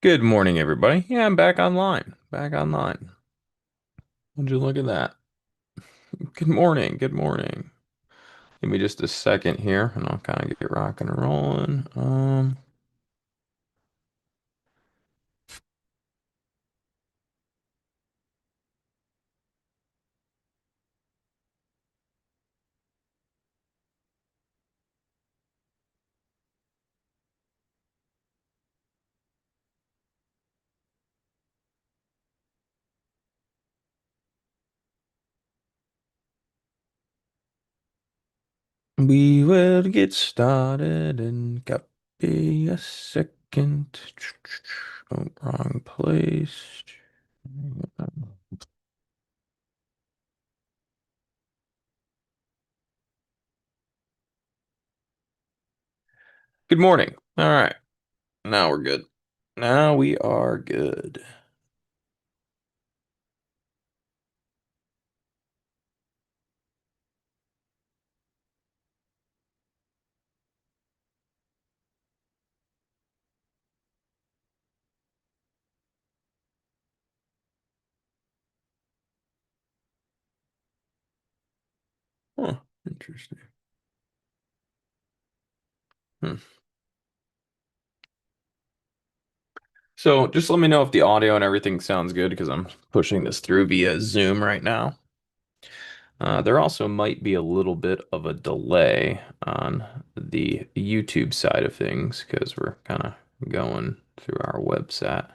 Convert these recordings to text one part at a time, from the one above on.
Good morning, everybody. Yeah, I'm back online. Back online. Would you look at that? Good morning. Good morning. Give me just a second here, and I'll kind of get rocking and rolling. We will get started in copy a second. Oh, wrong place. Good morning. All right. Now we're good. Now we are good. Huh. Interesting. Hmm. So just let me know if the audio and everything sounds good because I'm pushing this through via Zoom right now. There also might be a little bit of a delay on the YouTube side of things because we're kind of going through our website.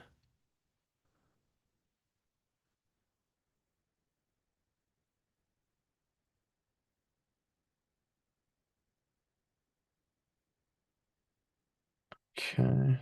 Okay.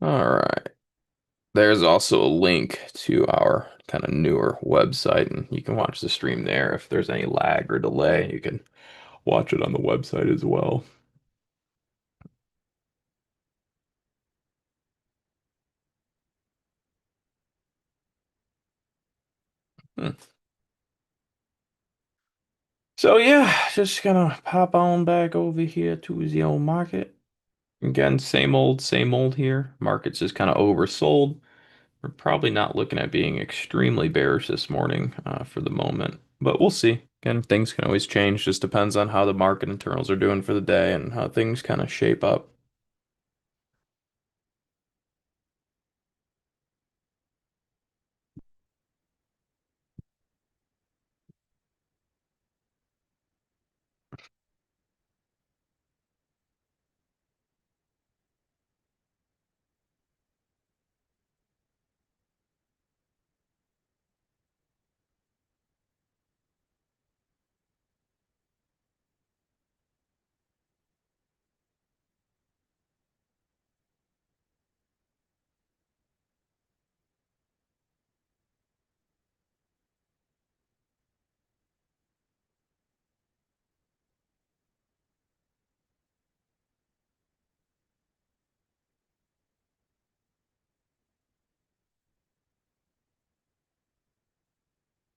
All right. There's also a link to our kind of newer website, and you can watch the stream there. If there's any lag or delay, you can watch it on the website as well. Hmm. So yeah, just gonna pop on back over here to the old market. Again, same old here. Market's just kind of oversold. We're probably not looking at being extremely bearish this morning for the moment, but we'll see. Again, things can always change. Just depends on how the market internals are doing for the day and how things kind of shape up.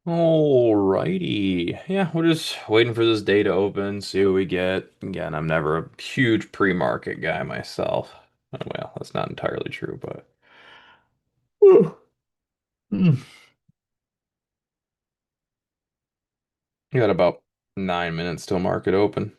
Alrighty. Yeah, we're just waiting for this day to open, see what we get. Again, I'm never a huge pre-market guy myself. Well, that's not entirely true, but Whew. Hmm. You got about 9 minutes till market open.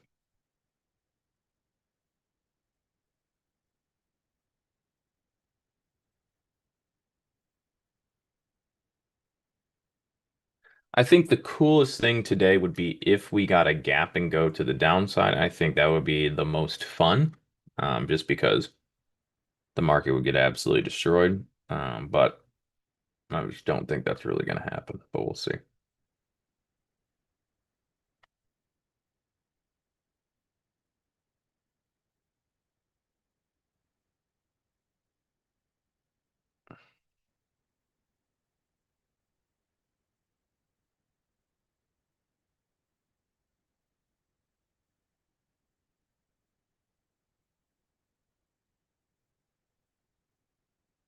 I think the coolest thing today would be if we got a gap and go to the downside. I think that would be the most fun, just because the market would get absolutely destroyed. But I just don't think that's really going to happen, but we'll see.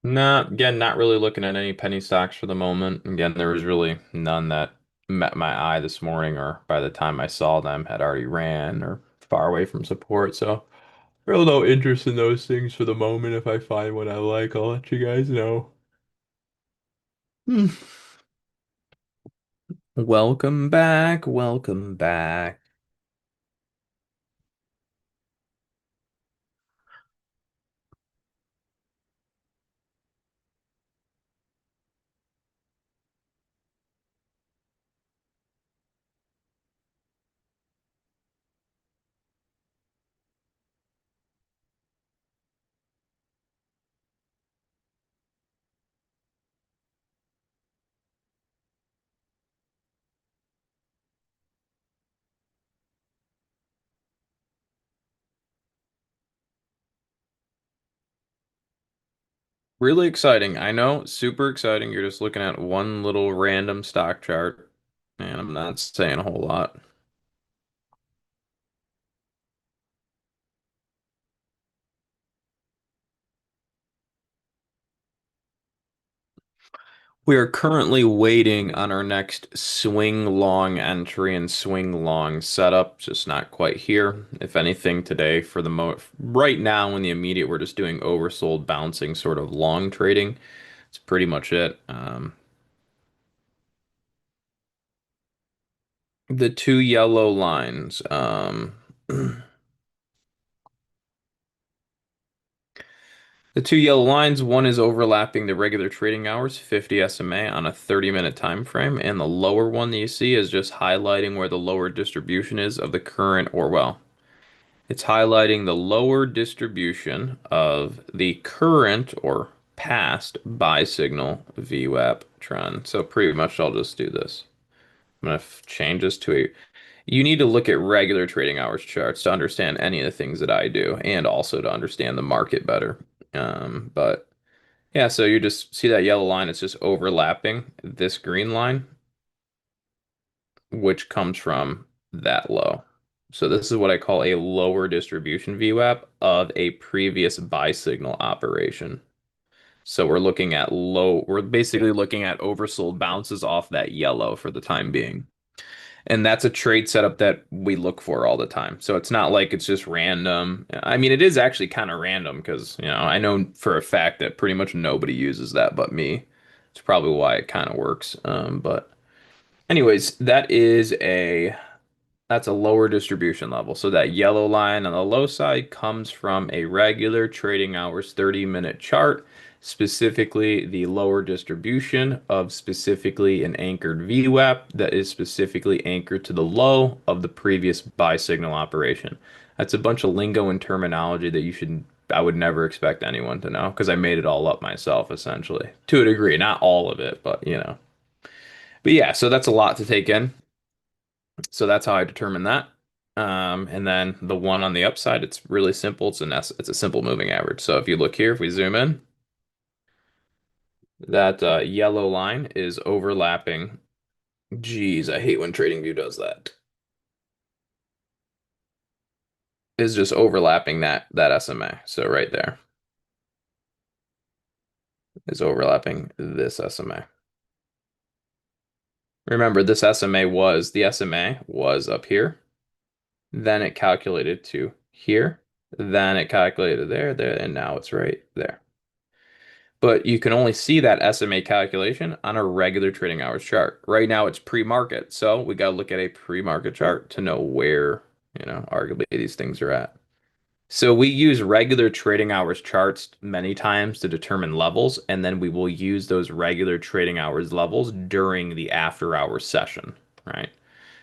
Again, not really looking at any penny stocks for the moment. Again, there was really none that met my eye this morning, or by the time I saw them had already ran or far away from support. So, real no interest in those things for the moment. If I find what I like, I'll let you guys know. Hmm. Welcome back. Welcome back. Really exciting. I know, super exciting. You're just looking at one little random stock chart, and I'm not saying a whole lot. We are currently waiting on our next swing long entry and swing long setup, just not quite here. If anything, today for the mo right now in the immediate, we're just doing oversold bouncing sort of long trading. It's pretty much it. The two yellow lines. The two yellow lines, one is overlapping the regular trading hours, 50 SMA on a 30-minute time frame, and the lower one that you see is just highlighting where the lower distribution is of the current or well. It's highlighting the lower distribution of the current or past buy signal VWAP trend. So pretty much I'll just do this. I'm going to change this to a. You need to look at regular trading hours charts to understand any of the things that I do and also to understand the market better. But yeah, so you just see that yellow line, it's just overlapping this green line, which comes from that low. So this is what I call a lower distribution VWAP of a previous buy signal operation. So we're basically looking at oversold bounces off that yellow for the time being. And that's a trade setup that we look for all the time. So it's not like it's just random. I mean, it is actually kind of random because, I know for a fact that pretty much nobody uses that but me. It's probably why it kind of works. But anyways, that's a lower distribution level. So that yellow line on the low side comes from a regular trading hours 30-minute chart, specifically the lower distribution of specifically an anchored VWAP that is specifically anchored to the low of the previous buy signal operation. That's a bunch of lingo and terminology that I would never expect anyone to know because I made it all up myself essentially to a degree, not all of it, but you know. But yeah, so that's a lot to take in. So that's how I determine that. And then the one on the upside, it's really simple. It's a simple moving average. So if you look here, if we zoom in, that yellow line is overlapping. Geez, I hate when TradingView does that. Is just overlapping that SMA. So right there is overlapping this SMA. Remember, the SMA was up here. Then it calculated to here. Then it calculated there, and now it's right there. But you can only see that SMA calculation on a regular trading hours chart. Right now it's pre-market, so we got to look at a pre-market chart to know where, arguably these things are at. So we use regular trading hours charts many times to determine levels, and then we will use those regular trading hours levels during the after hours session, right?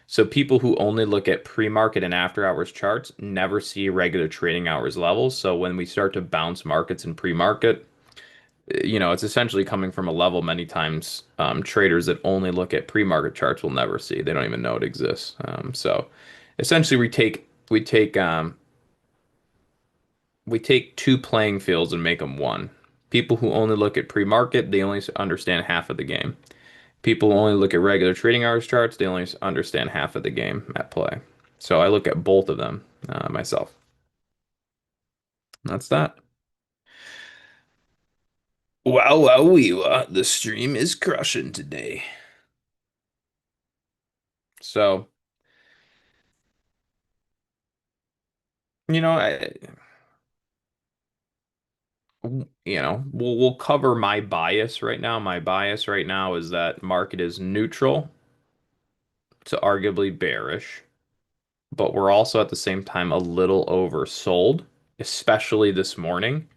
So people who only look at pre-market and after hours charts never see regular trading hours levels. So when we start to bounce markets in pre-market, it's essentially coming from a level many times traders that only look at pre-market charts will never see. They don't even know it exists. So essentially, we take two playing fields and make them one. People who only look at pre-market, they only understand half of the game. People who only look at regular trading hours charts, they only understand half of the game at play. So I look at both of them myself. That's that. Wow, wow, wee, wah. The stream is crushing today. So, you know, I, we'll cover my bias right now. My bias right now is that market is neutral to arguably bearish, but we're also at the same time a little oversold, especially this morning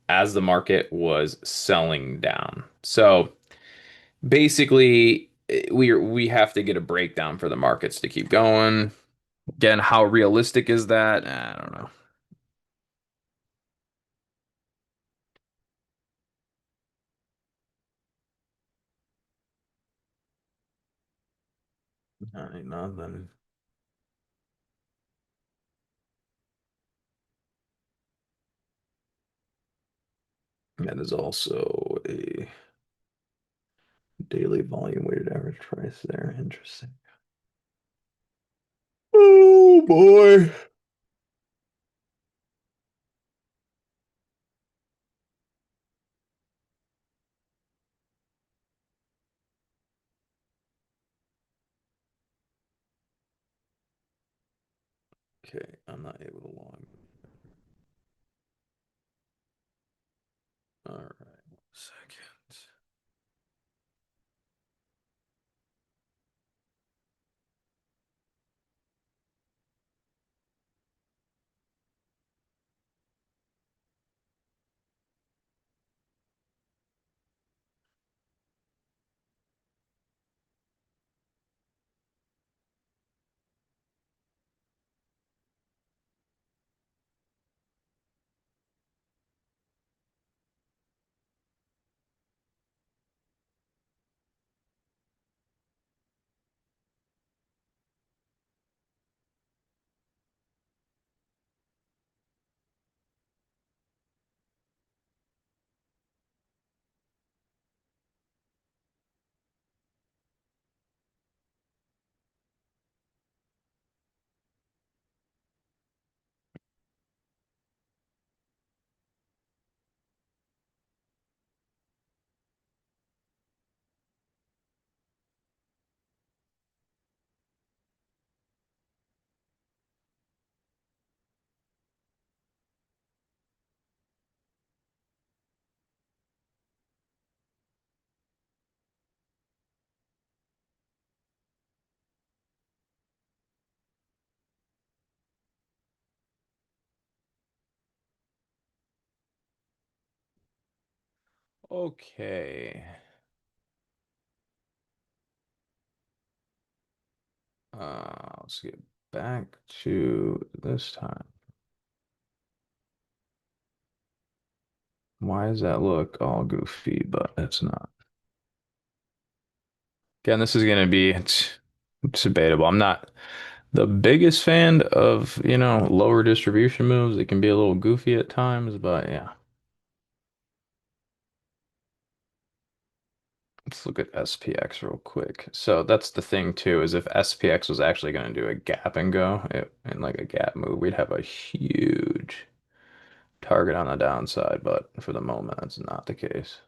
as the market was selling down. So, basically, we have to get a breakdown for the markets to keep going. Again, how realistic is that? I don't know. Ain't nothing. That is also a daily volume weighted average price there. Interesting. Oh boy. Okay, I'm not able to log. All right, 1 second. Okay. Let's get back to this time. Why does that look all goofy, but it's not? Again, this is gonna be it's debatable. I'm not the biggest fan of, lower distribution moves. It can be a little goofy at times, but yeah. Let's look at SPX real quick. So that's the thing too, is if SPX was actually going to do a gap and go in like a gap move, we'd have a huge target on the downside, but for the moment, that's not the case.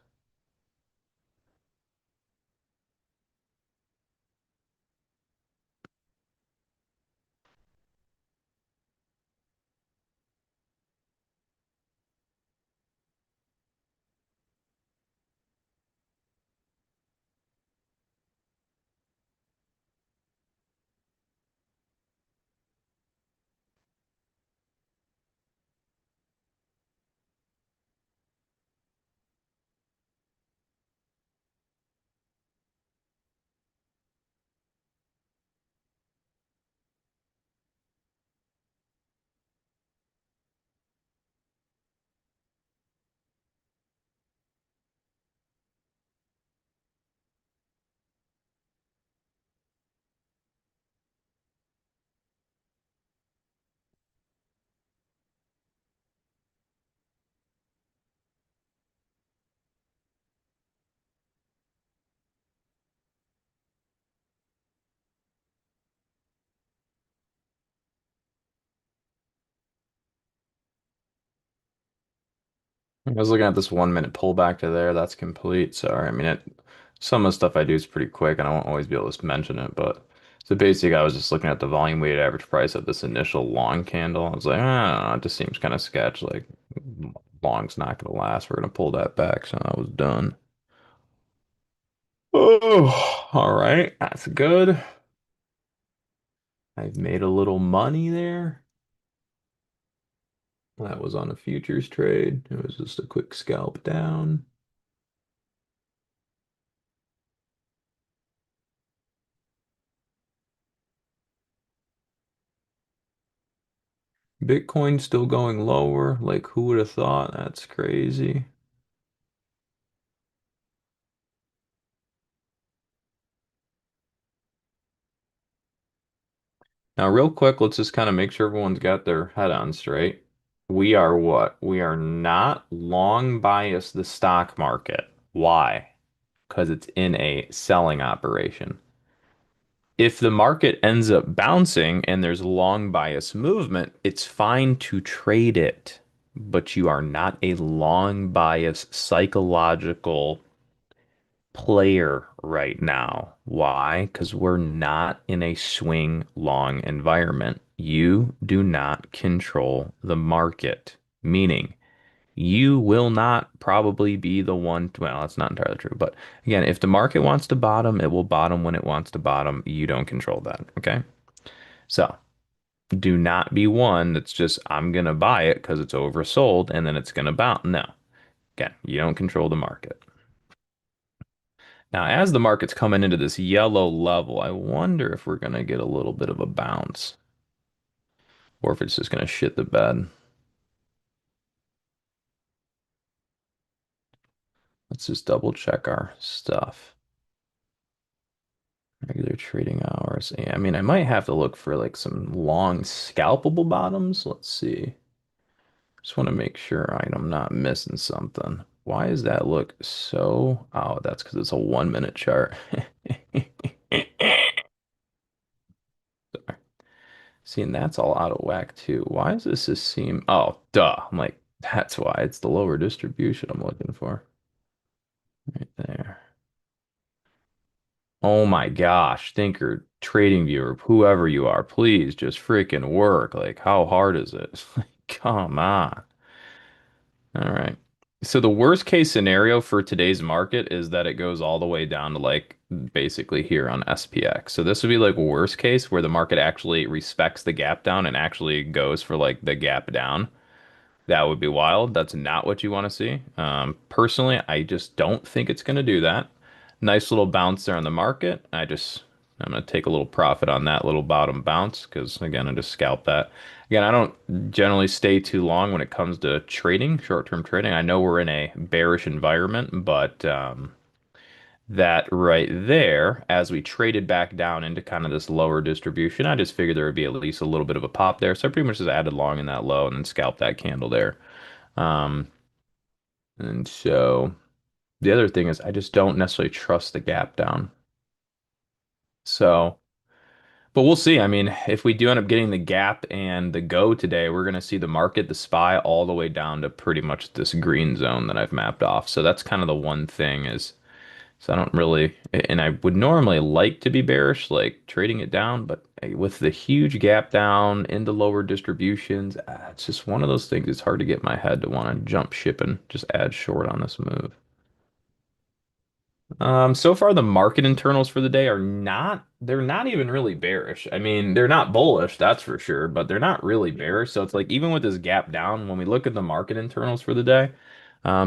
I was looking at this 1 minute pullback to there. That's complete. Sorry. I mean, some of the stuff I do is pretty quick and I won't always be able to mention it. But so basically, I was just looking at the volume weighted average price of this initial long candle. I was like, ah, it just seems kind of sketch. Like, long's not going to last. We're going to pull that back. So I was done. Oh, all right. That's good. I've made a little money there. That was on a futures trade. It was just a quick scalp down. Bitcoin still going lower. Like, who would have thought? That's crazy. Now, real quick, let's just kind of make sure everyone's got their head on straight. We are what? We are not long biased the stock market. Why? Because it's in a selling operation. If the market ends up bouncing and there's long bias movement, it's fine to trade it, but you are not a long bias psychological player right now. Why? Because we're not in a swing long environment. You do not control the market, meaning you will not probably be the one. Well, that's not entirely true, but again, if the market wants to bottom, it will bottom when it wants to bottom. You don't control that. Okay. So do not be one that's just, I'm going to buy it because it's oversold and then it's going to bounce. No. Again, you don't control the market. Now, as the market's coming into this yellow level, I wonder if we're going to get a little bit of a bounce or if it's just going to shit the bed. Let's just double check our stuff. Regular trading hours. Yeah, I mean, I might have to look for like some long scalpable bottoms. Let's see. Just want to make sure I'm not missing something. Why does that look so? Oh, that's because it's a 1 minute chart. See, and that's all out of whack too. Why does this just seem? Oh, duh. I'm like, that's why. It's the lower distribution I'm looking for. Right there. Oh my gosh, thinker, trading viewer, whoever you are, please just freaking work. Like, how hard is it? Come on. All right. So the worst case scenario for today's market is that it goes all the way down to like basically here on SPX. So this would be like worst case where the market actually respects the gap down and actually goes for like the gap down. That would be wild. That's not what you want to see. Personally, I just don't think it's going to do that. Nice little bounce there on the market. I'm going to take a little profit on that little bottom bounce because, again, I just scalp that. Again, I don't generally stay too long when it comes to trading, short-term trading. I know we're in a bearish environment, but that right there, as we traded back down into kind of this lower distribution, I just figured there would be at least a little bit of a pop there. So I pretty much just added long in that low and then scalped that candle there. Um, and so the other thing is I just don't necessarily trust the gap down. So, but we'll see. I mean, if we do end up getting the gap and the go today, we're going to see the market, the SPY, all the way down to pretty much this green zone that I've mapped off. So that's kind of the one thing is, so I don't really, and I would normally like to be bearish, like trading it down, but with the huge gap down into lower distributions, it's just one of those things. It's hard to get my head to want to jump ship and just add short on this move. So far the market internals for the day are they're not even really bearish. I mean, they're not bullish, that's for sure, but they're not really bearish. So it's like even with this gap down, when we look at the market internals for the day,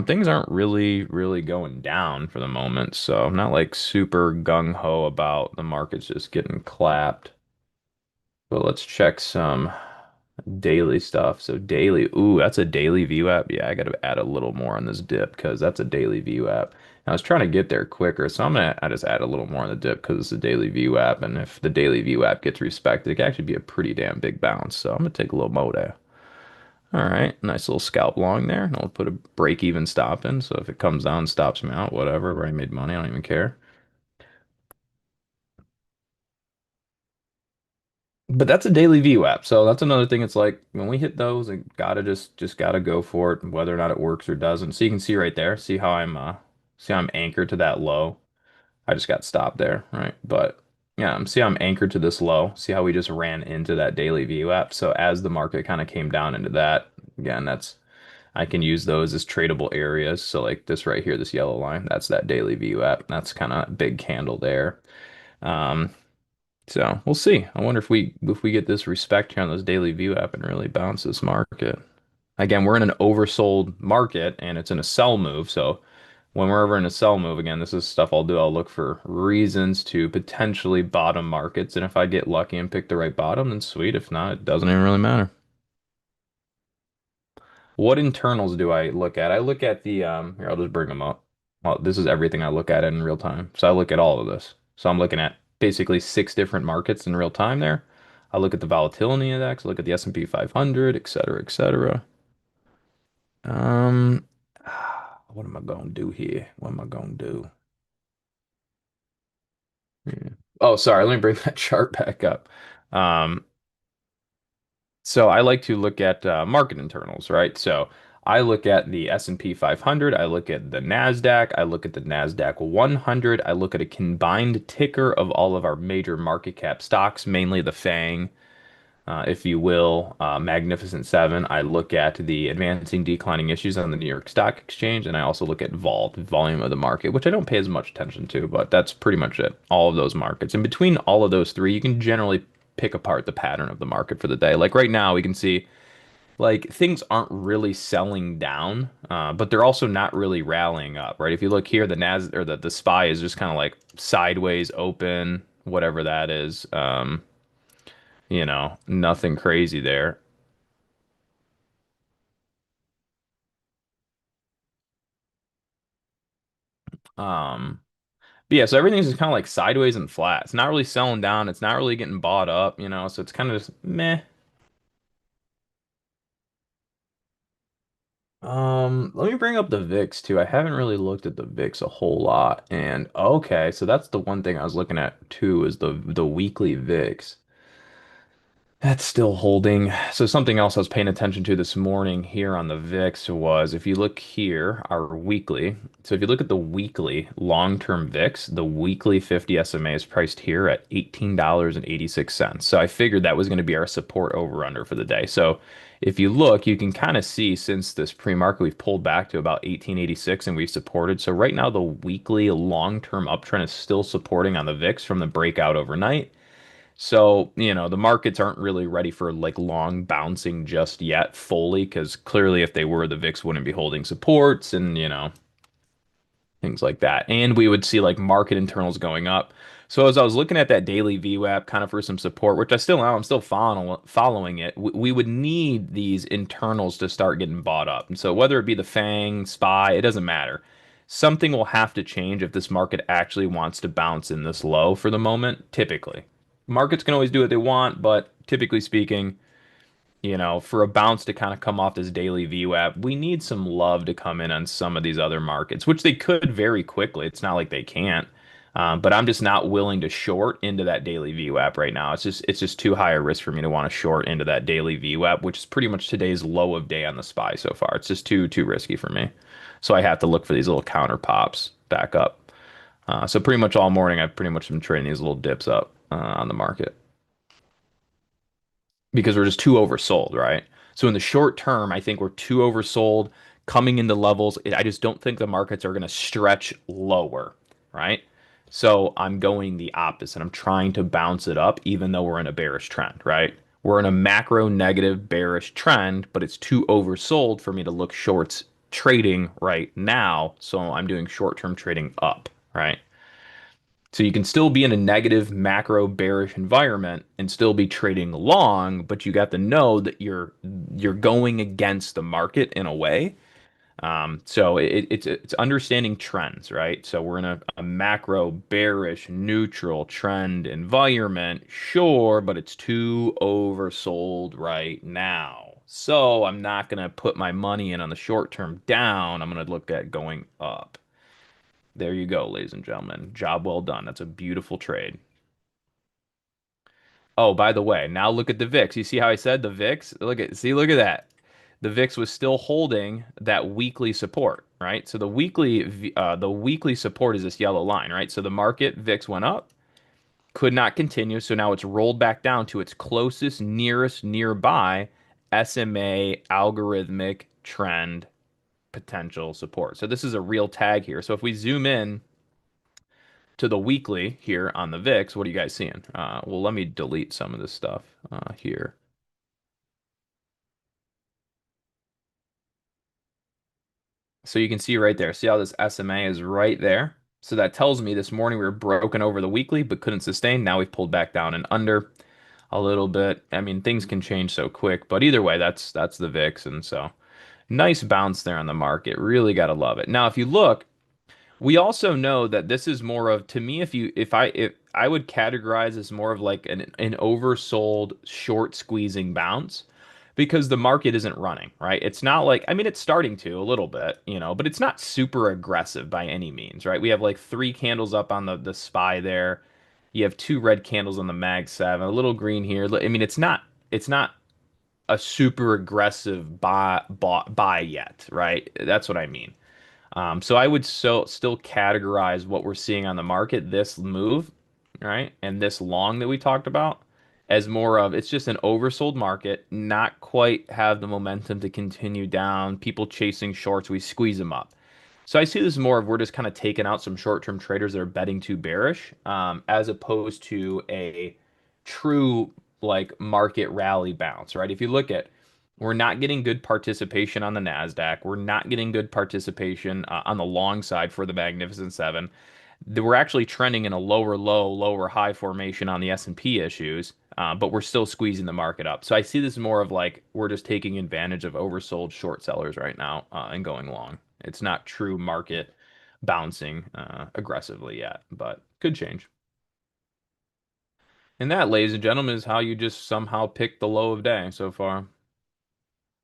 things aren't really going down for the moment. So I'm not like super gung-ho about the markets just getting clapped. But let's check some daily stuff. So daily, ooh, that's a daily view app. Yeah, I got to add a little more on this dip because that's a daily view app. I was trying to get there quicker, so I just add a little more on the dip because it's a daily view app, and if the daily view app gets respected, it can actually be a pretty damn big bounce. So I'm gonna take a little moto. All right, nice little scalp long there, and I'll put a break even stop in. So if it comes down, stops me out, whatever. Where I made money, I don't even care. But that's a daily view app. So that's another thing. It's like when we hit those, I gotta just gotta go for it, whether or not it works or doesn't. So you can see right there, see how I'm anchored to that low. I just got stopped there, right? But yeah, see how I'm anchored to this low. See how we just ran into that daily view app. So as the market kind of came down into that, again, that's I can use those as tradable areas. So like this right here, this yellow line, that's that daily view app. That's kind of big candle there. Um, so we'll see. I wonder if we get this respect here on this daily view app and really bounce this market. Again, we're in an oversold market and it's in a sell move. So when we're ever in a sell move, again, this is stuff I'll do. I'll look for reasons to potentially bottom markets. And if I get lucky and pick the right bottom, then sweet. If not, it doesn't even really matter. What internals do I look at? I look at the here, I'll just bring them up. Well, this is everything I look at in real time. So I look at all of this. So I'm looking at basically six different markets in real time there. I look at the volatility index, I look at the S&P 500, et cetera, et cetera. Um, what am I gonna do here? What am I gonna do? Yeah. Oh, sorry. Let me bring that chart back up. Um, So I like to look at market internals, right? So I look at the S&P 500, I look at the Nasdaq, I look at the Nasdaq 100, I look at a combined ticker of all of our major market cap stocks, mainly the FANG, if you will, Magnificent Seven. I look at the advancing declining issues on the New York Stock Exchange, and I also look at vol, volume of the market, which I don't pay as much attention to, but that's pretty much it. All of those markets. And between all of those three, you can generally pick apart the pattern of the market for the day. Like right now, we can see like things aren't really selling down, but they're also not really rallying up, right? If you look here, the Nas or the SPY is just kind of like sideways open, whatever that is. Nothing crazy there. Um, but yeah, so everything's just kind of like sideways and flat. It's not really selling down. It's not really getting bought up, so it's kind of just meh. Let me bring up the VIX too. I haven't really looked at the VIX a whole lot. And okay, so that's the one thing I was looking at too is the weekly VIX. That's still holding. So something else I was paying attention to this morning here on the VIX was if you look here, our weekly. So if you look at the weekly long-term VIX, the weekly 50 SMA is priced here at $18.86. So I figured that was going to be our support over under for the day. So if you look, you can kind of see since this pre-market we've pulled back to about 1886 and we've supported. So right now the weekly long-term uptrend is still supporting on the VIX from the breakout overnight. So, the markets aren't really ready for like long bouncing just yet fully, because clearly if they were, the VIX wouldn't be holding supports and, things like that. And we would see like market internals going up. So as I was looking at that daily VWAP kind of for some support, which I still am, I'm still following it. We would need these internals to start getting bought up. And so whether it be the FANG, SPY, it doesn't matter. Something will have to change if this market actually wants to bounce in this low for the moment, typically. Markets can always do what they want, but typically speaking, for a bounce to kind of come off this daily VWAP, we need some love to come in on some of these other markets, which they could very quickly. It's not like they can't. But I'm just not willing to short into that daily VWAP right now. It's just too high a risk for me to want to short into that daily VWAP, which is pretty much today's low of day on the SPY so far. It's just too risky for me. So I have to look for these little counter pops back up. So pretty much all morning, I've pretty much been trading these little dips up on the market because we're just too oversold, right? So in the short term, I think we're too oversold coming into levels. I just don't think the markets are going to stretch lower, right? So I'm going the opposite. I'm trying to bounce it up, even though we're in a bearish trend, right? We're in a macro negative bearish trend, but it's too oversold for me to look shorts trading right now. So I'm doing short term trading up, right? So you can still be in a negative macro bearish environment and still be trading long, but you got to know that you're going against the market in a way. So it's understanding trends, right? So we're in a macro bearish neutral trend environment, sure, but it's too oversold right now. So I'm not gonna put my money in on the short term down. I'm gonna look at going up. There you go, ladies and gentlemen. Job well done. That's a beautiful trade. Oh, by the way, now look at the VIX. You see how I said the VIX? Look at that. The VIX was still holding that weekly support, right? So the weekly support is this yellow line, right? So the market VIX went up, could not continue, so now it's rolled back down to its closest, nearest, nearby SMA algorithmic trend potential support. So this is a real tag here. So if we zoom in to the weekly here on the VIX, what are you guys seeing? Well, let me delete some of this stuff here. So you can see right there. See how this SMA is right there? So that tells me this morning we were broken over the weekly but couldn't sustain. Now we've pulled back down and under a little bit. I mean, things can change so quick, but either way, that's the VIX, and so nice bounce there on the market. Really got to love it. Now, if you look, we also know that this is more of, to me, if I would categorize as more of like an oversold short squeezing bounce because the market isn't running, right? It's not like, I mean, it's starting to a little bit, but it's not super aggressive by any means, right? We have like three candles up on the SPY there. You have two red candles on the Mag 7, a little green here. I mean, it's not a super aggressive buy yet, right? That's what I mean. So I would still categorize what we're seeing on the market, this move, right, and this long that we talked about, as more of it's just an oversold market, not quite have the momentum to continue down. People chasing shorts, we squeeze them up. So I see this more of we're just kind of taking out some short-term traders that are betting too bearish, as opposed to a true like market rally bounce, right? If you look at, we're not getting good participation on the Nasdaq. We're not getting good participation on the long side for the Magnificent Seven. We're actually trending in a lower low, lower high formation on the S&P issues, but we're still squeezing the market up. So I see this more of like we're just taking advantage of oversold short sellers right now and going long. It's not true market bouncing aggressively yet, but could change. And that, ladies and gentlemen, is how you just somehow pick the low of day so far.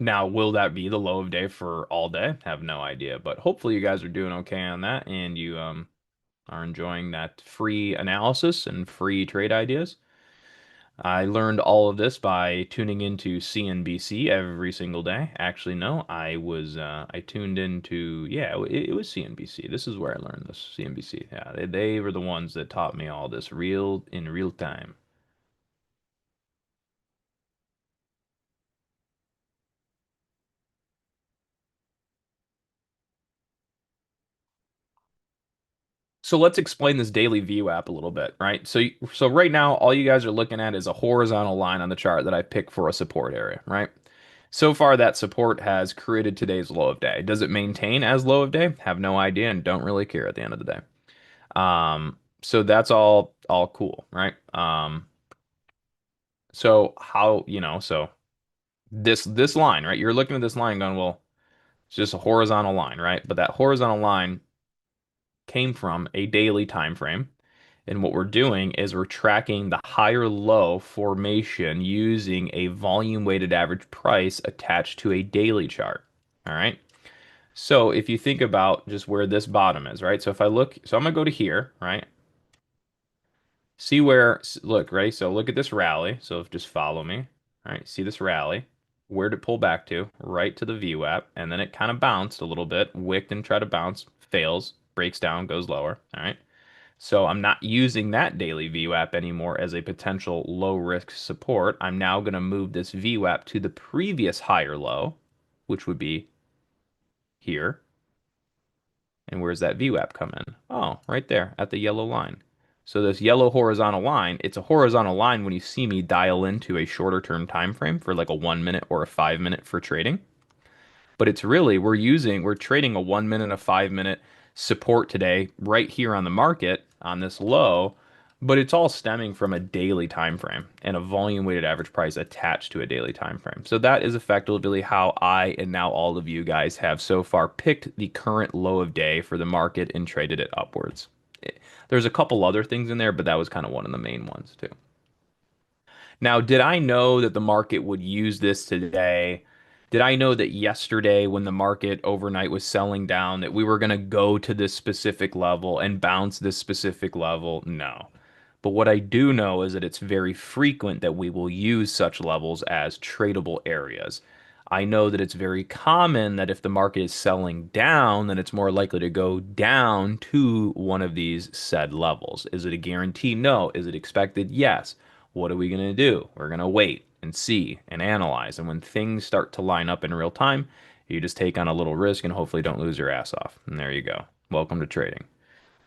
Now, will that be the low of day for all day? Have no idea, but hopefully you guys are doing okay on that and you are enjoying that free analysis and free trade ideas. I learned all of this by tuning into CNBC every single day. Actually, no, I tuned into, yeah, it was CNBC. This is where I learned this, CNBC. Yeah, they were the ones that taught me all this in real time. So let's explain this daily view app a little bit, right? So right now, all you guys are looking at is a horizontal line on the chart that I picked for a support area, right? So far, that support has created today's low of day. Does it maintain as low of day? Have no idea and don't really care at the end of the day. So that's all cool, right? So how, so this line, right? You're looking at this line going, well, it's just a horizontal line, right? But that horizontal line came from a daily time frame. And what we're doing is we're tracking the higher low formation using a volume weighted average price attached to a daily chart. All right. So if you think about just where this bottom is, right? So if I look, so I'm gonna go to here, right? See where, look, right? So look at this rally. So just follow me. All right. See this rally. Where did it pull back to? Right to the VWAP. And then it kind of bounced a little bit, wicked and tried to bounce, fails, breaks down, goes lower. All right. So I'm not using that daily VWAP anymore as a potential low risk support. I'm now going to move this VWAP to the previous higher low, which would be here. And where's that VWAP come in? Oh, right there at the yellow line. So this yellow horizontal line, it's a horizontal line when you see me dial into a shorter term time frame for like a 1 minute or a 5 minute for trading. But it's really we're trading a 1 minute, a 5 minute support today right here on the market on this low, but it's all stemming from a daily time frame and a volume weighted average price attached to a daily time frame. So that is effectively how I and now all of you guys have so far picked the current low of day for the market and traded it upwards. There's a couple other things in there, but that was kind of one of the main ones too. Now, did I know that the market would use this today? Did I know that yesterday when the market overnight was selling down that we were going to go to this specific level and bounce this specific level? No. But what I do know is that it's very frequent that we will use such levels as tradable areas. I know that it's very common that if the market is selling down, then it's more likely to go down to one of these said levels. Is it a guarantee? No. Is it expected? Yes. What are we going to do? We're going to wait and see and analyze. And when things start to line up in real time, you just take on a little risk and hopefully don't lose your ass off. And there you go. Welcome to trading.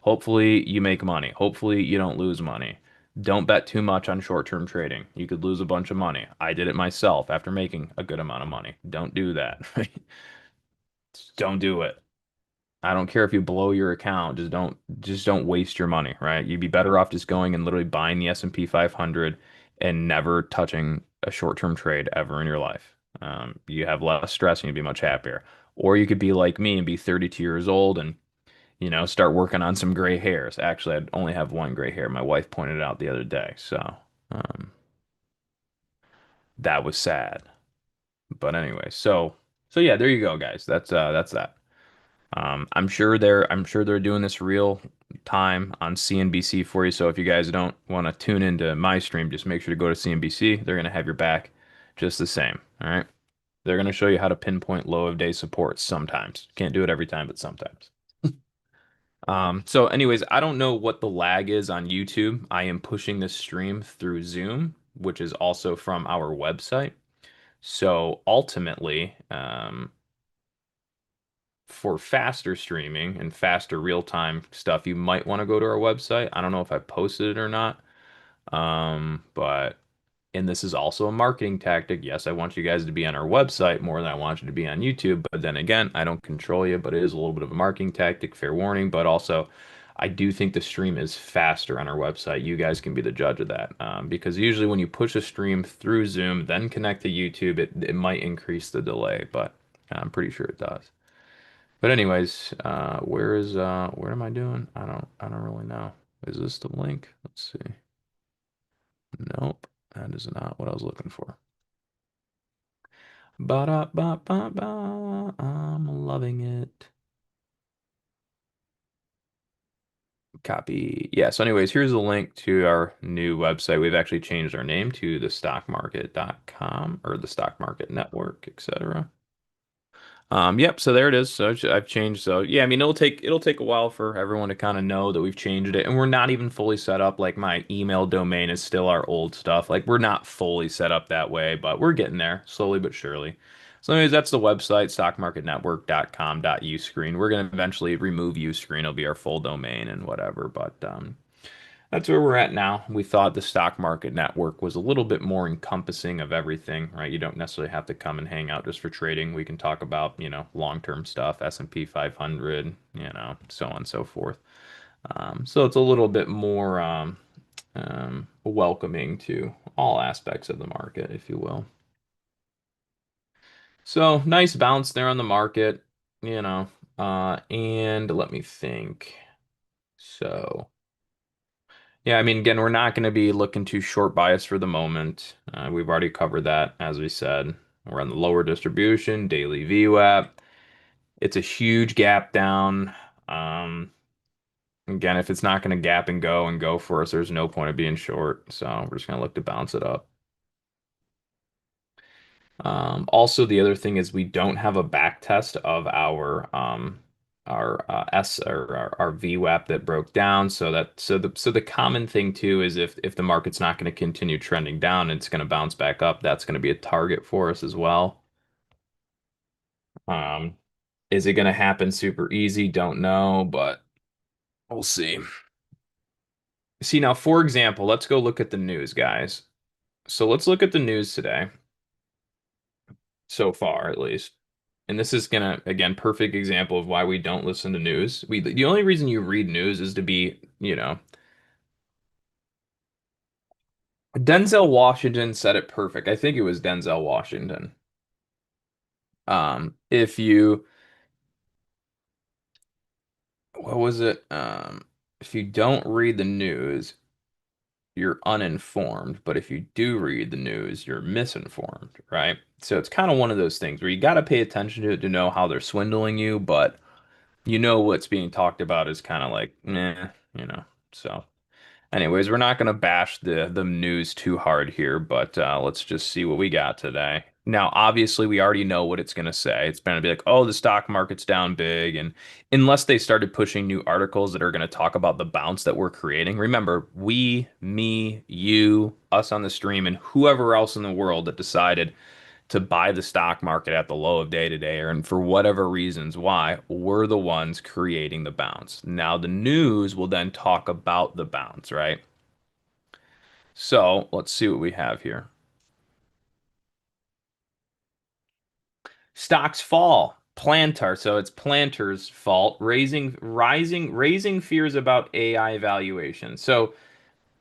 Hopefully you make money. Hopefully you don't lose money. Don't bet too much on short-term trading. You could lose a bunch of money. I did it myself after making a good amount of money. Don't do that. Don't do it. I don't care if you blow your account. Just don't waste your money, right? You'd be better off just going and literally buying the S&P 500 and never touching a short-term trade ever in your life. You have less stress and you'd be much happier. Or you could be like me and be 32 years old and start working on some gray hairs. Actually, I only have one gray hair. My wife pointed it out the other day. So, um, that was sad. But anyway, so yeah, there you go, guys. That's that. I'm sure they're doing this real time on CNBC for you. So if you guys don't want to tune into my stream, just make sure to go to CNBC. They're gonna have your back just the same. All right. They're gonna show you how to pinpoint low of day supports sometimes. Can't do it every time, but sometimes. So anyways, I don't know what the lag is on YouTube. I am pushing this stream through Zoom, which is also from our website. So ultimately, for faster streaming and faster real-time stuff, you might want to go to our website. I don't know if I posted it or not. But and this is also a marketing tactic. Yes, I want you guys to be on our website more than I want you to be on YouTube. But then again, I don't control you, but it is a little bit of a marketing tactic, fair warning. But also, I do think the stream is faster on our website. You guys can be the judge of that. Because usually when you push a stream through Zoom, then connect to YouTube, it might increase the delay, but I'm pretty sure it does. But anyways, where am I doing? I don't really know. Is this the link? Let's see. Nope, that is not what I was looking for. Ba-da-ba-ba-ba. I'm loving it. Copy. Yeah, so anyways, here's a link to our new website. We've actually changed our name to the stockmarket.com or the stock market network, etc. Yep, so there it is. So I've changed. So yeah, I mean it'll take a while for everyone to kind of know that we've changed it, and we're not even fully set up. Like my email domain is still our old stuff. Like we're not fully set up that way, but we're getting there slowly but surely. So anyways, that's the website, stockmarketnetwork.com.uscreen. We're gonna eventually remove Uscreen. It'll be our full domain and whatever, but that's where we're at now. We thought the stock market network was a little bit more encompassing of everything, right? You don't necessarily have to come and hang out just for trading. We can talk about, long-term stuff, S&P 500, so on and so forth. So it's a little bit more welcoming to all aspects of the market, if you will. So nice bounce there on the market, and let me think. So. Yeah, I mean, again, we're not going to be looking too short bias for the moment. We've already covered that, as we said. We're on the lower distribution, daily VWAP. It's a huge gap down. Um, Again, if it's not going to gap and go for us, there's no point of being short. So we're just going to look to bounce it up. Also, the other thing is we don't have a back test of our S or our VWAP that broke down. So the common thing too is if the market's not going to continue trending down, it's going to bounce back up. That's going to be a target for us as well. Um, is it going to happen super easy? Don't know, but we'll see. See now, for example, let's go look at the news, guys. So let's look at the news today, so far at least. And this is gonna, again, perfect example of why we don't listen to news. The only reason you read news is to be, Denzel Washington said it perfect. I think it was Denzel Washington. If you, what was it? If you don't read the news, you're uninformed. But if you do read the news, you're misinformed, right? So it's kind of one of those things where you got to pay attention to it to know how they're swindling you, but what's being talked about is kind of like, eh, you know. So. Anyways, we're not going to bash the news too hard here, but let's just see what we got today. Now, obviously, we already know what it's going to say. It's going to be like, oh, the stock market's down big. And unless they started pushing new articles that are going to talk about the bounce that we're creating, remember, we, me, you, us on the stream, and whoever else in the world that decided to buy the stock market at the low of day today, or and for whatever reasons why, we're the ones creating the bounce. Now the news will then talk about the bounce, right? So let's see what we have here. Stocks fall. Plantar, so it's Planter's fault, raising fears about AI valuation. So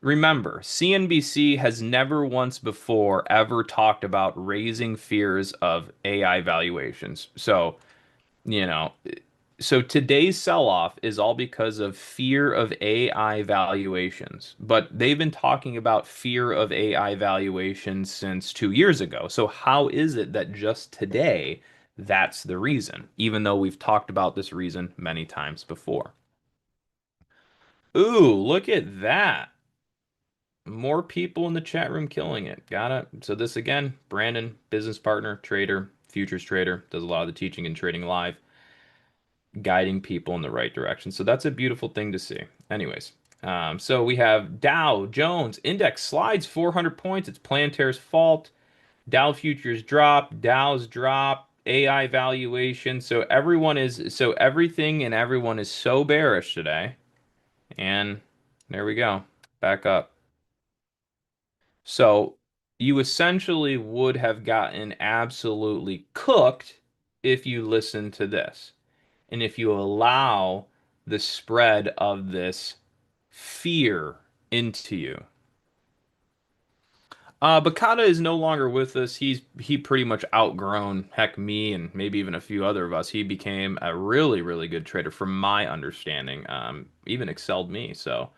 remember, CNBC has never once before ever talked about raising fears of AI valuations. You know, so today's sell-off is all because of fear of AI valuations. But they've been talking about fear of AI valuations since 2 years ago. So how is it that just today that's the reason, even though we've talked about this reason many times before? Ooh, look at that. More people in the chat room killing it. Got it. So this again, Brandon, business partner, trader, futures trader, does a lot of the teaching and trading live, guiding people in the right direction. So that's a beautiful thing to see. Anyways, so we have Dow Jones index slides 400 points. It's Plantair's fault. Dow futures drop. Dow's drop. AI valuation. So everything and everyone is so bearish today. And there we go. Back up. So you essentially would have gotten absolutely cooked if you listened to this. And if you allow the spread of this fear into you. Bakata is no longer with us. He pretty much outgrown heck me and maybe even a few other of us. He became a really, really good trader from my understanding. Even excelled me. So,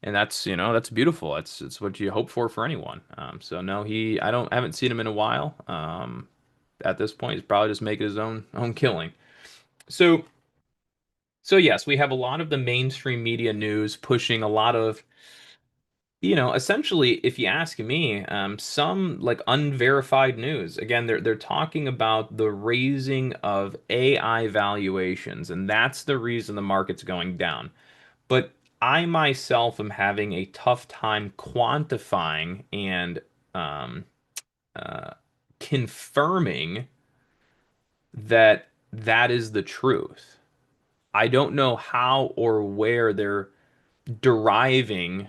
and that's that's beautiful. It's what you hope for anyone. So no, I haven't seen him in a while. At this point, he's probably just making his own killing. So So yes, we have a lot of the mainstream media news pushing a lot of, essentially, if you ask me, some like unverified news. Again, they're talking about the raising of AI valuations, and that's the reason the market's going down. But I myself am having a tough time quantifying and um, uh, confirming that that is the truth. I don't know how or where they're deriving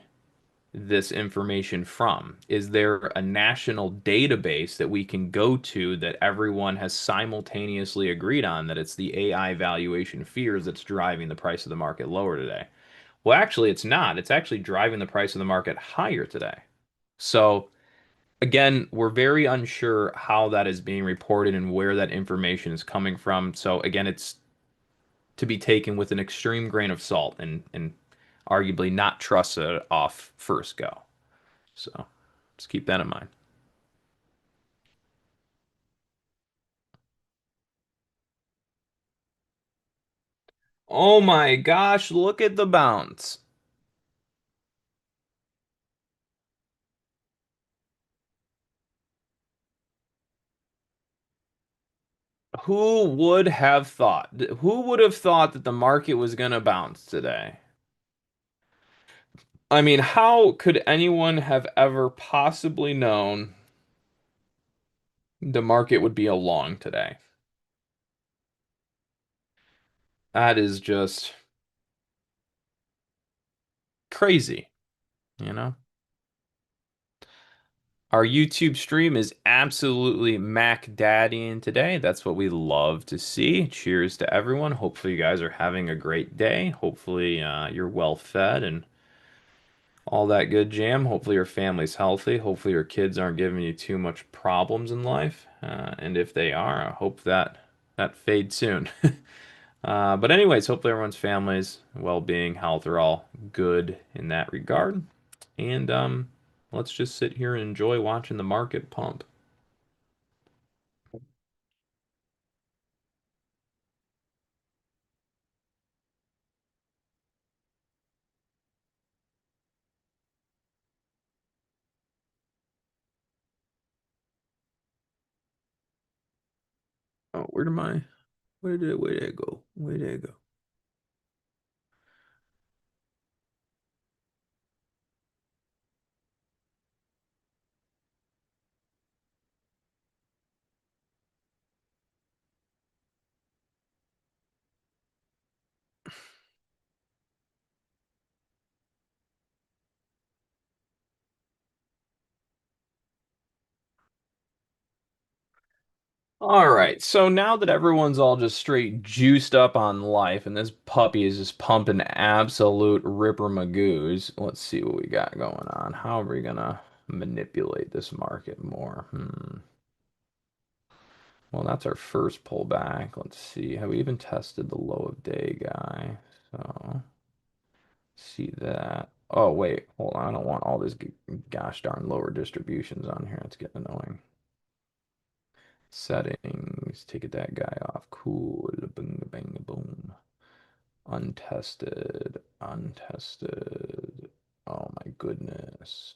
this information from? Is there a national database that we can go to that everyone has simultaneously agreed on that it's the AI valuation fears that's driving the price of the market lower today? Well, actually, it's not. It's actually driving the price of the market higher today. So, again, we're very unsure how that is being reported and where that information is coming from. So, again, it's to be taken with an extreme grain of salt and arguably not trusted off first go. So just keep that in mind. Oh my gosh, look at the bounce. Who would have thought? Who would have thought that the market was going to bounce today? I mean, how could anyone have ever possibly known the market would be along today? That is just crazy, you know? Our YouTube stream is absolutely Mac Daddying today. That's what we love to see. Cheers to everyone. Hopefully, you guys are having a great day. Hopefully, you're well fed and all that good jam. Hopefully, your family's healthy. Hopefully, your kids aren't giving you too much problems in life. And if they are, I hope that fades soon. But anyways, hopefully everyone's families, well-being, health are all good in that regard. And let's just sit here and enjoy watching the market pump. Where am I? Where did it go? Where did it go? All right, so now that everyone's all just straight juiced up on life and this puppy is just pumping absolute ripper magoos, let's see what we got going on. How are we gonna manipulate this market more? Well, that's our first pullback. Let's see. Have we even tested the low of day guy? So, see that. Oh, wait. Hold on. I don't want all this gosh darn lower distributions on here. It's getting annoying. Settings. Take that guy off. Cool. Bing, bang, boom. Untested. Untested. Oh my goodness.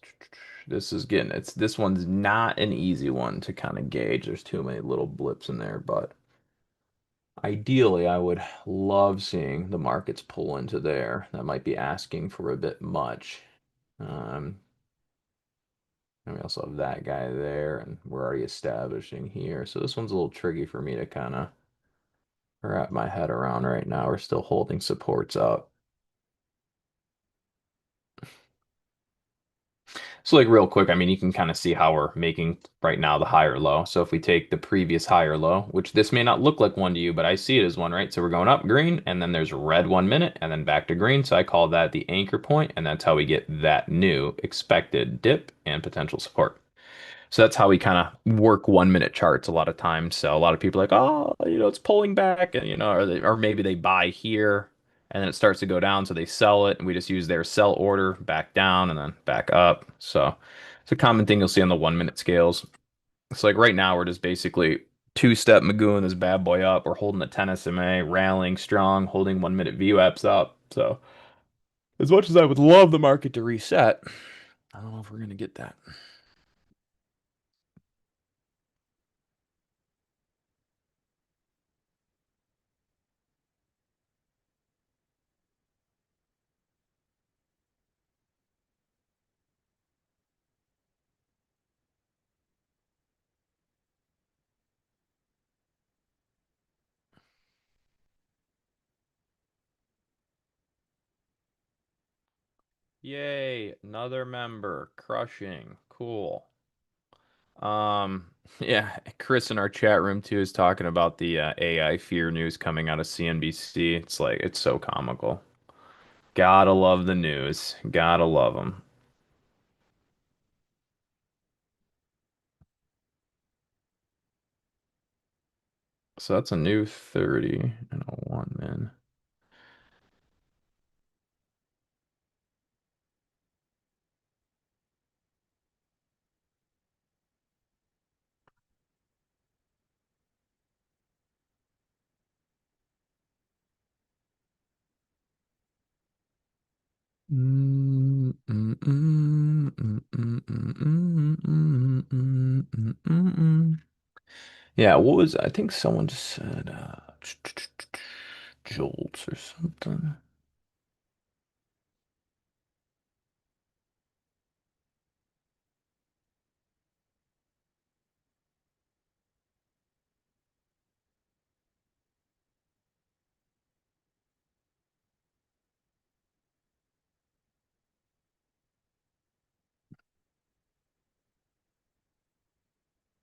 This is getting this one's not an easy one to kind of gauge. There's too many little blips in there, but ideally I would love seeing the markets pull into there. That might be asking for a bit much. Um, and we also have that guy there, and we're already establishing here. So this one's a little tricky for me to kind of wrap my head around right now. We're still holding supports up. So like real quick, I mean, you can kind of see how we're making right now the higher low. So if we take the previous higher low, which this may not look like one to you, but I see it as one, right? So we're going up green, and then there's red 1 minute, and then back to green. So I call that the anchor point, and that's how we get that new expected dip and potential support. So that's how we kind of work 1 minute charts a lot of times. So a lot of people are like, oh, it's pulling back, and or maybe they buy here and then it starts to go down, so they sell it, and we just use their sell order back down and then back up. So it's a common thing you'll see on the 1 minute scales. It's like right now we're just basically two-step Magooing this bad boy up. We're holding the 10 SMA, rallying strong, holding 1 minute VWAPs up. So as much as I would love the market to reset, I don't know if we're gonna get that. Yay, another member. Crushing. Cool. Um, yeah, Chris in our chat room too is talking about the AI fear news coming out of CNBC. It's like it's so comical. Gotta love the news. Gotta love them. So that's a new 30 and a 1 min. Mm, mm, mm, mm, mm, mm, mm, mm, mm, mm, mm, mm. Yeah, what was I think someone just said jolts or something.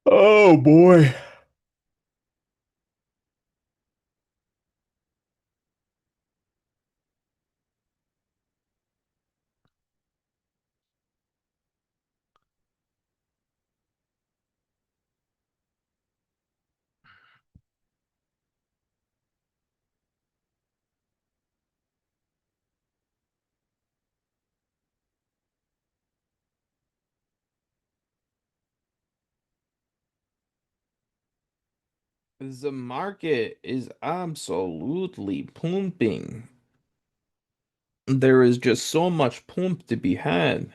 Oh boy. The market is absolutely pumping. There is just so much pump to be had.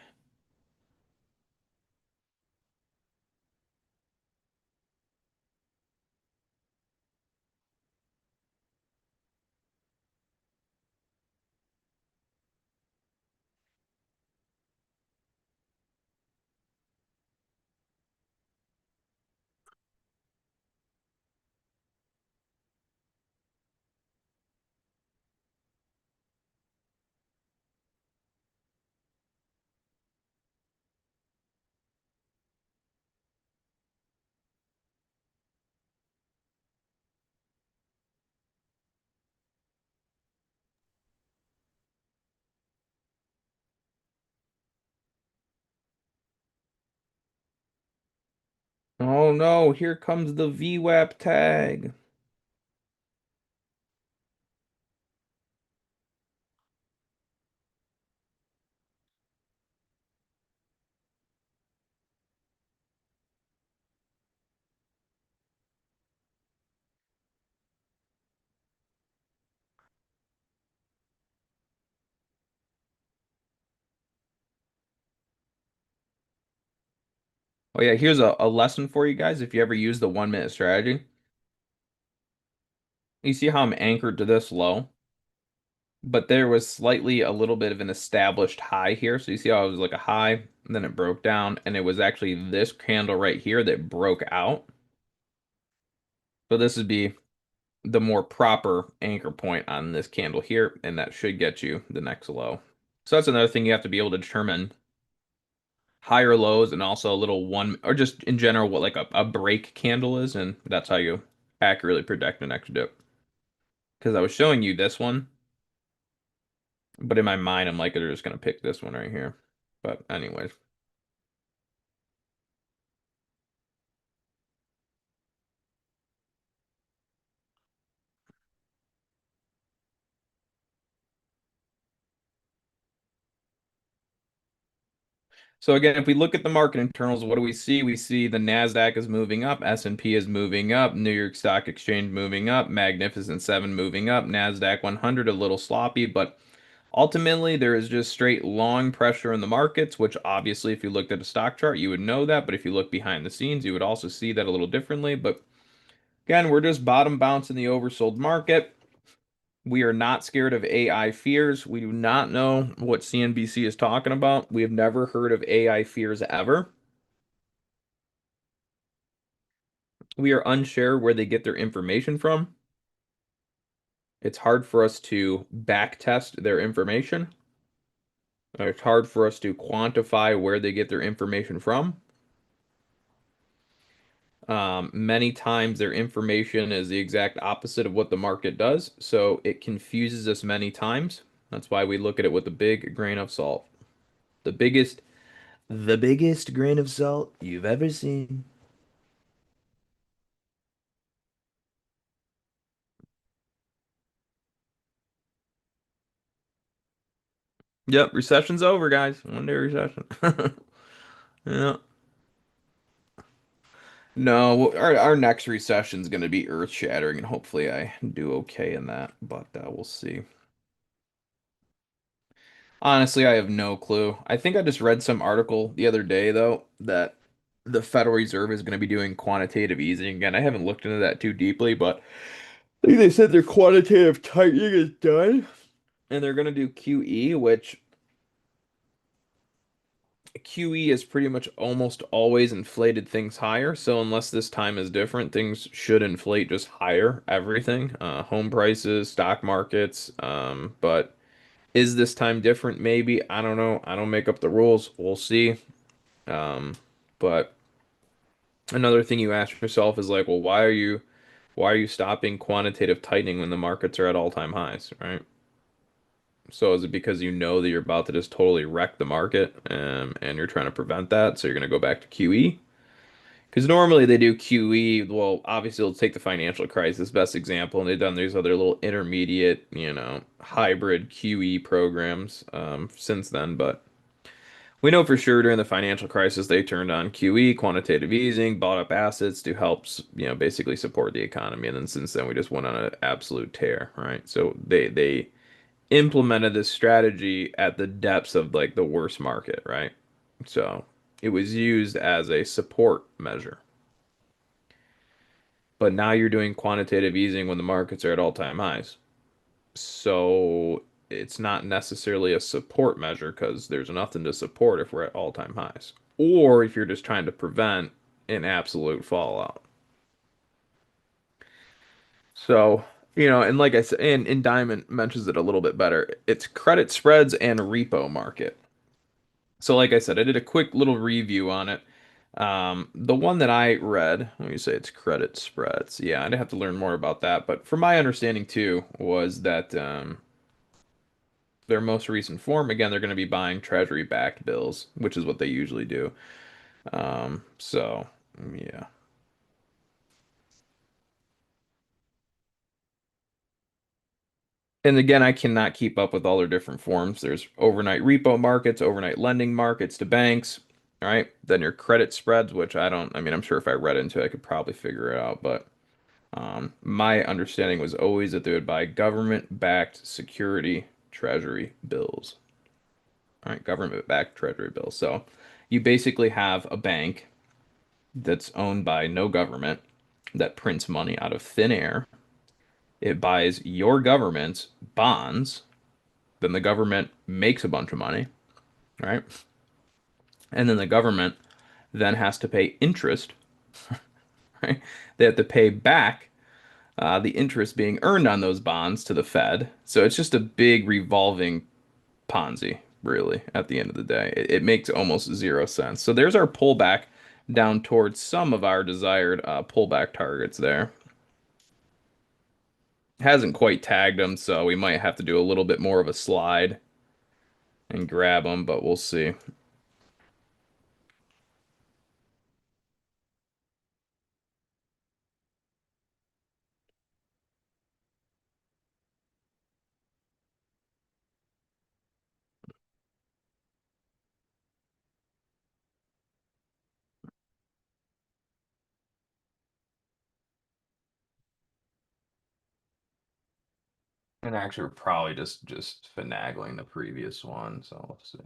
Oh no, here comes the VWAP tag. Oh yeah, here's a lesson for you guys if you ever use the 1 minute strategy. You see how I'm anchored to this low, but there was slightly a little bit of an established high here. So you see how it was like a high, and then it broke down, and it was actually this candle right here that broke out. So this would be the more proper anchor point on this candle here, and that should get you the next low. So that's another thing you have to be able to determine higher lows and also a little one, or just in general, what like a break candle is, and that's how you accurately predict the next dip. Because I was showing you this one, but in my mind, I'm like, they're just gonna pick this one right here. But anyways. So again, if we look at the market internals, what do we see? We see the Nasdaq is moving up, S&P is moving up, New York Stock Exchange moving up, Magnificent Seven moving up, Nasdaq 100 a little sloppy, but ultimately there is just straight long pressure in the markets, which obviously if you looked at a stock chart, you would know that, but if you look behind the scenes, you would also see that a little differently. But again, we're just bottom bounce in the oversold market. We are not scared of AI fears. We do not know what CNBC is talking about. We have never heard of AI fears ever. We are unsure where they get their information from. It's hard for us to back test their information. It's hard for us to quantify where they get their information from. Many times their information is the exact opposite of what the market does, so it confuses us many times. That's why we look at it with a big grain of salt. The biggest, the biggest grain of salt you've ever seen. Yep, recession's over, guys. 1 day recession. Yeah. No, our next recession is going to be earth-shattering, and hopefully I do okay in that, but we'll see. Honestly, I have no clue. I think I just read some article the other day, though, that the Federal Reserve is going to be doing quantitative easing again. I haven't looked into that too deeply, but I think they said their quantitative tightening is done, and they're going to do QE, which QE is pretty much almost always inflated things higher. So unless this time is different, things should inflate just higher, everything, home prices, stock markets. But is this time different? Maybe. I don't know. I don't make up the rules. We'll see. Um, but another thing you ask yourself is like, well, why are you stopping quantitative tightening when the markets are at all-time highs, right? So is it because you know that you're about to just totally wreck the market, and you're trying to prevent that, so you're going to go back to QE? Because normally they do QE. Well, obviously, let's take the financial crisis, best example, and they've done these other little intermediate, hybrid QE programs since then. But we know for sure during the financial crisis they turned on QE, quantitative easing, bought up assets to help, basically support the economy. And then since then we just went on an absolute tear, right? So they implemented this strategy at the depths of like the worst market, right? So it was used as a support measure. But now you're doing quantitative easing when the markets are at all-time highs. So it's not necessarily a support measure because there's nothing to support if we're at all-time highs. Or if you're just trying to prevent an absolute fallout. So, and like I said, and Diamond mentions it a little bit better. It's credit spreads and repo market. So, like I said, I did a quick little review on it. The one that I read, let me say it's credit spreads. Yeah, I'd have to learn more about that. But from my understanding too, was that their most recent form, again, they're going to be buying treasury-backed bills, which is what they usually do. So Yeah. And again, I cannot keep up with all their different forms. There's overnight repo markets, overnight lending markets to banks, right? Then your credit spreads, which I don't, I mean, I'm sure if I read into it, I could probably figure it out. But my understanding was always that they would buy government-backed security treasury bills. All right, government-backed treasury bills. So you basically have a bank that's owned by no government that prints money out of thin air. It buys your government's bonds. Then the government makes a bunch of money, right? And then the government then has to pay interest, right? They have to pay back the interest being earned on those bonds to the Fed. So it's just a big revolving Ponzi, really, at the end of the day. It makes almost zero sense. So there's our pullback down towards some of our desired pullback targets there. Hasn't quite tagged them, so we might have to do a little bit more of a slide and grab them, but we'll see. And actually, we're probably just finagling the previous one, so let's see.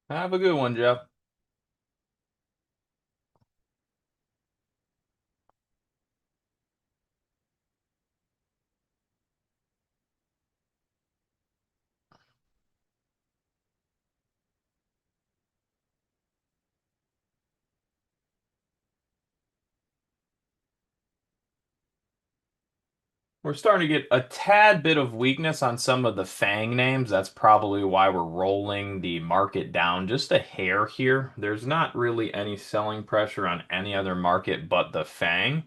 Have a good one, Jeff. We're starting to get a tad bit of weakness on some of the FANG names. That's probably why we're rolling the market down just a hair here. There's not really any selling pressure on any other market but the FANG.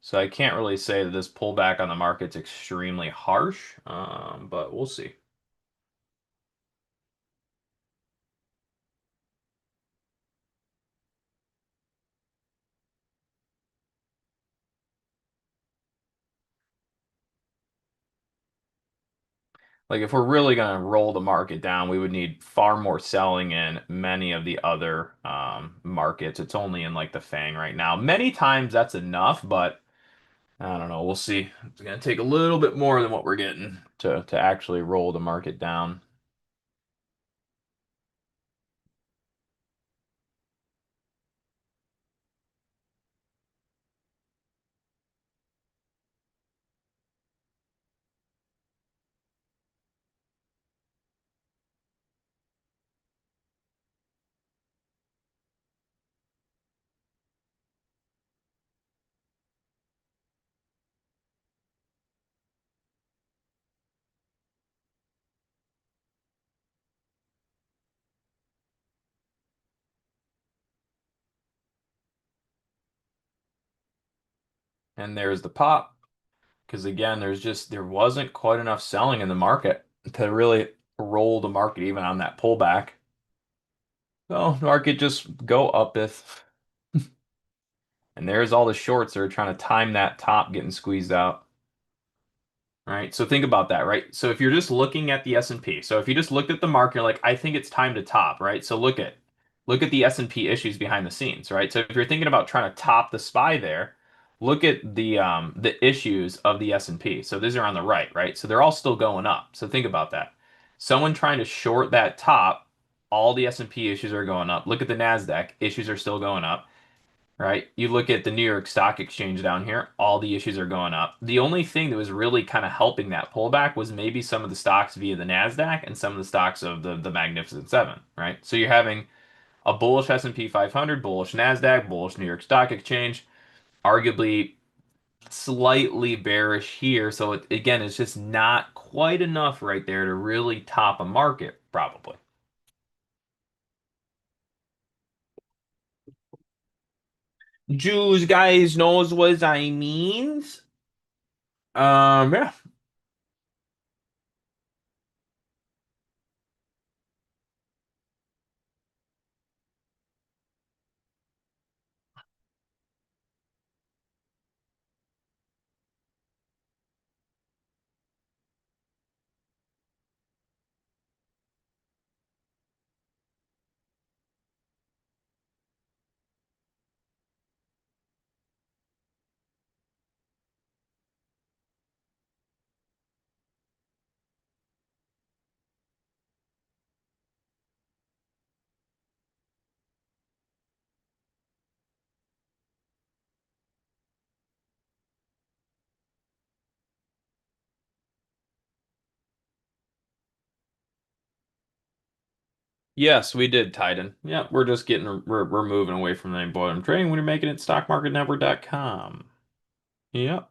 So I can't really say that this pullback on the market's extremely harsh, but we'll see. Like if we're really going to roll the market down, we would need far more selling in many of the other markets. It's only in like the FANG right now. Many times that's enough, but I don't know. We'll see. It's going to take a little bit more than what we're getting to actually roll the market down. And there's the pop. Because again, there wasn't quite enough selling in the market to really roll the market even on that pullback. So the market just go up if, and there's all the shorts that are trying to time that top getting squeezed out. Right. So think about that, right? So if you're just looking at the S&P, so if you just looked at the market, you're like, I think it's time to top, right? So look at the S&P issues behind the scenes, right? So if you're thinking about trying to top the SPY there, look at the issues of the S&P. So these are on the right? So they're all still going up. So think about that. Someone trying to short that top, all the S&P issues are going up. Look at the Nasdaq, issues are still going up, right? You look at the New York Stock Exchange down here, all the issues are going up. The only thing that was really kind of helping that pullback was maybe some of the stocks via the Nasdaq and some of the stocks of the Magnificent Seven, right? So you're having a bullish S&P 500, bullish Nasdaq, bullish New York Stock Exchange, arguably slightly bearish here. So again, it's just not quite enough right there to really top a market, probably. Jews guys knows what I means. Yeah. Yes, we did, Titan. Yeah, we're just we're moving away from the bottom trading. We're making it stockmarketnetwork.com. Yep.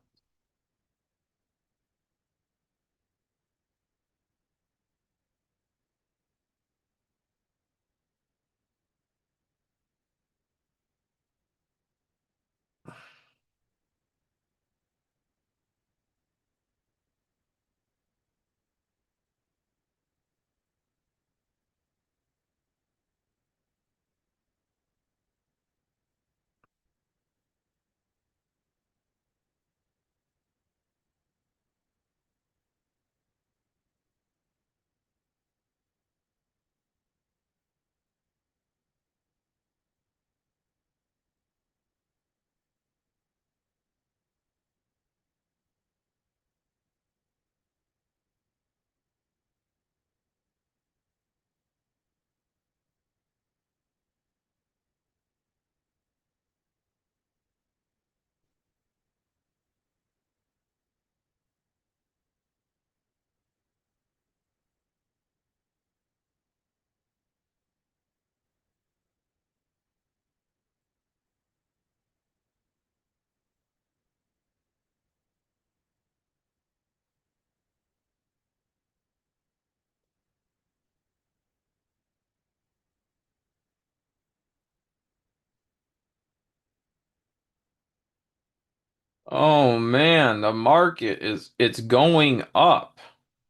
Oh man, the market it's going up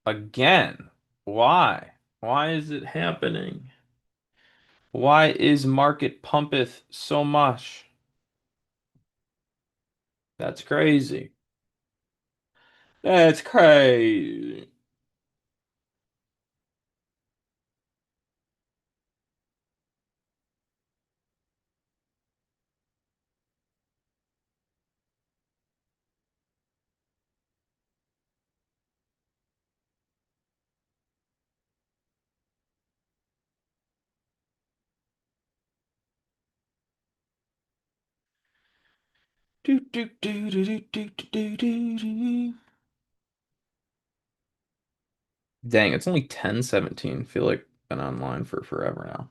again. Why? Why is it happening? Why is market pumpeth so much? That's crazy. That's crazy. Do, do, do, do, do, do, do, do, do. Dang, it's only 10:17. Feel like I've been online for forever now.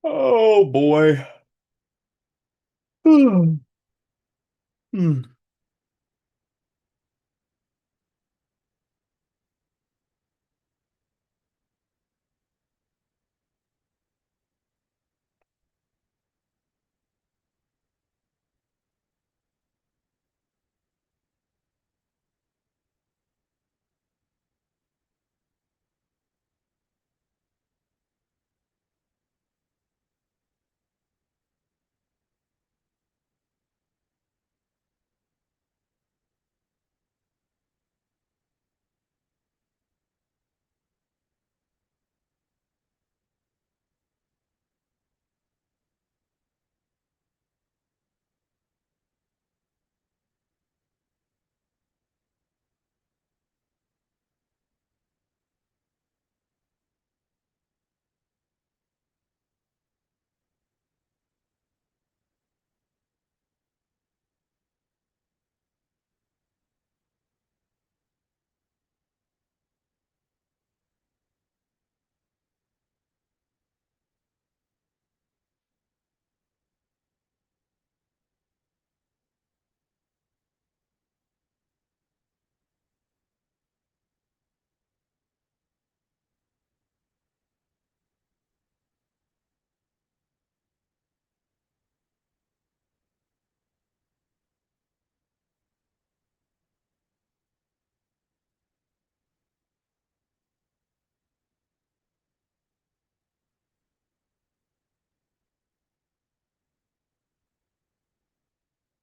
Oh boy. Hmm. Hmm.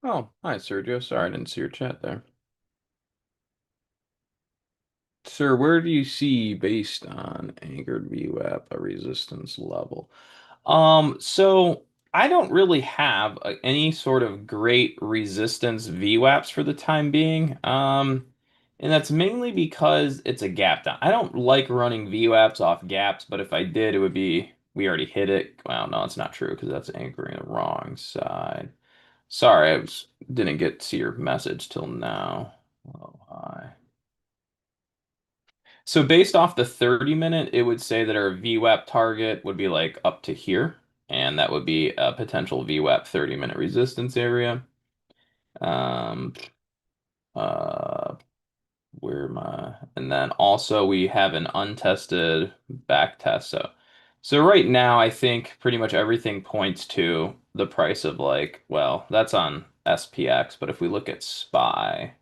Oh, hi, Sergio. Sorry, I didn't see your chat there. Sir, where do you see based on anchored VWAP a resistance level? So I don't really have any sort of great resistance VWAPs for the time being. And that's mainly because it's a gap down. I don't like running VWAPs off gaps, but if I did, it would be we already hit it. Well, no, it's not true because that's anchoring the wrong side. Sorry, didn't get to see your message till now. Oh, hi. So based off the 30 minute, it would say that our VWAP target would be like up to here, and that would be a potential VWAP 30-minute resistance area. Um, uh, where am I? And then also we have an untested back test. So right now I think pretty much everything points to the price of like, well, that's on SPX, but if we look at SPY,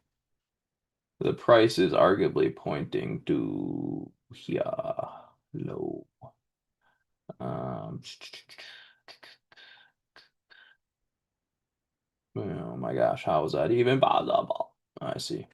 the price is arguably pointing to here. Low. Um, oh my gosh, how is that even possible? I see.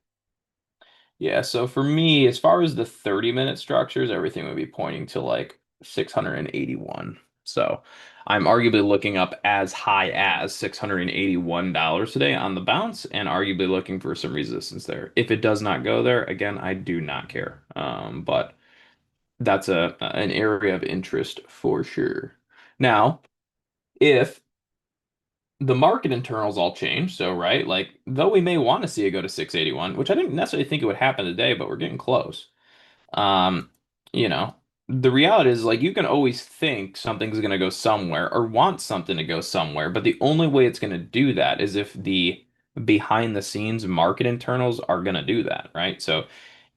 Yeah, so for me, as far as the 30-minute structures, everything would be pointing to like 681. So I'm arguably looking up as high as $681 today on the bounce and arguably looking for some resistance there. If it does not go there, again, I do not care. But that's an area of interest for sure. Now, if the market internals all change. So, right, like though we may want to see it go to 681, which I didn't necessarily think it would happen today, but we're getting close. Um, you know, the reality is like you can always think something's going to go somewhere or want something to go somewhere, but the only way it's going to do that is if the behind the scenes market internals are going to do that, right?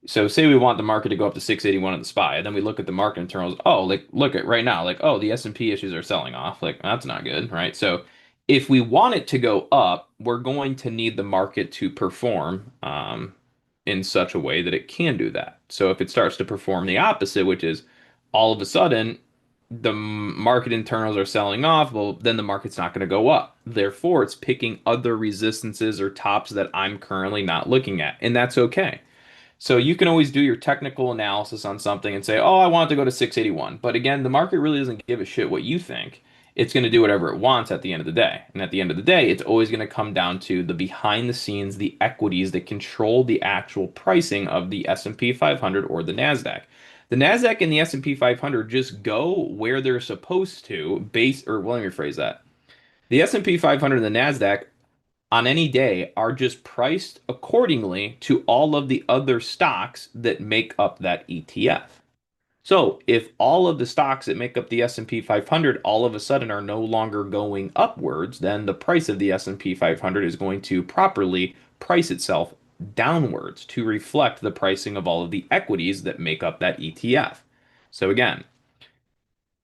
So say we want the market to go up to 681 at the SPY, and then we look at the market internals. Oh, like look at right now, like oh the S&P issues are selling off. Like that's not good, right? So if we want it to go up, we're going to need the market to perform in such a way that it can do that. So if it starts to perform the opposite, which is all of a sudden the market internals are selling off, well, then the market's not going to go up. Therefore, it's picking other resistances or tops that I'm currently not looking at, and that's okay. So you can always do your technical analysis on something and say, "Oh, I want it to go to 681." But again, the market really doesn't give a shit what you think. It's going to do whatever it wants at the end of the day. And at the end of the day, it's always going to come down to the behind the scenes, the equities that control the actual pricing of the S&P 500 or the Nasdaq. The Nasdaq and the S&P 500 just go where they're supposed to base or well, let me rephrase that. The S&P 500 and the Nasdaq on any day are just priced accordingly to all of the other stocks that make up that ETF. So if all of the stocks that make up the S&P 500 all of a sudden are no longer going upwards, then the price of the S&P 500 is going to properly price itself downwards to reflect the pricing of all of the equities that make up that ETF. So again,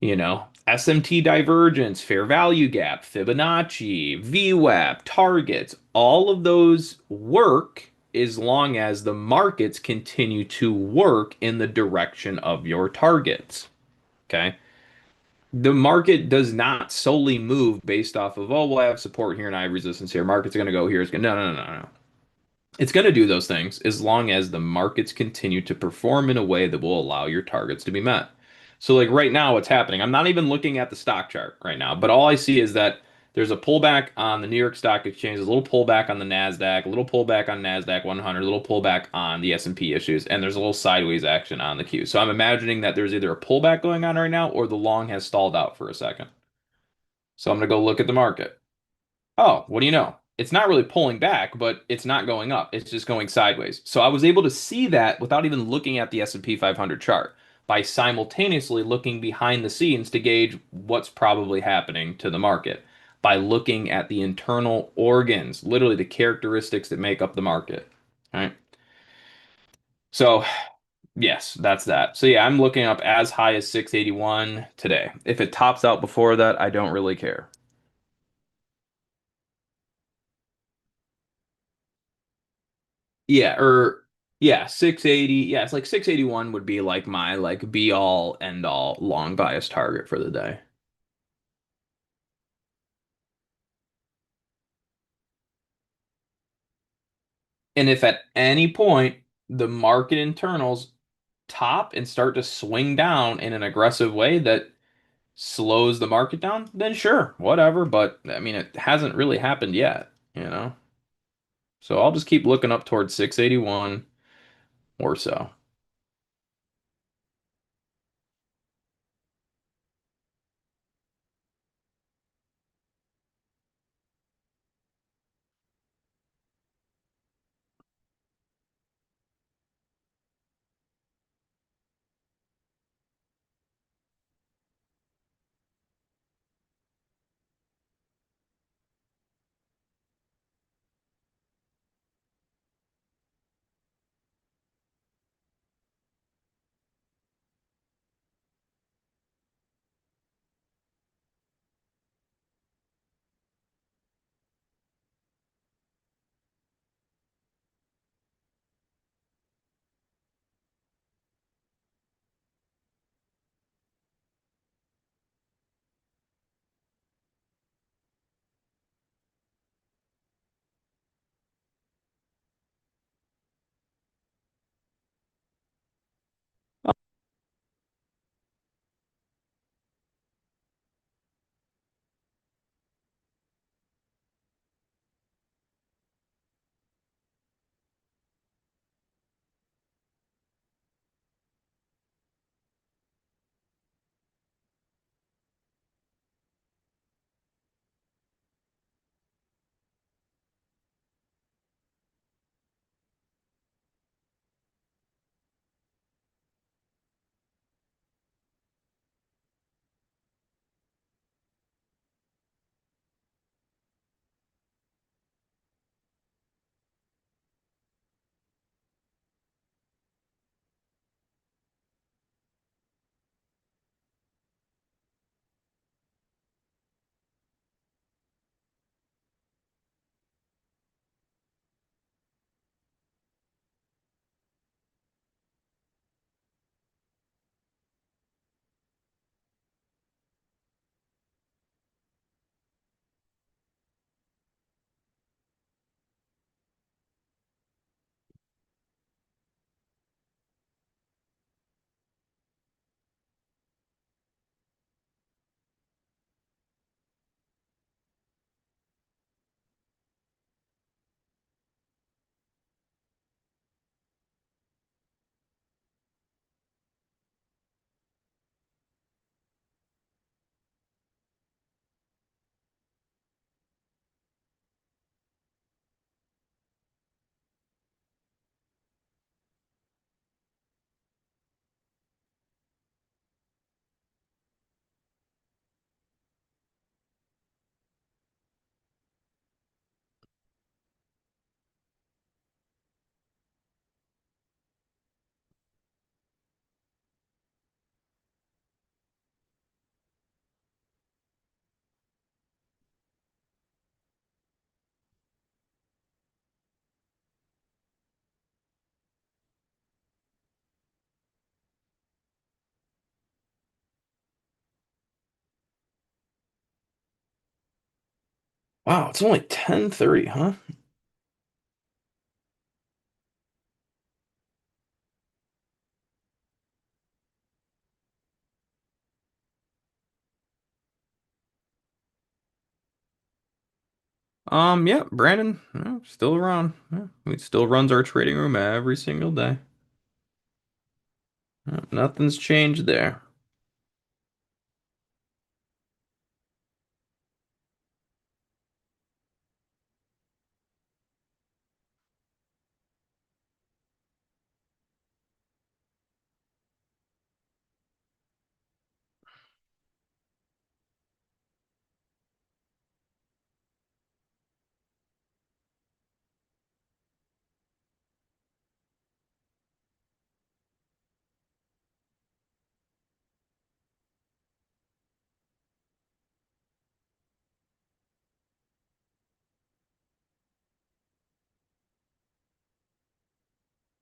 SMT divergence, fair value gap, Fibonacci, VWAP, targets, all of those work as long as the markets continue to work in the direction of your targets. Okay. The market does not solely move based off of, oh, well, I have support here and I have resistance here. Market's going to go here. It's going to, no, no, no, no, no. It's going to do those things as long as the markets continue to perform in a way that will allow your targets to be met. So, like right now, what's happening? I'm not even looking at the stock chart right now, but all I see is that there's a pullback on the New York Stock Exchange, a little pullback on the Nasdaq, a little pullback on Nasdaq 100, a little pullback on the S&P issues, and there's a little sideways action on the Q. So I'm imagining that there's either a pullback going on right now or the long has stalled out for a second. So I'm gonna go look at the market. Oh, what do you know? It's not really pulling back, but it's not going up. It's just going sideways. So I was able to see that without even looking at the S&P 500 chart by simultaneously looking behind the scenes to gauge what's probably happening to the market by looking at the internal organs, literally the characteristics that make up the market. All right. So, yes, that's that. So yeah, I'm looking up as high as 681 today. If it tops out before that, I don't really care. Yeah, or yeah, 680. Yeah, it's like 681 would be like my like be all end all long bias target for the day. And if at any point the market internals top and start to swing down in an aggressive way that slows the market down, then sure, whatever. But I mean, it hasn't really happened yet, you know? So I'll just keep looking up towards 681 or so. Wow, it's only 10:30, huh? Yeah, Brandon, yeah, still around. Yeah, he still runs our trading room every single day. Yeah, nothing's changed there.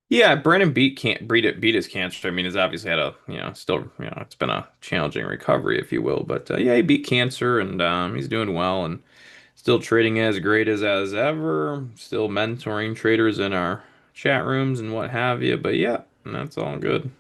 Yeah, Brandon beat his cancer. I mean, he's obviously had a still it's been a challenging recovery, if you will. But yeah, he beat cancer and he's doing well and still trading as great as ever. Still mentoring traders in our chat rooms and what have you. But yeah, that's all good.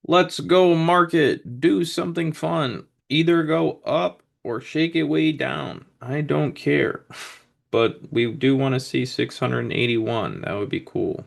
Let's go market. Do something fun. Either go up or shake it way down. I don't care. But we do want to see 681. That would be cool.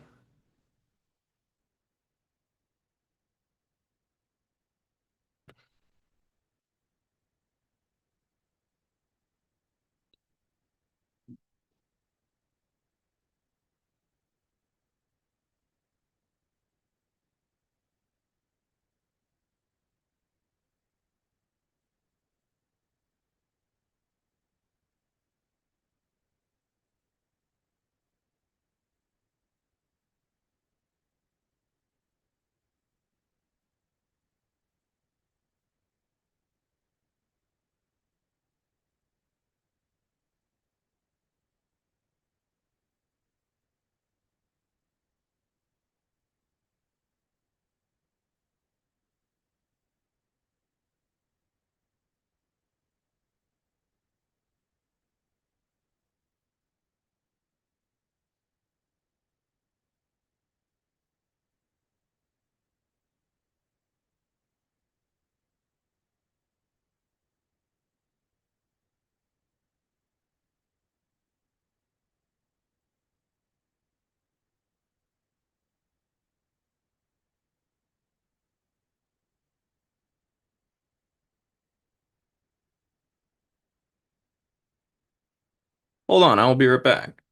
Hold on, I'll be right back.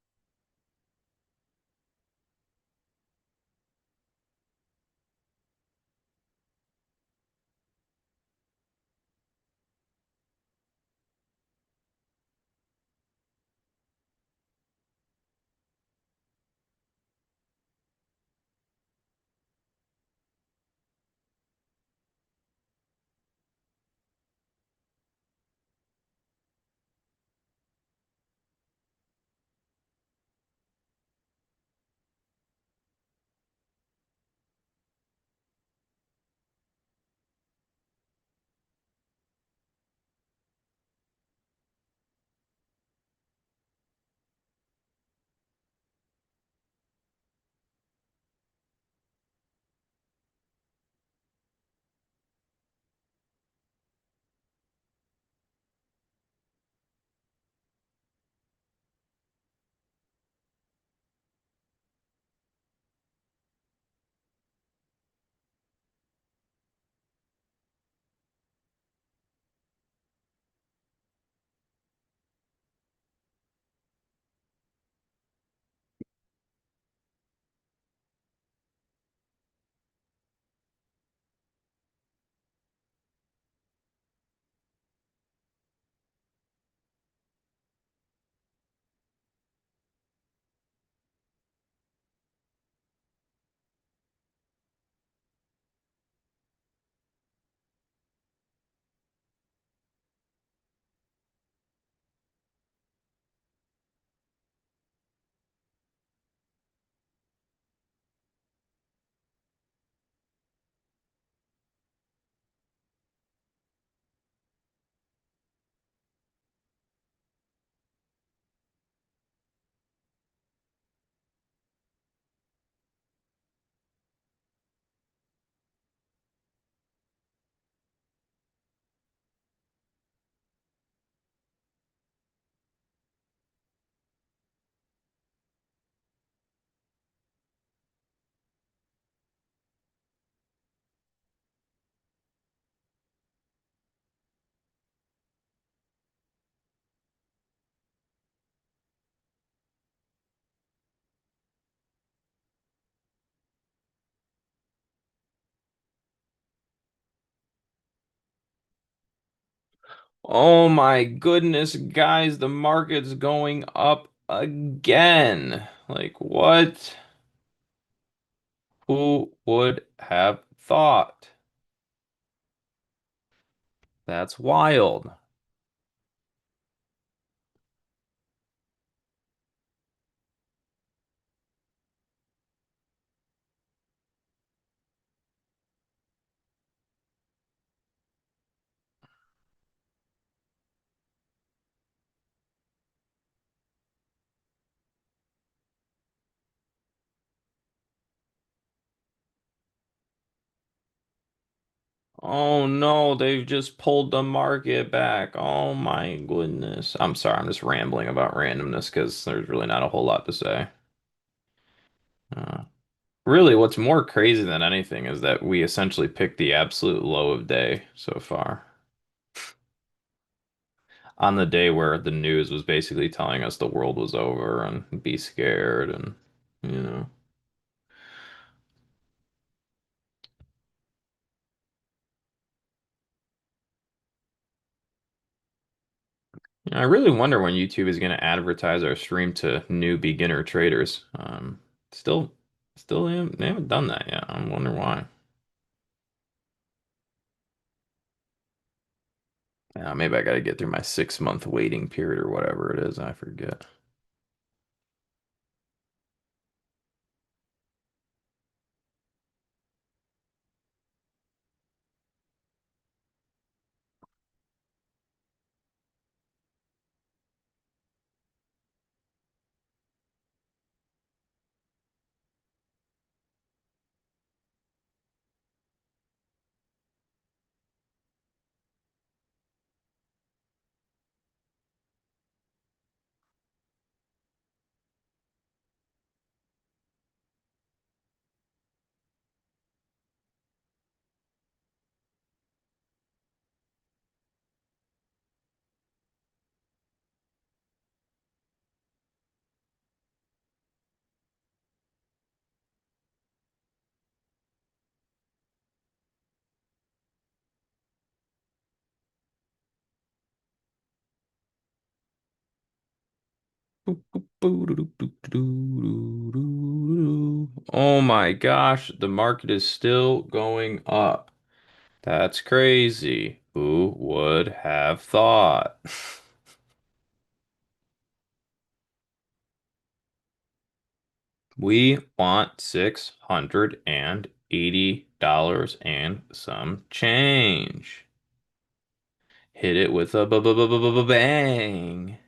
Oh my goodness, guys, the market's going up again. Like, what? Who would have thought? That's wild. Oh no, they've just pulled the market back. Oh my goodness. I'm sorry, I'm just rambling about randomness because there's really not a whole lot to say. Uh, Really, what's more crazy than anything is that we essentially picked the absolute low of day so far. On the day where the news was basically telling us the world was over and be scared and you know. I really wonder when YouTube is going to advertise our stream to new beginner traders. Still, they haven't done that yet. I'm wondering why. Maybe I got to get through my 6 month waiting period or whatever it is. I forget. Oh my gosh, the market is still going up. That's crazy. Who would have thought? We want $680 and some change. Hit it with a bang.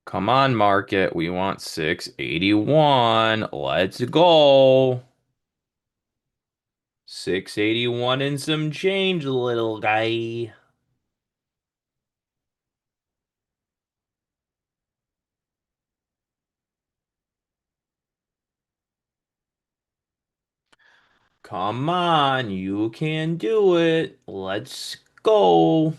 Come on, market. We want 681. Let's go. 681 and some change, little guy. Come on, you can do it. Let's go.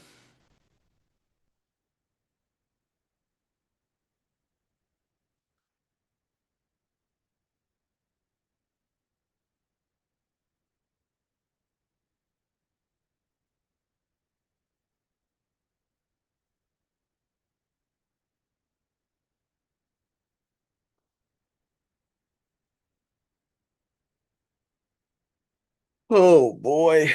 Oh boy.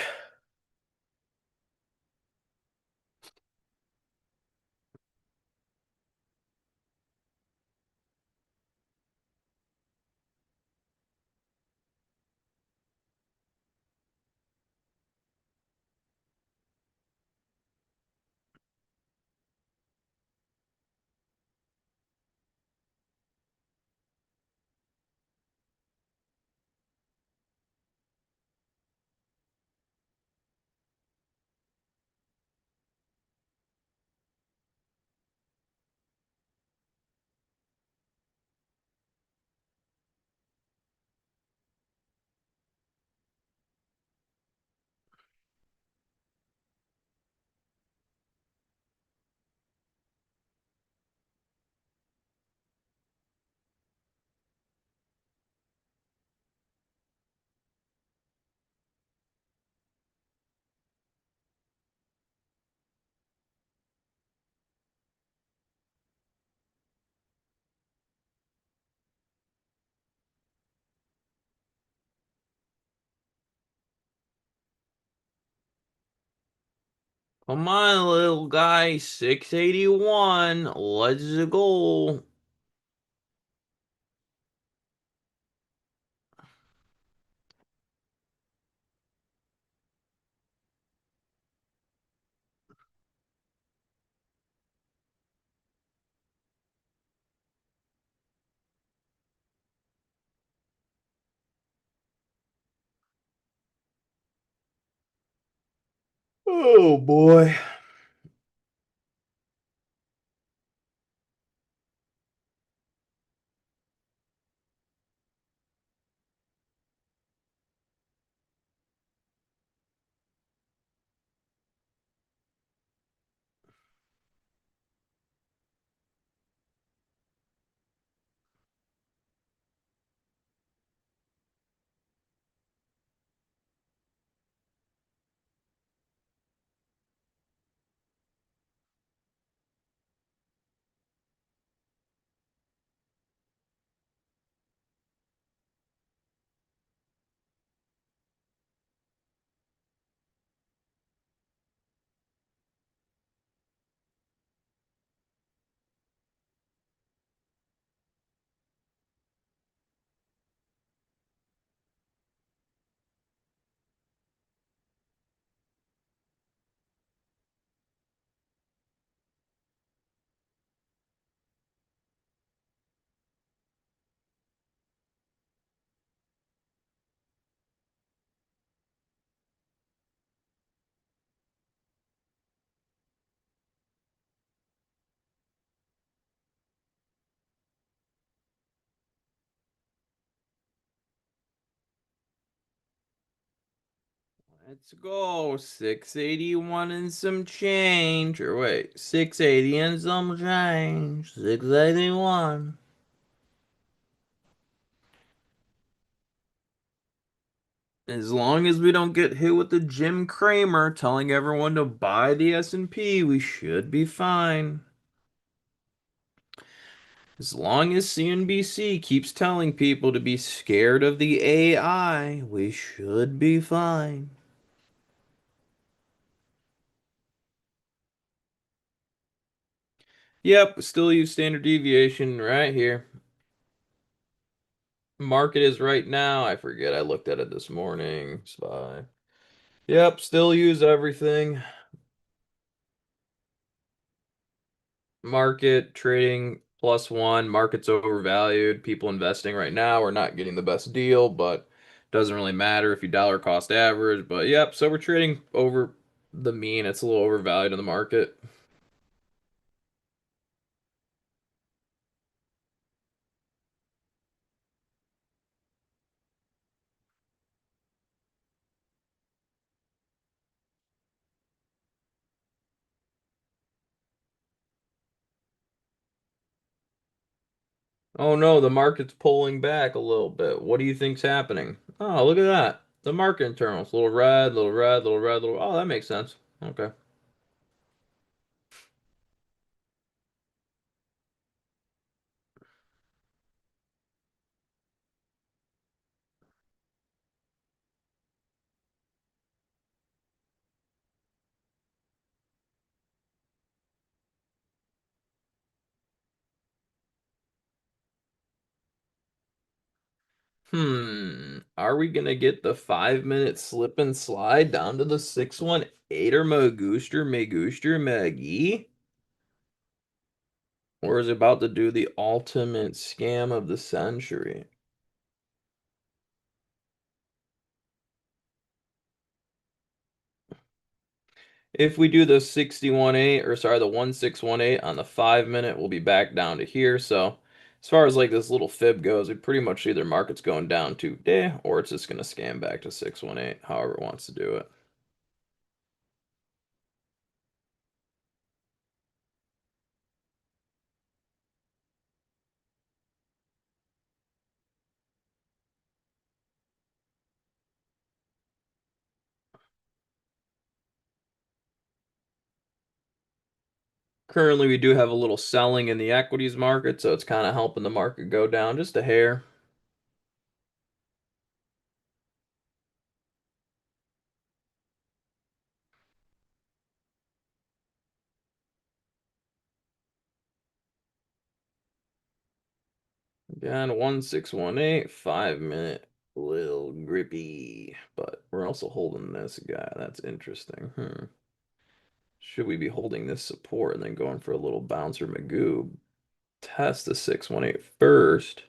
Come on, little guy. 681. Let's go. Oh boy. Let's go. 681 and some change. Or wait, 680 and some change. 681. As long as we don't get hit with the Jim Cramer telling everyone to buy the S&P, we should be fine. As long as CNBC keeps telling people to be scared of the AI, we should be fine. Yep, still use standard deviation right here. Market is right now. I forget. I looked at it this morning. SPY. Yep, still use everything. Market trading +1. Market's overvalued. People investing right now are not getting the best deal, but doesn't really matter if you dollar cost average. But yep, so we're trading over the mean. It's a little overvalued in the market. Oh no, the market's pulling back a little bit. What do you think's happening? Oh, look at that. The market internals. Little red, little red, little red, little. Oh, that makes sense. Okay. Are we gonna get the 5 minute slip and slide down to the 618 or Magooster Maggie? Or is it about to do the ultimate scam of the century? If we do the 618 or sorry, the 1618 on the 5 minute, we'll be back down to here. So as far as like this little fib goes, we pretty much either market's going down today or it's just gonna scam back to 618, however it wants to do it. Currently, we do have a little selling in the equities market, so it's kind of helping the market go down just a hair. Again, 1618, 5 minute, little grippy. But we're also holding this guy. That's interesting. Should we be holding this support and then going for a little bouncer magoo? Test the 618 first.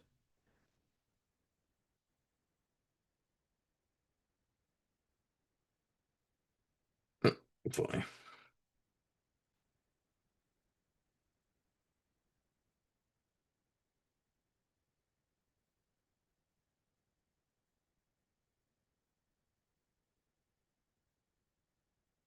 Funny.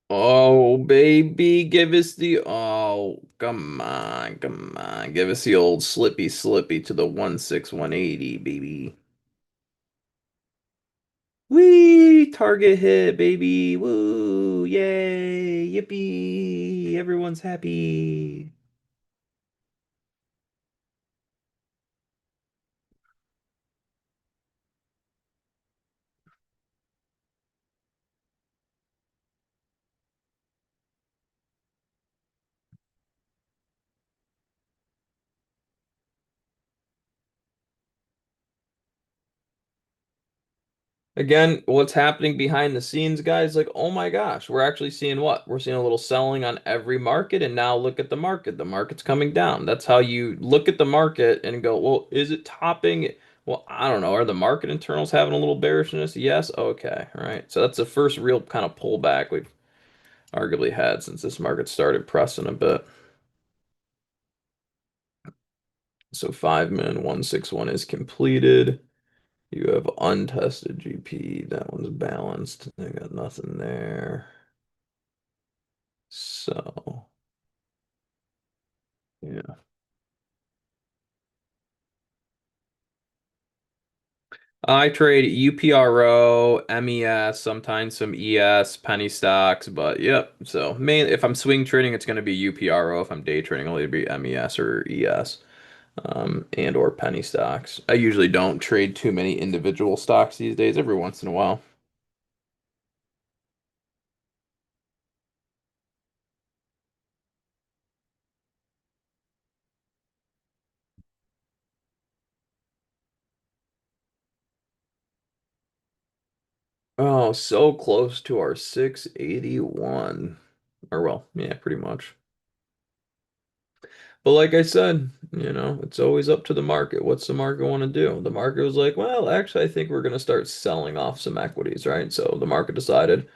Oh, baby, give us the. Oh, come on, come on. Give us the old slippy slippy to the 16180, baby. Whee! Target hit, baby. Woo! Yay! Yippee! Everyone's happy. Again, what's happening behind the scenes, guys? Like, oh my gosh, we're actually seeing what? We're seeing a little selling on every market, and now look at the market. The market's coming down. That's how you look at the market and go, well, is it topping? Well, I don't know. Are the market internals having a little bearishness? Yes. Okay. All right. So that's the first real kind of pullback we've arguably had since this market started pressing a bit. So 5 min 161 is completed. You have untested GP. That one's balanced. I got nothing there. So, yeah. I trade UPRO, MES, sometimes some ES, penny stocks, but yep. So, main if I'm swing trading, it's going to be UPRO. If I'm day trading, it'll either be MES or ES, and or penny stocks. I usually don't trade too many individual stocks these days, every once in a while. Oh, so close to our 681. Or well, yeah, pretty much. But like I said, it's always up to the market. What's the market want to do? The market was like, well, actually, I think we're going to start selling off some equities, right? So the market decided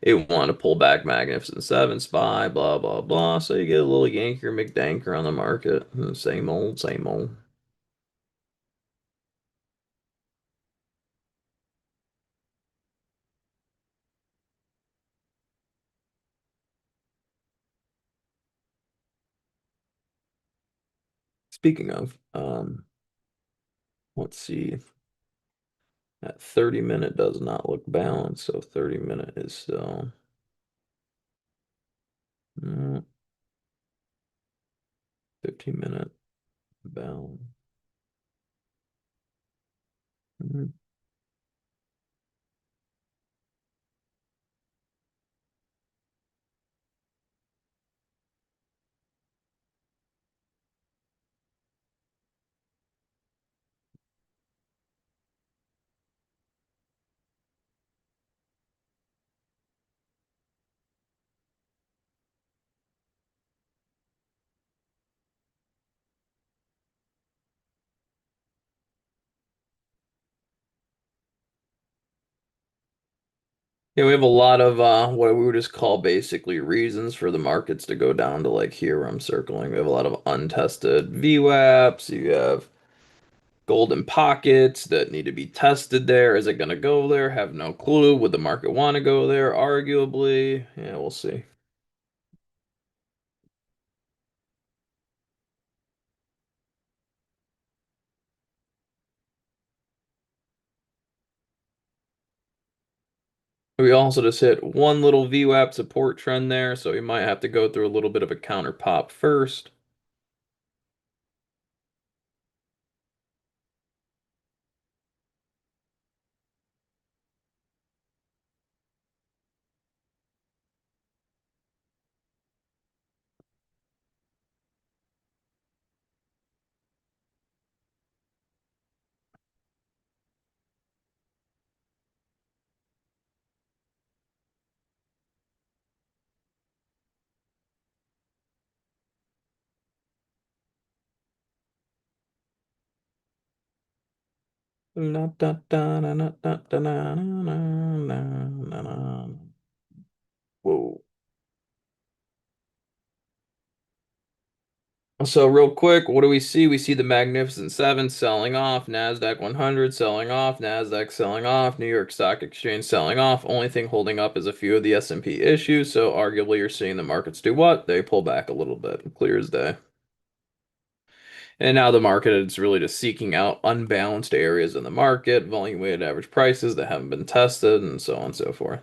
it wanted to pull back Magnificent Seven, SPY, blah, blah, blah. So you get a little Yanker McDanker on the market. Same old, same old. Speaking of, let's see. That 30 minute does not look balanced, so 30 minute is still 15 minute balance. Mm. Yeah, we have a lot of what we would just call basically reasons for the markets to go down to like here where I'm circling. We have a lot of untested VWAPs. You have golden pockets that need to be tested there. Is it going to go there? Have no clue. Would the market want to go there? Arguably. Yeah, we'll see. We also just hit one little VWAP support trend there, so we might have to go through a little bit of a counter pop first. Whoa. So real quick, what do we see? We see the Magnificent Seven selling off, Nasdaq 100 selling off, Nasdaq selling off, New York Stock Exchange selling off. Only thing holding up is a few of the S&P issues. So arguably, you're seeing the markets do what? They pull back a little bit, clear as day. And now the market is really just seeking out unbalanced areas in the market, volume weighted average prices that haven't been tested, and so on and so forth.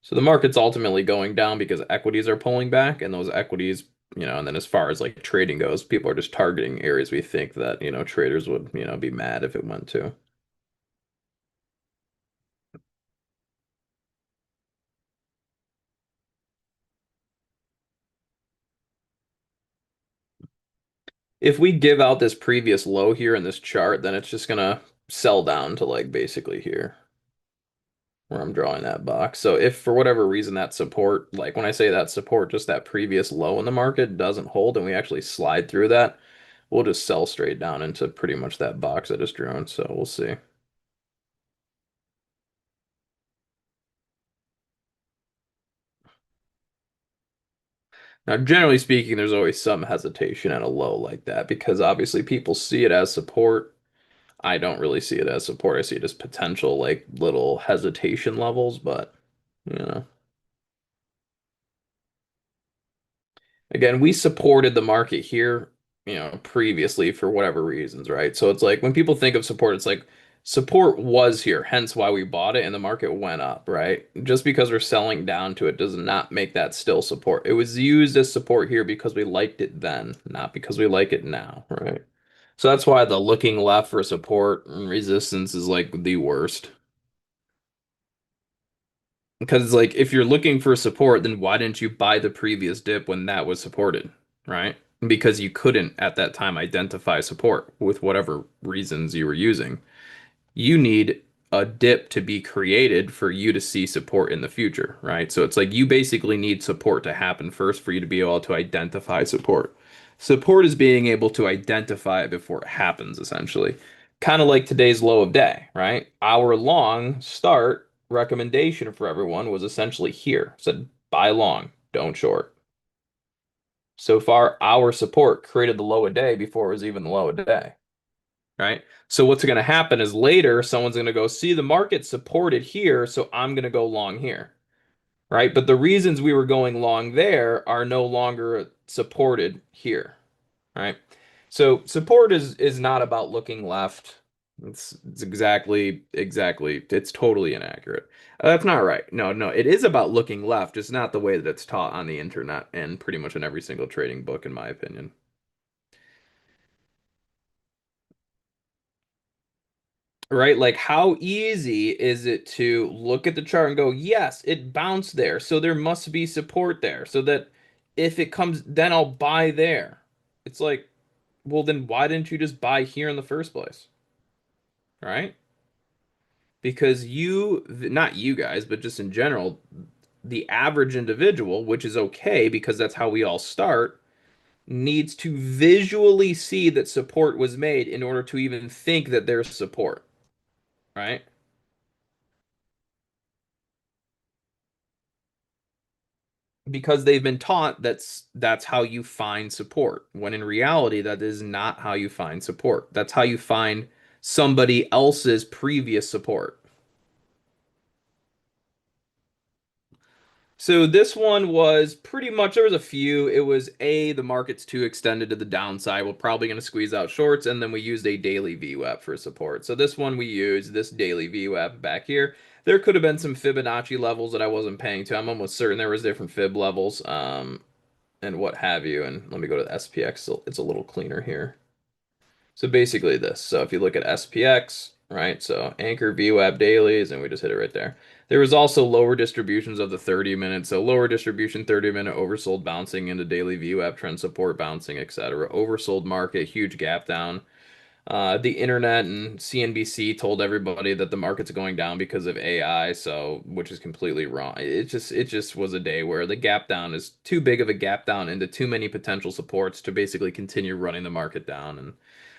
So the market's ultimately going down because equities are pulling back, and those equities, and then as far as like trading goes, people are just targeting areas we think that, traders would, be mad if it went to. If we give out this previous low here in this chart, then it's just gonna sell down to like basically here where I'm drawing that box. So if for whatever reason that support, like when I say that support, just that previous low in the market doesn't hold and we actually slide through that, we'll just sell straight down into pretty much that box I just drew in. So we'll see. Now, generally speaking, there's always some hesitation at a low like that because obviously people see it as support. I don't really see it as support. I see it as potential, like little hesitation levels, but you know. Again, we supported the market here, previously for whatever reasons, right? So it's like when people think of support, it's like support was here, hence why we bought it and the market went up, right? Just because we're selling down to it does not make that still support. It was used as support here because we liked it then, not because we like it now, right? So that's why the looking left for support and resistance is like the worst. Because like if you're looking for support, then why didn't you buy the previous dip when that was supported, right? Because you couldn't at that time identify support with whatever reasons you were using. You need a dip to be created for you to see support in the future, right? So it's like you basically need support to happen first for you to be able to identify support. Support is being able to identify it before it happens, essentially. Kind of like today's low of day, right? Our long start recommendation for everyone was essentially here. It said buy long, don't short. So far, our support created the low of day before it was even the low of day, right? So what's going to happen is later someone's going to go see the market supported here, so I'm going to go long here, right? But the reasons we were going long there are no longer supported here, right? So support is not about looking left. It's exactly it's totally inaccurate. That's not right. No, no, it is about looking left. It's not the way that it's taught on the internet and pretty much in every single trading book, in my opinion. Right? Like, how easy is it to look at the chart and go, yes, it bounced there, so there must be support there, so that if it comes, then I'll buy there. It's like, well, then why didn't you just buy here in the first place? Right? Because not you guys, but just in general, the average individual, which is okay because that's how we all start, needs to visually see that support was made in order to even think that there's support, right? Because they've been taught that's how you find support when in reality that is not how you find support. That's how you find somebody else's previous support. So this one was pretty much there was a few. It was the market's too extended to the downside. We're probably going to squeeze out shorts, and then we used a daily VWAP for support. So this one we used this daily VWAP back here. There could have been some Fibonacci levels that I wasn't paying to. I'm almost certain there was different fib levels. And what have you. And let me go to the SPX. So it's a little cleaner here. So basically this. So if you look at SPX, right? So anchor VWAP dailies, and we just hit it right there. There was also lower distributions of the 30 minute. So lower distribution 30-minute oversold bouncing into daily VWAP trend support bouncing, etc. Oversold market, huge gap down. The internet and CNBC told everybody that the market's going down because of AI, so which is completely wrong. It just was a day where the gap down is too big of a gap down into too many potential supports to basically continue running the market down. And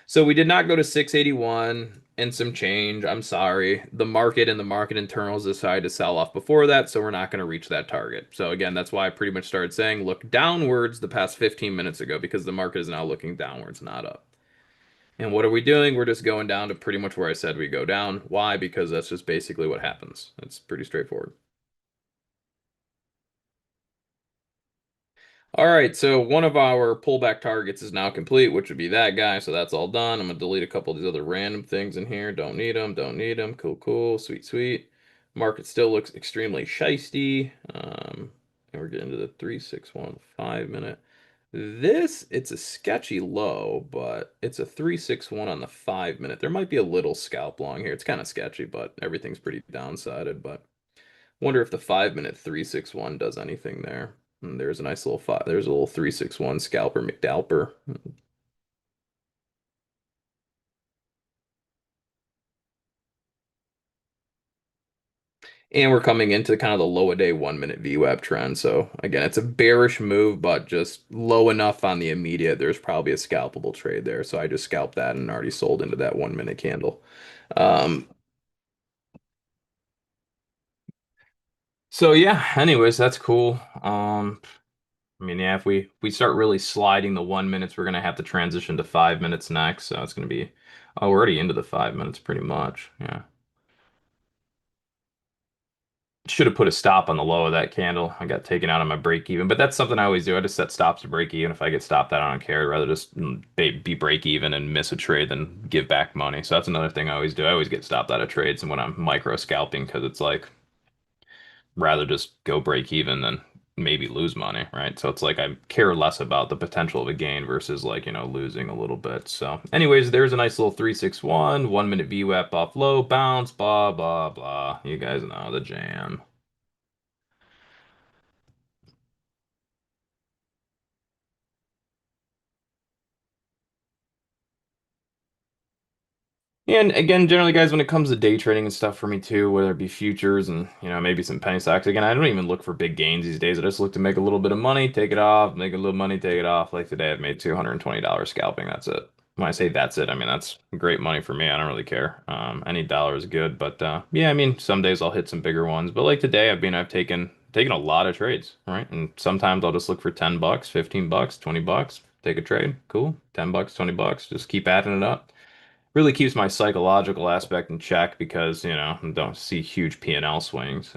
So we did not go to 681 and some change. I'm sorry. The market and the market internals decided to sell off before that, so we're not going to reach that target. So again, that's why I pretty much started saying look downwards the past 15 minutes ago because the market is now looking downwards, not up. And what are we doing? We're just going down to pretty much where I said we go down. Why? Because that's just basically what happens. It's pretty straightforward. All right, so one of our pullback targets is now complete, which would be that guy. So that's all done. I'm gonna delete a couple of these other random things in here. Don't need them. Don't need them. Cool, cool. Sweet, sweet. Market still looks extremely shisty. And we're getting to the 361 5 minute. It's a sketchy low, but it's a 361 on the 5 minute. There might be a little scalp long here. It's kind of sketchy, but everything's pretty downsided. But wonder if the 5 minute 361 does anything there. And there's a nice little five. There's a little 361 scalper McDalper. And we're coming into kind of the low a day 1 minute VWAP trend. So again, it's a bearish move, but just low enough on the immediate. There's probably a scalpable trade there. So I just scalped that and already sold into that 1 minute candle. Um, so yeah, anyways, that's cool. I mean, yeah, if we start really sliding the 1 minutes, we're gonna have to transition to 5 minutes next. So it's gonna be, oh, we're already into the 5 minutes pretty much. Yeah. Should have put a stop on the low of that candle. I got taken out on my break even, but that's something I always do. I just set stops to break even. If I get stopped out, I don't care. I'd rather just be break even and miss a trade than give back money. So that's another thing I always do. I always get stopped out of trades and when I'm micro scalping because it's like rather just go break even than maybe lose money, right? So it's like I care less about the potential of a gain versus like, losing a little bit. So anyways, there's a nice little 361, 1 minute VWAP off low, bounce, blah, blah, blah. You guys know the jam. And again, generally, guys, when it comes to day trading and stuff for me too, whether it be futures and maybe some penny stocks. Again, I don't even look for big gains these days. I just look to make a little bit of money, take it off, make a little money, take it off. Like today, I've made $220 scalping. That's it. When I say that's it, I mean that's great money for me. I don't really care. Any dollar is good, but yeah, I mean some days I'll hit some bigger ones. But like today, I've taken a lot of trades, right? And sometimes I'll just look for $10, $15, $20, take a trade. Cool, $10, $20, just keep adding it up really keeps my psychological aspect in check because, I don't see huge P&L swings,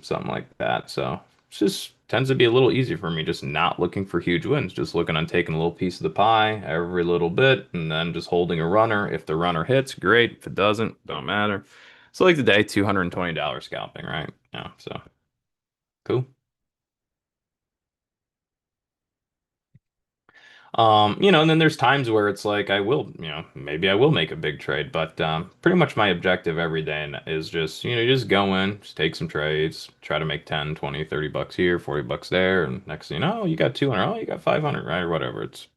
something like that. So it's just tends to be a little easier for me just not looking for huge wins, just looking on taking a little piece of the pie every little bit and then just holding a runner. If the runner hits, great. If it doesn't, don't matter. So like today, $220 scalping, right? Yeah, so cool. And then there's times where it's like I will, maybe I will make a big trade, but pretty much my objective every day is just, just go in, just take some trades, try to make 10, 20, $30 here, $40 there, and next thing you know, you got 200, oh, you got 500, right, or whatever. It's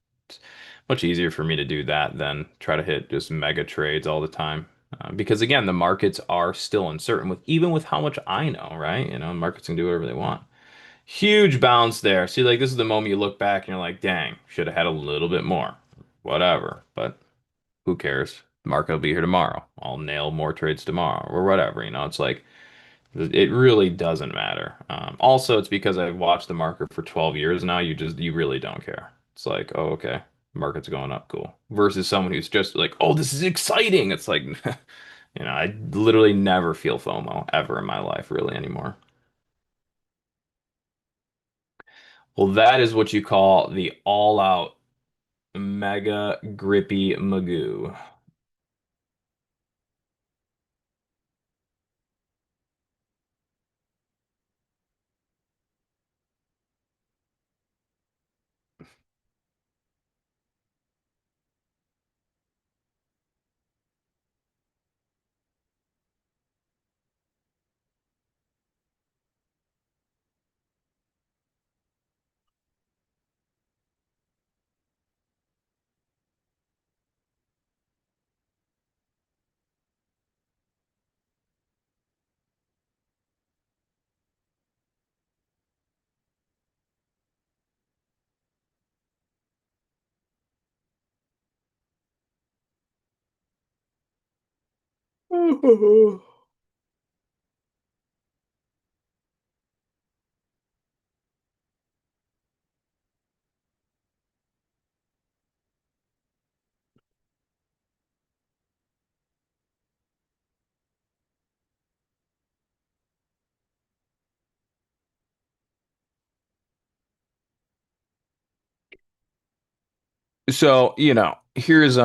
much easier for me to do that than try to hit just mega trades all the time. Because again, the markets are still uncertain with even with how much I know, right? Markets can do whatever they want. Huge bounce there. See, like this is the moment you look back and you're like, dang, should have had a little bit more. Whatever. But who cares? Market will be here tomorrow. I'll nail more trades tomorrow or whatever. It's like it really doesn't matter. Also, it's because I've watched the market for 12 years now. You really don't care. It's like, oh, okay, market's going up, cool. Versus someone who's just like, oh, this is exciting. It's like, I literally never feel FOMO ever in my life, really anymore. Well, that is what you call the all-out mega grippy magoo. So, here's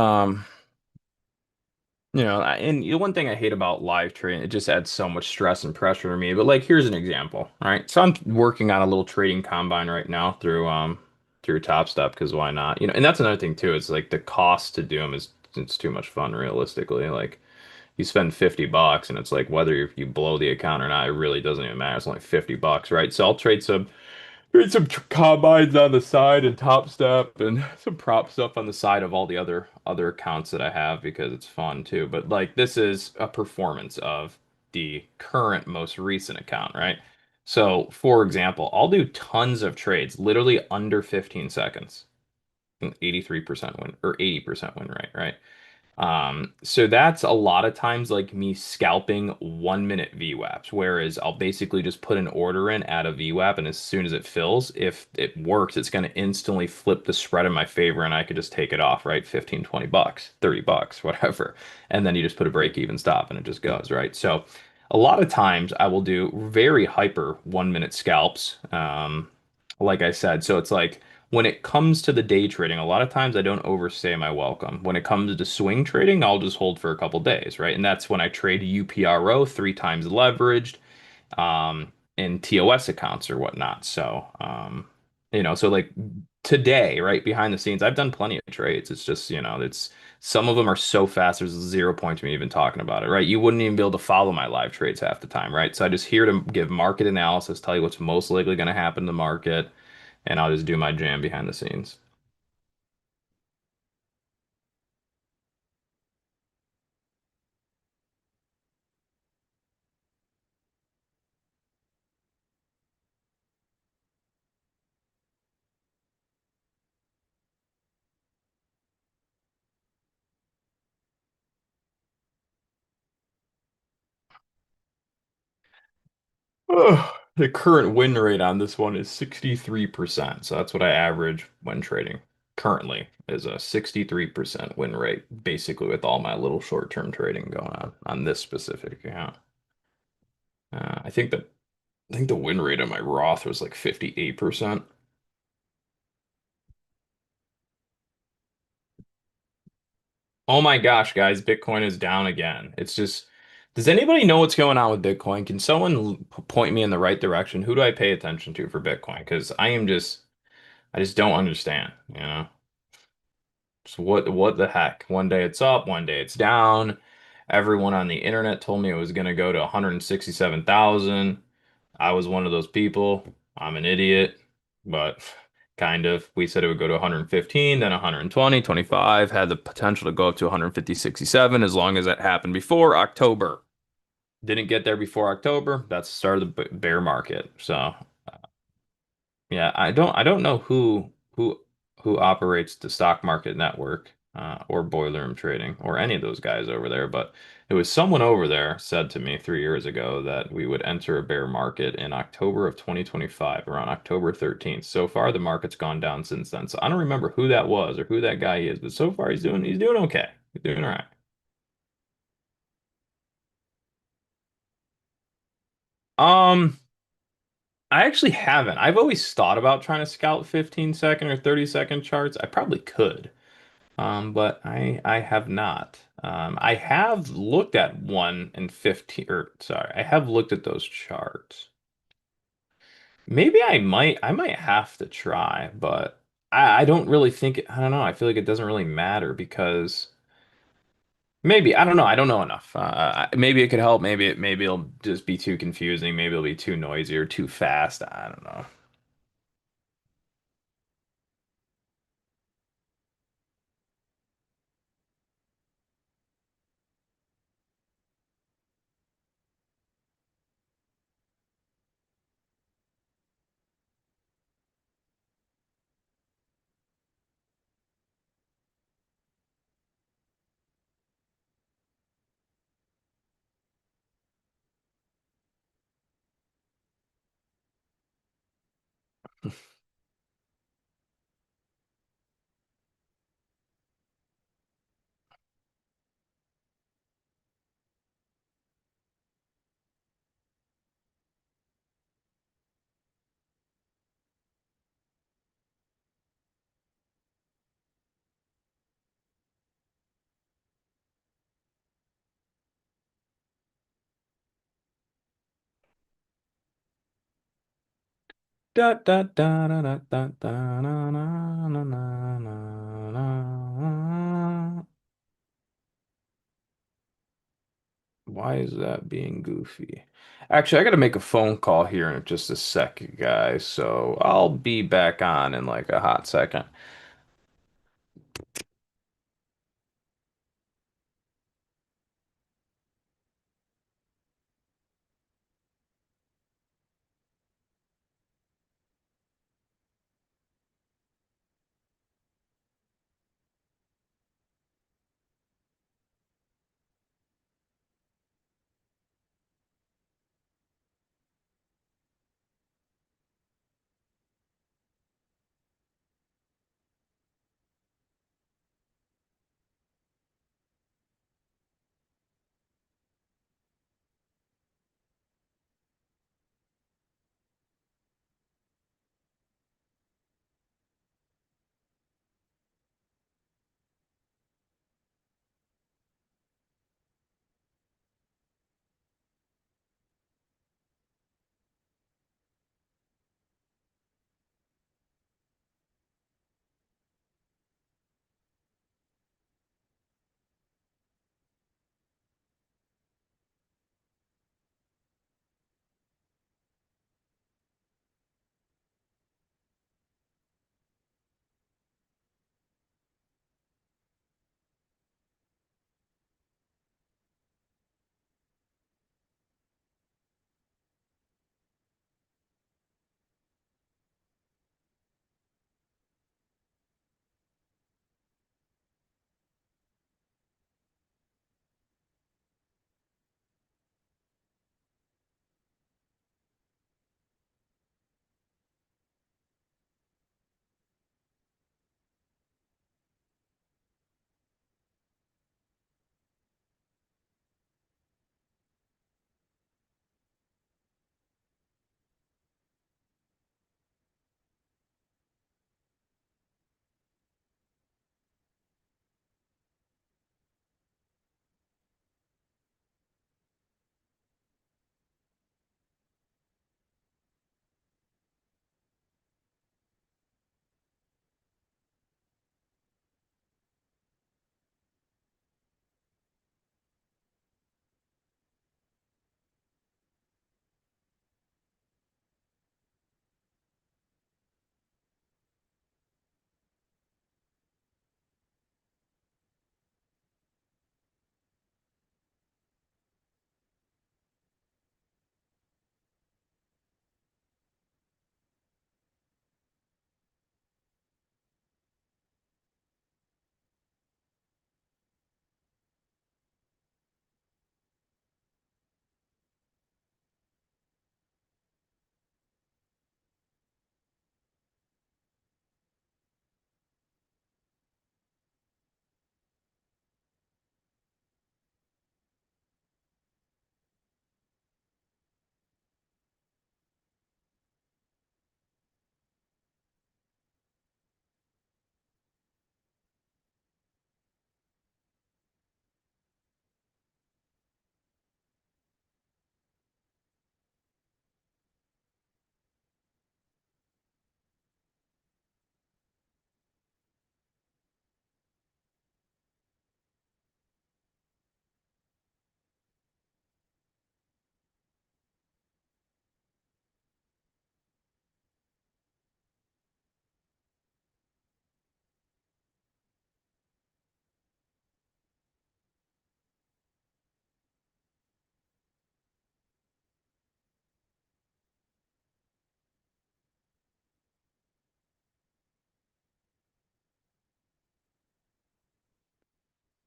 and the one thing I hate about live trading, it just adds so much stress and pressure to me. But like, here's an example, right? So I'm working on a little trading combine right now through Top Step because why not? And that's another thing too. It's like the cost to do them is it's too much fun realistically. Like you spend $50 and it's like whether you blow the account or not, it really doesn't even matter. It's only $50, right? So I'll trade some combines on the side and Top Step and some prop stuff on the side of all the other accounts that I have because it's fun too. But like this is a performance of the current most recent account, right? So for example, I'll do tons of trades, literally under 15 seconds, an 83% win or 80% win rate, right? So that's a lot of times like me scalping 1 minute VWAPs, whereas I'll basically just put an order in, add a VWAP, and as soon as it fills, if it works, it's going to instantly flip the spread in my favor and I could just take it off, right? 15, $20, $30, whatever. And then you just put a break even stop and it just goes, right? So a lot of times I will do very hyper 1 minute scalps. Like I said, so it's like when it comes to the day trading, a lot of times I don't overstay my welcome. When it comes to swing trading, I'll just hold for a couple days, right? And that's when I trade UPRO 3 times leveraged, in TOS accounts or whatnot. So, so like today, right behind the scenes, I've done plenty of trades. It's just, it's some of them are so fast, there's 0 point to me even talking about it, right? You wouldn't even be able to follow my live trades half the time, right? So I just here to give market analysis, tell you what's most likely going to happen in the market, and I'll just do my jam behind the scenes. Ugh. The current win rate on this one is 63%. So that's what I average when trading. Currently is a 63% win rate, basically with all my little short-term trading going on this specific account. I think the win rate on my Roth was like 58%. Oh my gosh, guys, Bitcoin is down again. It's just, does anybody know what's going on with Bitcoin? Can someone point me in the right direction? Who do I pay attention to for Bitcoin? Because I just don't understand. So what the heck? One day it's up, one day it's down. Everyone on the internet told me it was going to go to 167,000. I was one of those people. I'm an idiot, but kind of. We said it would go to 115, then 120, 25, had the potential to go up to 150, 67 as long as that happened before October. Didn't get there before October. That's the start of the bear market. So yeah, I don't know who operates the stock market network, or Boiler Room Trading or any of those guys over there, but it was someone over there said to me 3 years ago that we would enter a bear market in October of 2025, around October 13th. So far, the market's gone down since then. So I don't remember who that was or who that guy is, but so far he's doing okay. He's doing all right. Um, I actually haven't. I've always thought about trying to scout 15-second or 30-second charts. I probably could. But I have not. I have looked at 1 and 15, or sorry, I have looked at those charts. Maybe I might have to try, but I don't really think I don't know. I feel like it doesn't really matter because maybe I don't know. I don't know enough. Maybe it could help. Maybe it'll just be too confusing. Maybe it'll be too noisy or too fast. I don't know. Da da da da da da da na na na na na na. Why is that being goofy? Actually, I gotta make a phone call here in just a sec, guys. So I'll be back on in like a hot second.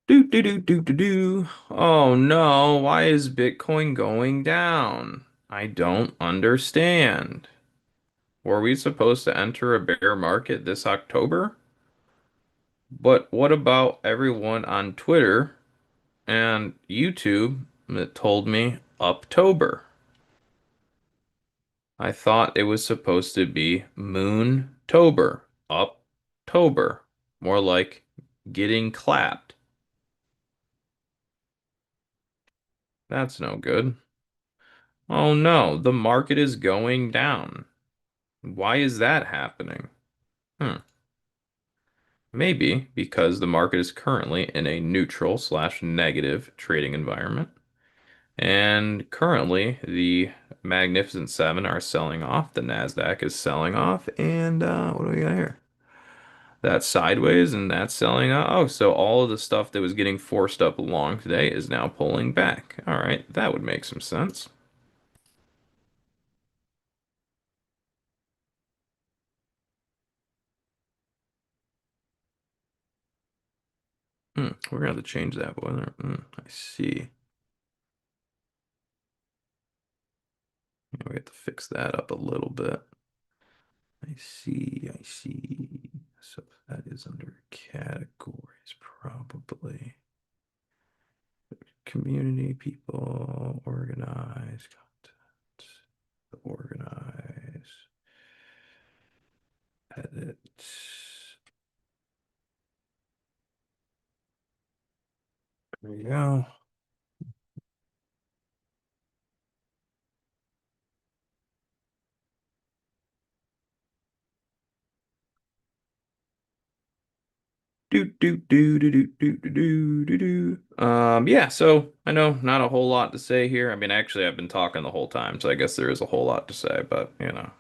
Do do do do do do. Oh no, why is Bitcoin going down? I don't understand. Were we supposed to enter a bear market this October? But what about everyone on Twitter and YouTube that told me Uptober? I thought it was supposed to be Moon-tober, Uptober, more like getting clapped. That's no good. Oh no, the market is going down. Why is that happening? Hmm. Maybe because the market is currently in a neutral slash negative trading environment. And currently, the Magnificent Seven are selling off. The Nasdaq is selling off. And what do we got here? That's sideways and that's selling off. Oh, so all of the stuff that was getting forced up along today is now pulling back. All right, that would make some sense. We're gonna have to change that weather. I see. Yeah, we have to fix that up a little bit. I see, I see. So that is under categories, probably. Community, people, organize, content, organize, edit. There you go. Do. Yeah, so I know not a whole lot to say here. I mean, actually, I've been talking the whole time, so I guess there is a whole lot to say, but you know.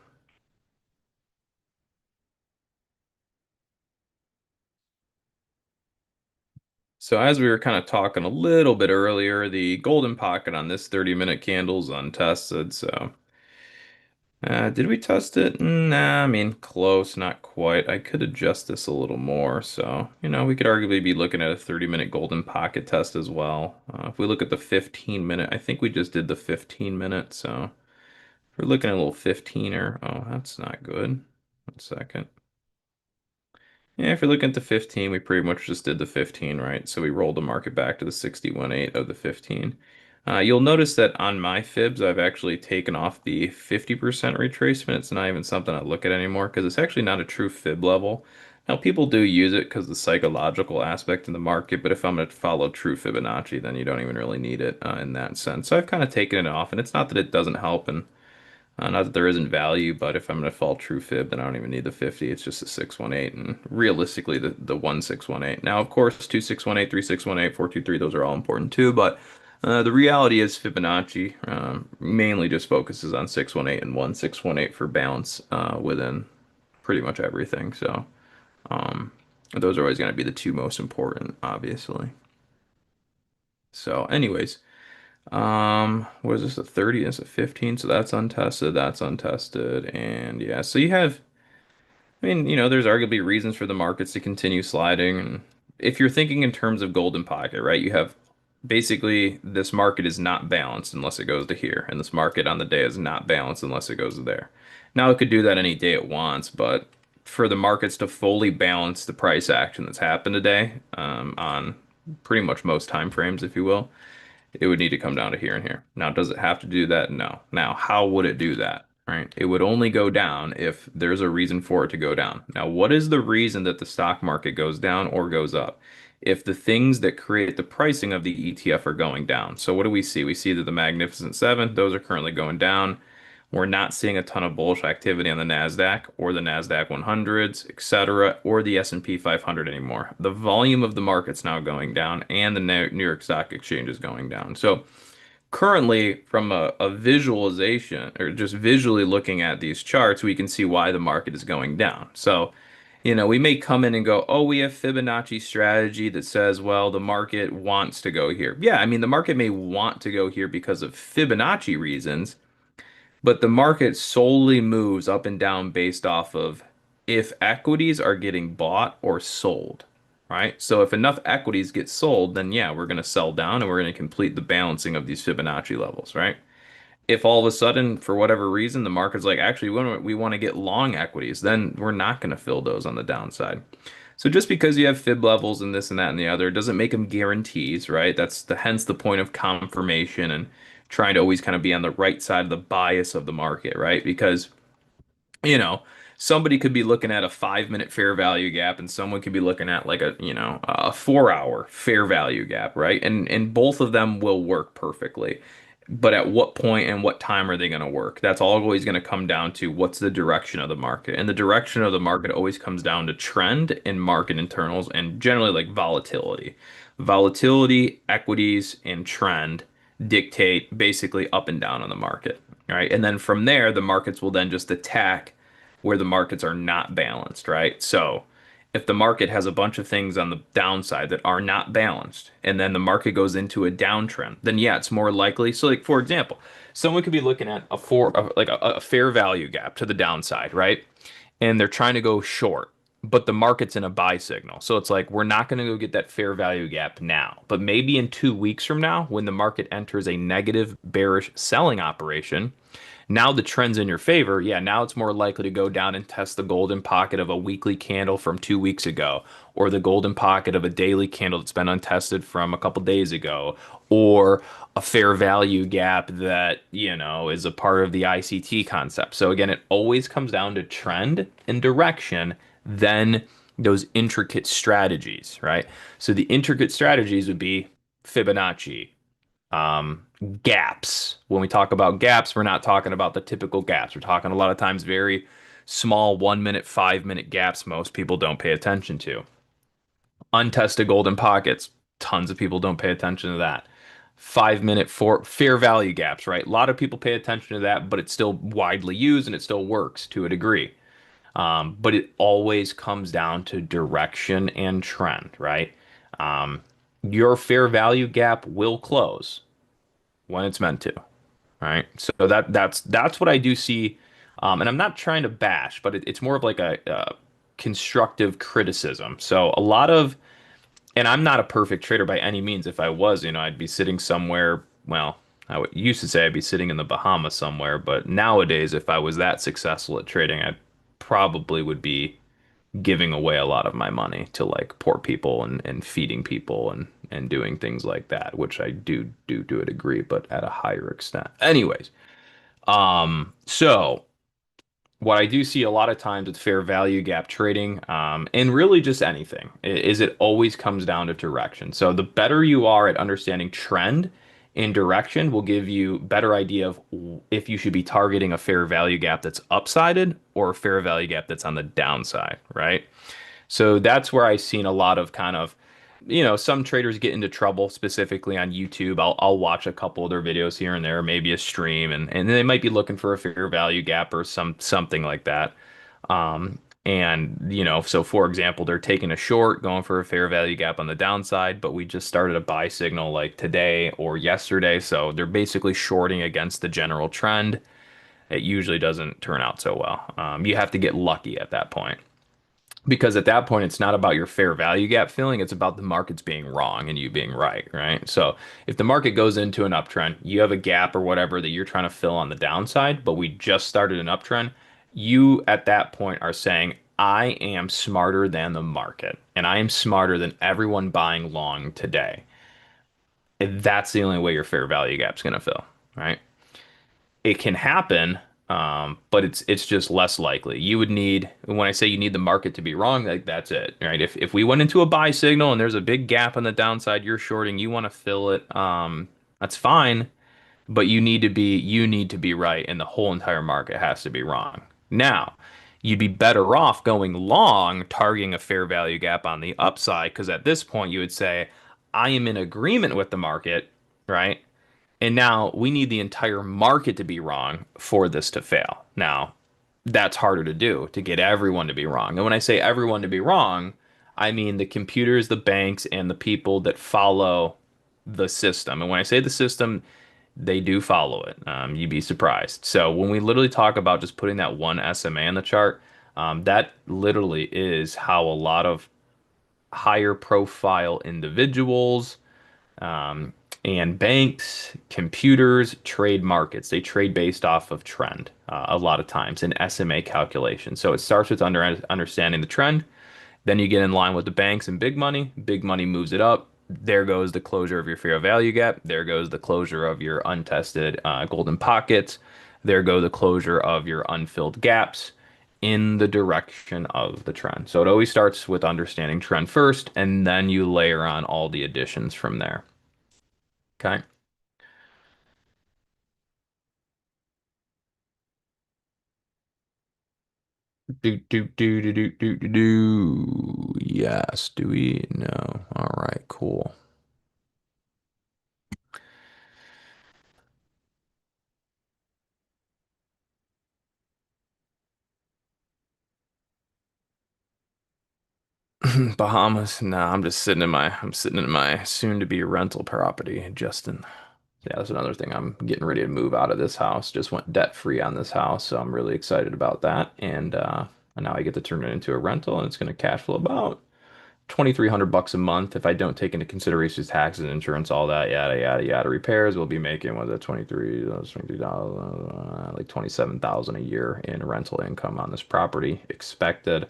So as we were kind of talking a little bit earlier, the golden pocket on this 30-minute candle is untested, so did we test it? Nah, I mean, close, not quite. I could adjust this a little more. So, we could arguably be looking at a 30-minute golden pocket test as well. If we look at the 15-minute, I think we just did the 15-minute. So, if we're looking at a little 15er. Oh, that's not good. 1 second. Yeah, if you're looking at the 15, we pretty much just did the 15, right? So we rolled the market back to the 61.8 of the 15. You'll notice that on my fibs, I've actually taken off the 50% retracement. It's not even something I look at anymore because it's actually not a true fib level. Now, people do use it because of the psychological aspect in the market, but if I'm going to follow true Fibonacci, then you don't even really need it in that sense. So I've kind of taken it off, and it's not that it doesn't help, and not that there isn't value, but if I'm going to fall true fib, then I don't even need the 50. It's just a 618, and realistically, the 1618. Now, of course, 2618, 3618, 423, those are all important too, but the reality is Fibonacci mainly just focuses on 618 and 1618 for balance within pretty much everything. So um, those are always going to be the two most important, obviously. So, anyways. What is this? A 30? It's a 15, so that's untested, that's untested, and yeah, so you have, I mean, there's arguably reasons for the markets to continue sliding, and if you're thinking in terms of golden pocket, right, you have basically this market is not balanced unless it goes to here, and this market on the day is not balanced unless it goes to there. Now it could do that any day it wants, but for the markets to fully balance the price action that's happened today, on pretty much most time frames, if you will, it would need to come down to here and here. Now, does it have to do that? No. Now, how would it do that? Right? It would only go down if there's a reason for it to go down. Now, what is the reason that the stock market goes down or goes up? If the things that create the pricing of the ETF are going down. So what do we see? We see that the Magnificent Seven, those are currently going down. We're not seeing a ton of bullish activity on the Nasdaq or the Nasdaq 100s, etc., or the S&P 500 anymore. The volume of the market's now going down, and the New York Stock Exchange is going down. So currently, from a visualization or just visually looking at these charts, we can see why the market is going down. So, we may come in and go, oh, we have Fibonacci strategy that says, well, the market wants to go here. Yeah, I mean, the market may want to go here because of Fibonacci reasons, but the market solely moves up and down based off of if equities are getting bought or sold, right? So if enough equities get sold, then yeah, we're going to sell down and we're going to complete the balancing of these Fibonacci levels, right? if all of a sudden, for whatever reason, the market's like, actually, we want to get long equities, then we're not going to fill those on the downside. So just because you have fib levels and this and that and the other doesn't make them guarantees, right? That's the hence the point of confirmation and trying to always kind of be on the right side of the bias of the market, right? Because you know, somebody could be looking at a 5 minute fair value gap and someone could be looking at like a 4 hour fair value gap, right? And both of them will work perfectly. But at what point and what time are they going to work? That's always going to come down to what's the direction of the market. And the direction of the market always comes down to trend and market internals and generally like volatility. Volatility, equities, and trend dictate basically up and down on the market. Right. And then from there, the markets will then just attack where the markets are not balanced, right? So if the market has a bunch of things on the downside that are not balanced, and then the market goes into a downtrend, then yeah, it's more likely. So, like for example, someone could be looking at a fair value gap to the downside, right? And they're trying to go short, but the market's in a buy signal. So it's like we're not going to go get that fair value gap now, but maybe in 2 weeks from now, when the market enters a negative bearish selling operation, now the trend's in your favor. Yeah, now it's more likely to go down and test the golden pocket of a weekly candle from 2 weeks ago, or the golden pocket of a daily candle that's been untested from a couple days ago, or a fair value gap that, is a part of the ICT concept. So again, it always comes down to trend and direction, then those intricate strategies, right? So the intricate strategies would be Fibonacci, um, gaps. When we talk about gaps, we're not talking about the typical gaps. We're talking a lot of times very small 1 minute, 5 minute gaps most people don't pay attention to. Untested golden pockets, tons of people don't pay attention to that. 5 minute for fair value gaps, right? A lot of people pay attention to that, but it's still widely used and it still works to a degree. But it always comes down to direction and trend, right? Um, your fair value gap will close when it's meant to, right? So that's what I do see, and I'm not trying to bash, but it's more of like a constructive criticism. So a lot of, and I'm not a perfect trader by any means. If I was, I'd be sitting somewhere. Well, used to say I'd be sitting in the Bahamas somewhere, but nowadays, if I was that successful at trading, I probably would be giving away a lot of my money to like poor people and feeding people and doing things like that, which I do to a degree, but at a higher extent. Anyways, so what I do see a lot of times with fair value gap trading, and really just anything, is it always comes down to direction. So the better you are at understanding trend and direction will give you better idea of if you should be targeting a fair value gap that's upsided or a fair value gap that's on the downside, right? So that's where I've seen a lot of kind of, some traders get into trouble specifically on YouTube. I'll watch a couple of their videos here and there, maybe a stream, and they might be looking for a fair value gap or something like that. And so for example, they're taking a short, going for a fair value gap on the downside, but we just started a buy signal like today or yesterday, so they're basically shorting against the general trend. It usually doesn't turn out so well. You have to get lucky at that point because at that point it's not about your fair value gap filling, it's about the markets being wrong and you being right, right? So if the market goes into an uptrend, you have a gap or whatever that you're trying to fill on the downside, but we just started an uptrend, you at that point are saying I am smarter than the market and I am smarter than everyone buying long today. And that's the only way your fair value gap's going to fill, right? It can happen, but it's just less likely. You would need, when I say you need the market to be wrong, like that's it, right? If we went into a buy signal and there's a big gap on the downside, you're shorting, you want to fill it, that's fine, but you need to be right, and the whole entire market has to be wrong. Now, you'd be better off going long, targeting a fair value gap on the upside, because at this point you would say, I am in agreement with the market, right? And now we need the entire market to be wrong for this to fail. Now, that's harder to do, to get everyone to be wrong. And when I say everyone to be wrong, I mean the computers, the banks, and the people that follow the system. And when I say the system, they do follow it. You'd be surprised. So when we literally talk about just putting that one SMA in the chart, that literally is how a lot of higher profile individuals, And banks, computers trade markets. They trade based off of trend a lot of times in SMA calculation. So it starts with understanding the trend. Then you get in line with the banks and big money. Big money moves it up. There goes the closure of your fair value gap. There goes the closure of your untested golden pockets. There go the closure of your unfilled gaps in the direction of the trend. So it always starts with understanding trend first, and then you layer on all the additions from there. Okay. Do. Yes. Do we? No. All right. Cool. Bahamas. No, I'm sitting in my soon to be rental property, Justin. Yeah, that's another thing. I'm getting ready to move out of this house. Just went debt free on this house, so I'm really excited about that. And now I get to turn it into a rental, and it's going to cash flow about 2,300 bucks a month if I don't take into consideration taxes, insurance, all that, yada yada yada. Repairs, we'll be making was it 23 dollars, like 27,000 a year in rental income on this property expected.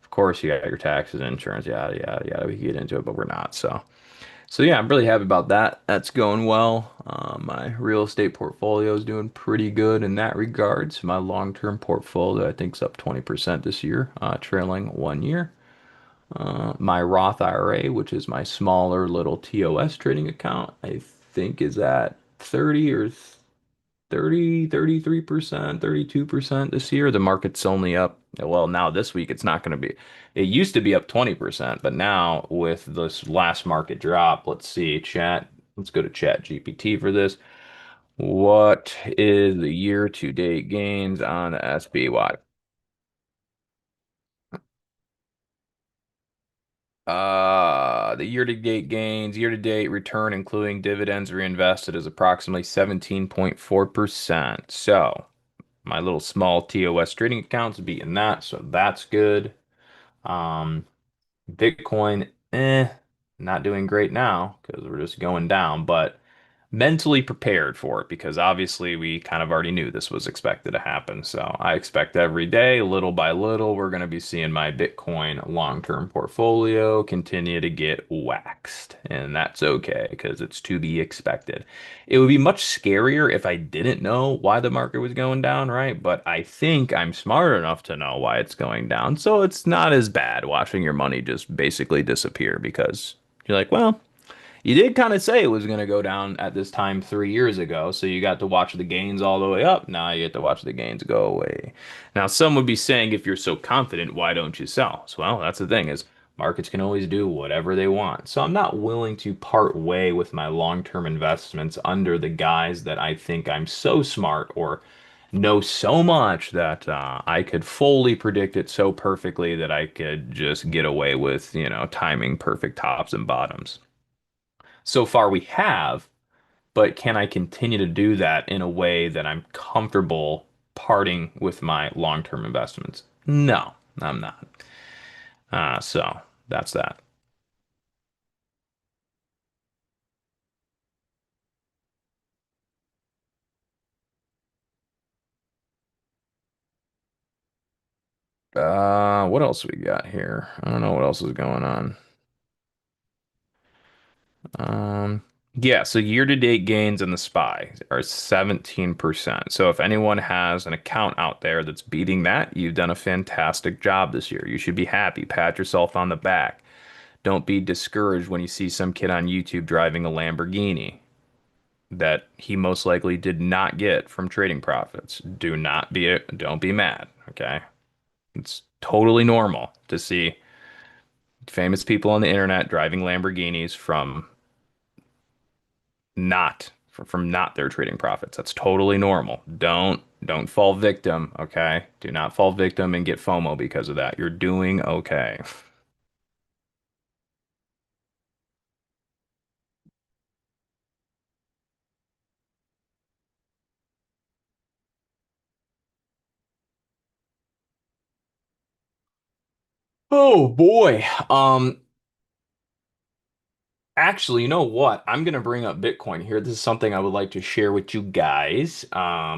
Of course, you got your taxes, insurance, yada yada yada. We can get into it, but we're not. So yeah, I'm really happy about that. That's going well. My real estate portfolio is doing pretty good in that regards. My long-term portfolio, I think, is up 20% this year, trailing 1 year. My Roth IRA, which is my smaller little TOS trading account, I think is at 30 or 30, 33%, 32% this year. The market's only up. Well, now this week it's not going to be. It used to be up 20%, but now with this last market drop, let's see, chat. Let's go to Chat GPT for this. What is the year to date gains on the SPY? The year-to-date gains, year-to-date return, including dividends reinvested, is approximately 17.4%. So my little small TOS trading account's beating that, so that's good. Um, Bitcoin, not doing great now because we're just going down, but mentally prepared for it because obviously we kind of already knew this was expected to happen. So I expect every day, little by little, we're going to be seeing my Bitcoin long-term portfolio continue to get waxed. And that's okay because it's to be expected. It would be much scarier if I didn't know why the market was going down, right? But I think I'm smart enough to know why it's going down. So it's not as bad watching your money just basically disappear because you're like, well, you did kind of say it was going to go down at this time 3 years ago, so you got to watch the gains all the way up. Now you get to watch the gains go away. Now, some would be saying, if you're so confident, why don't you sell? So, well, that's the thing is markets can always do whatever they want. So I'm not willing to part way with my long-term investments under the guise that I think I'm so smart or know so much that I could fully predict it so perfectly that I could just get away with, timing perfect tops and bottoms. So far we have, but can I continue to do that in a way that I'm comfortable parting with my long-term investments? No, I'm not. So that's that. What else we got here? I don't know what else is going on. Um, yeah, so year-to-date gains in the SPY are 17%. So if anyone has an account out there that's beating that, you've done a fantastic job this year. You should be happy. Pat yourself on the back. Don't be discouraged when you see some kid on YouTube driving a Lamborghini that he most likely did not get from trading profits. Don't be mad, okay? It's totally normal to see famous people on the internet driving Lamborghinis from not their trading profits. That's totally normal. Don't fall victim, okay? Do not fall victim and get FOMO because of that. You're doing okay. Oh boy. Actually, you know what? I'm going to bring up Bitcoin here. This is something I would like to share with you guys. I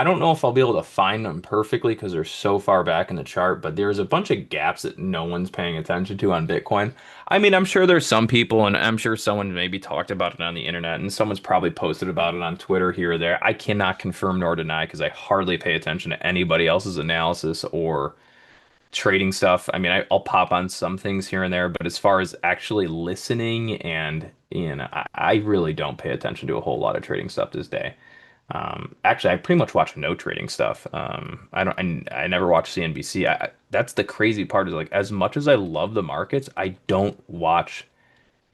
don't know if I'll be able to find them perfectly because they're so far back in the chart, but there's a bunch of gaps that no one's paying attention to on Bitcoin. I mean, I'm sure there's some people, and I'm sure someone maybe talked about it on the internet, and someone's probably posted about it on Twitter here or there. I cannot confirm nor deny because I hardly pay attention to anybody else's analysis or trading stuff. I mean, I'll pop on some things here and there, but as far as actually listening and I really don't pay attention to a whole lot of trading stuff this day. Actually, I pretty much watch no trading stuff. I don't, I never watch CNBC. That's the crazy part is like as much as I love the markets, I don't watch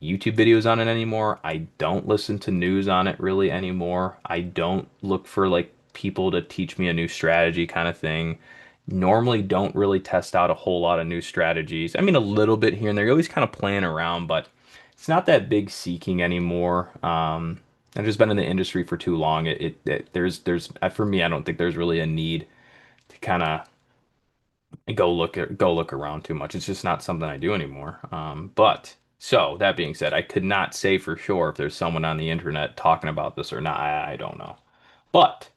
YouTube videos on it anymore. I don't listen to news on it really anymore. I don't look for like people to teach me a new strategy kind of thing. Normally don't really test out a whole lot of new strategies. I mean, a little bit here and there. You're always kind of playing around, but it's not that big seeking anymore. I've just been in the industry for too long. For me, I don't think there's really a need to kind of go look around too much. It's just not something I do anymore. But so that being said, I could not say for sure if there's someone on the internet talking about this or not. I don't know. But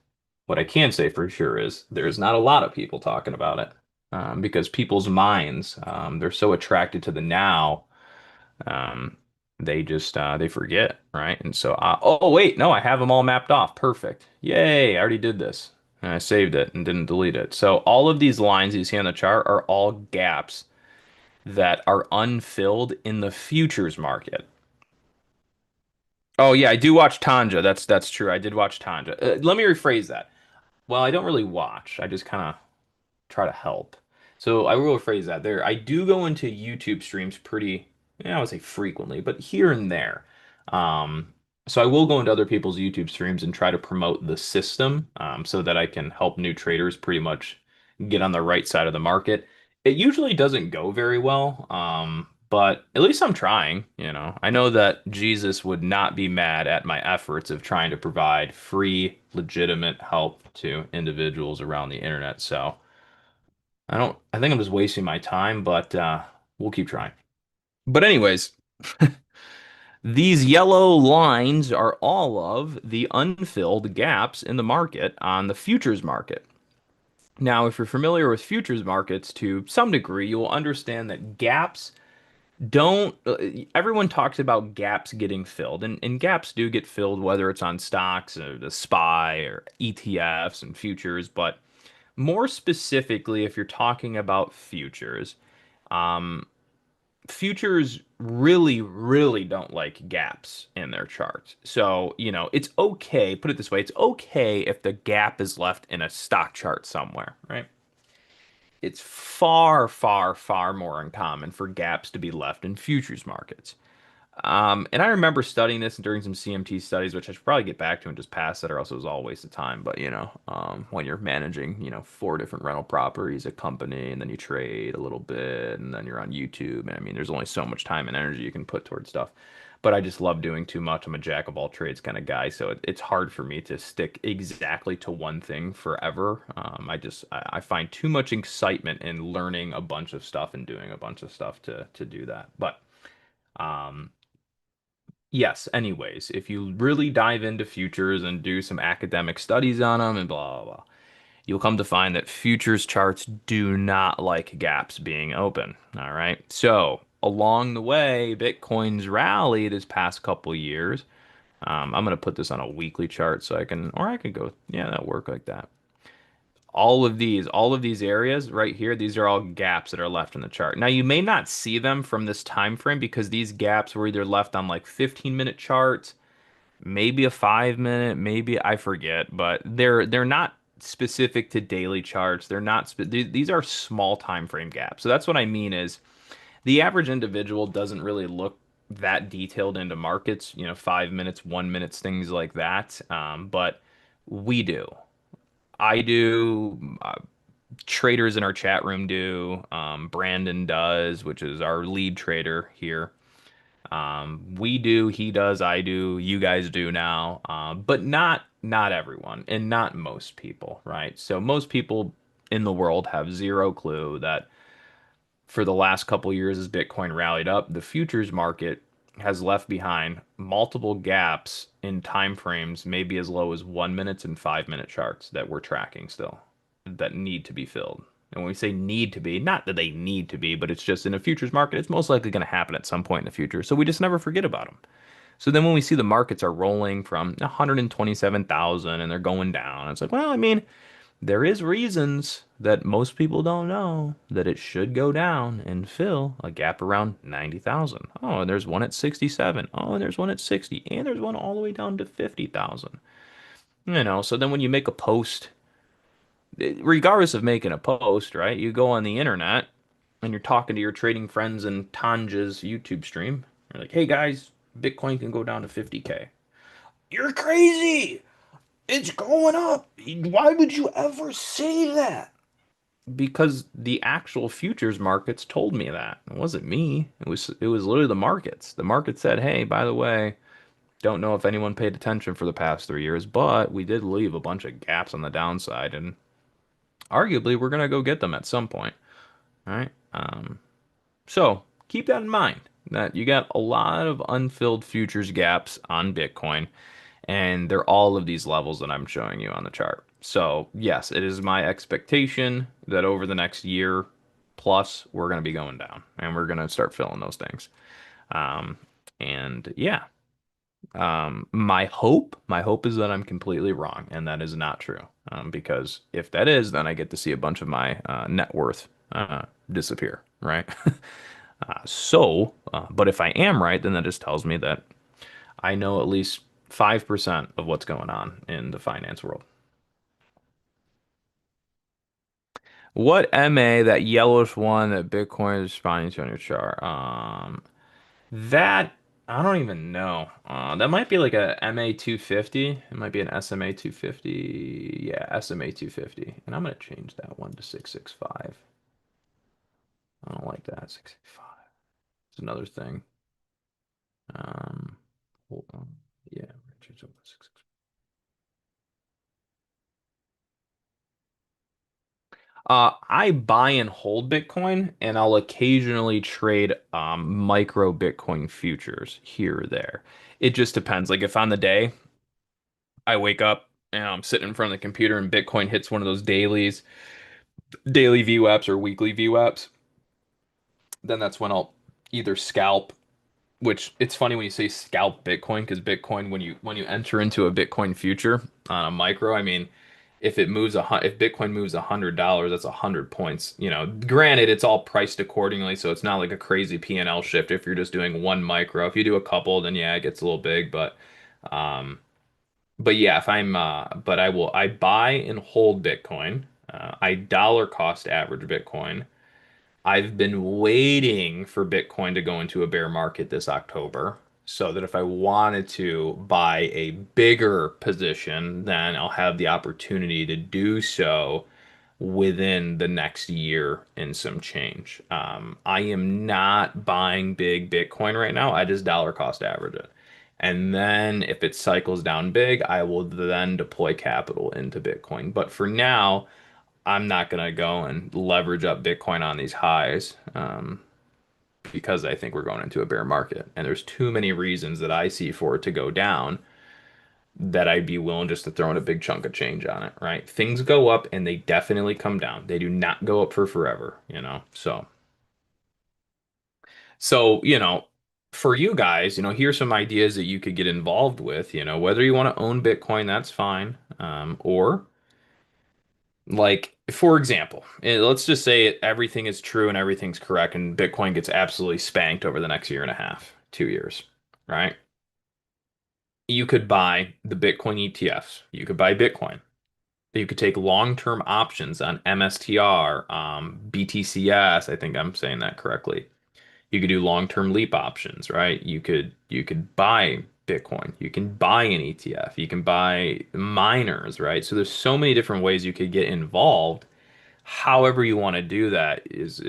what I can say for sure is there's not a lot of people talking about it because people's minds they're so attracted to the now um, they just they forget, right? And so, oh wait, no, I have them all mapped off. Perfect. Yay, I already did this. And I saved it and didn't delete it. So all of these lines you see on the chart are all gaps that are unfilled in the futures market. Oh yeah, I do watch Tanja. That's true. I did watch Tanja. Let me rephrase that. Well, I don't really watch. I just kind of try to help. So I will phrase that there. I do go into YouTube streams pretty, I would say frequently, but here and there. Um, so I will go into other people's YouTube streams and try to promote the system so that I can help new traders pretty much get on the right side of the market. It usually doesn't go very well, but at least I'm trying, you know. I know that Jesus would not be mad at my efforts of trying to provide free, legitimate help to individuals around the internet. So I think I'm just wasting my time, but we'll keep trying. But anyways, these yellow lines are all of the unfilled gaps in the market on the futures market. Now, if you're familiar with futures markets to some degree, you will understand that gaps don't, everyone talks about gaps getting filled, and gaps do get filled, whether it's on stocks or the SPY or ETFs and futures, but more specifically, if you're talking about futures, Um, futures really, really don't like gaps in their charts. So, you know, it's okay, put it this way, it's okay if the gap is left in a stock chart somewhere, right? It's far, far, far more uncommon for gaps to be left in futures markets. And I remember studying this during some CMT studies, which I should probably get back to and just pass it, or else it was all a waste of time. But when you're managing, four different rental properties, a company, and then you trade a little bit, and then you're on YouTube, and I mean, there's only so much time and energy you can put towards stuff. But I just love doing too much. I'm a jack of all trades kind of guy, so it's hard for me to stick exactly to one thing forever. I find too much excitement in learning a bunch of stuff and doing a bunch of stuff to do that. But um, yes, anyways, if you really dive into futures and do some academic studies on them and blah, blah, blah, you'll come to find that futures charts do not like gaps being open. All right. So, along the way, Bitcoin's rally this past couple years, I'm going to put this on a weekly chart so or I can go, yeah, that'll work like that. All of these areas right here, these are all gaps that are left in the chart. Now, you may not see them from this time frame because these gaps were either left on like 15-minute charts, maybe a 5 minute, maybe I forget, but they're not specific to daily charts. They're not these are small time frame gaps. So that's what I mean is the average individual doesn't really look that detailed into markets, 5 minutes, 1 minutes, things like that. But we do. I do. Traders in our chat room do. Brandon does, which is our lead trader here. We do, he does, I do, you guys do now, but not everyone and not most people, right? So most people in the world have zero clue that for the last couple years as Bitcoin rallied up, the futures market has left behind multiple gaps in time frames, maybe as low as 1 minute and 5 minute charts that we're tracking still that need to be filled. And when we say need to be, not that they need to be, but it's just in a futures market, it's most likely going to happen at some point in the future. So we just never forget about them. So then when we see the markets are rolling from 127,000 and they're going down, it's like, well, I mean, there is reasons that most people don't know that it should go down and fill a gap around 90,000. Oh, and there's one at 67. Oh, and there's one at 60. And there's one all the way down to 50,000. So then when you make a post, regardless of making a post, right? You go on the internet and you're talking to your trading friends in Tanja's YouTube stream. You're like, hey guys, Bitcoin can go down to 50K. You're crazy. It's going up. Why would you ever say that? Because the actual futures markets told me that. It wasn't me. It was literally the markets. The market said, "Hey, by the way, don't know if anyone paid attention for the past 3 years, but we did leave a bunch of gaps on the downside, and arguably we're gonna go get them at some point." All right. So keep that in mind that you got a lot of unfilled futures gaps on Bitcoin, and they're all of these levels that I'm showing you on the chart. So, yes, it is my expectation that over the next year plus, we're going to be going down and we're going to start filling those things. Um, and yeah, my hope is that I'm completely wrong and that is not true. Because if that is, then I get to see a bunch of my net worth disappear, right? But if I am right, then that just tells me that I know at least 5% of what's going on in the finance world. What MA, that yellowish one that Bitcoin is responding to on your chart? That I don't even know. That might be like a MA 250. It might be an SMA 250. Yeah, SMA 250. And I'm gonna change that one to 665. I don't like that 665. It's another thing. Um, Hold on. Yeah, change that to 665. I buy and hold Bitcoin, and I'll occasionally trade micro Bitcoin futures here or there. It just depends. Like if on the day I wake up and I'm sitting in front of the computer and Bitcoin hits one of those daily VWAPs or weekly VWAPs, then that's when I'll either scalp, which it's funny when you say scalp Bitcoin, because Bitcoin, when you enter into a Bitcoin future on a micro, I mean, if Bitcoin moves $100, that's 100 points. Granted, it's all priced accordingly, so it's not like a crazy P&L shift if you're just doing one micro. If you do a couple, then yeah, it gets a little big, um, but yeah, if I'm, but I buy and hold Bitcoin. I dollar cost average Bitcoin. I've been waiting for Bitcoin to go into a bear market this October so that if I wanted to buy a bigger position, then I'll have the opportunity to do so within the next year and some change. I am not buying big Bitcoin right now. I just dollar cost average it. And then if it cycles down big, I will then deploy capital into Bitcoin. But for now, I'm not going to go and leverage up Bitcoin on these highs because I think we're going into a bear market. And there's too many reasons that I see for it to go down that I'd be willing just to throw in a big chunk of change on it, right? Things go up and they definitely come down. They do not go up for forever. So, for you guys, here's some ideas that you could get involved with, whether you want to own Bitcoin, that's fine. Or like, for example, let's just say everything is true and everything's correct, and Bitcoin gets absolutely spanked over the next year and a half, 2 years, right? You could buy the Bitcoin ETFs. You could buy Bitcoin. You could take long-term options on MSTR, BTCS. I think I'm saying that correctly. You could do long-term leap options, right? You could buy Bitcoin. You can buy an ETF. You can buy miners, right? So there's so many different ways you could get involved. However you want to do that is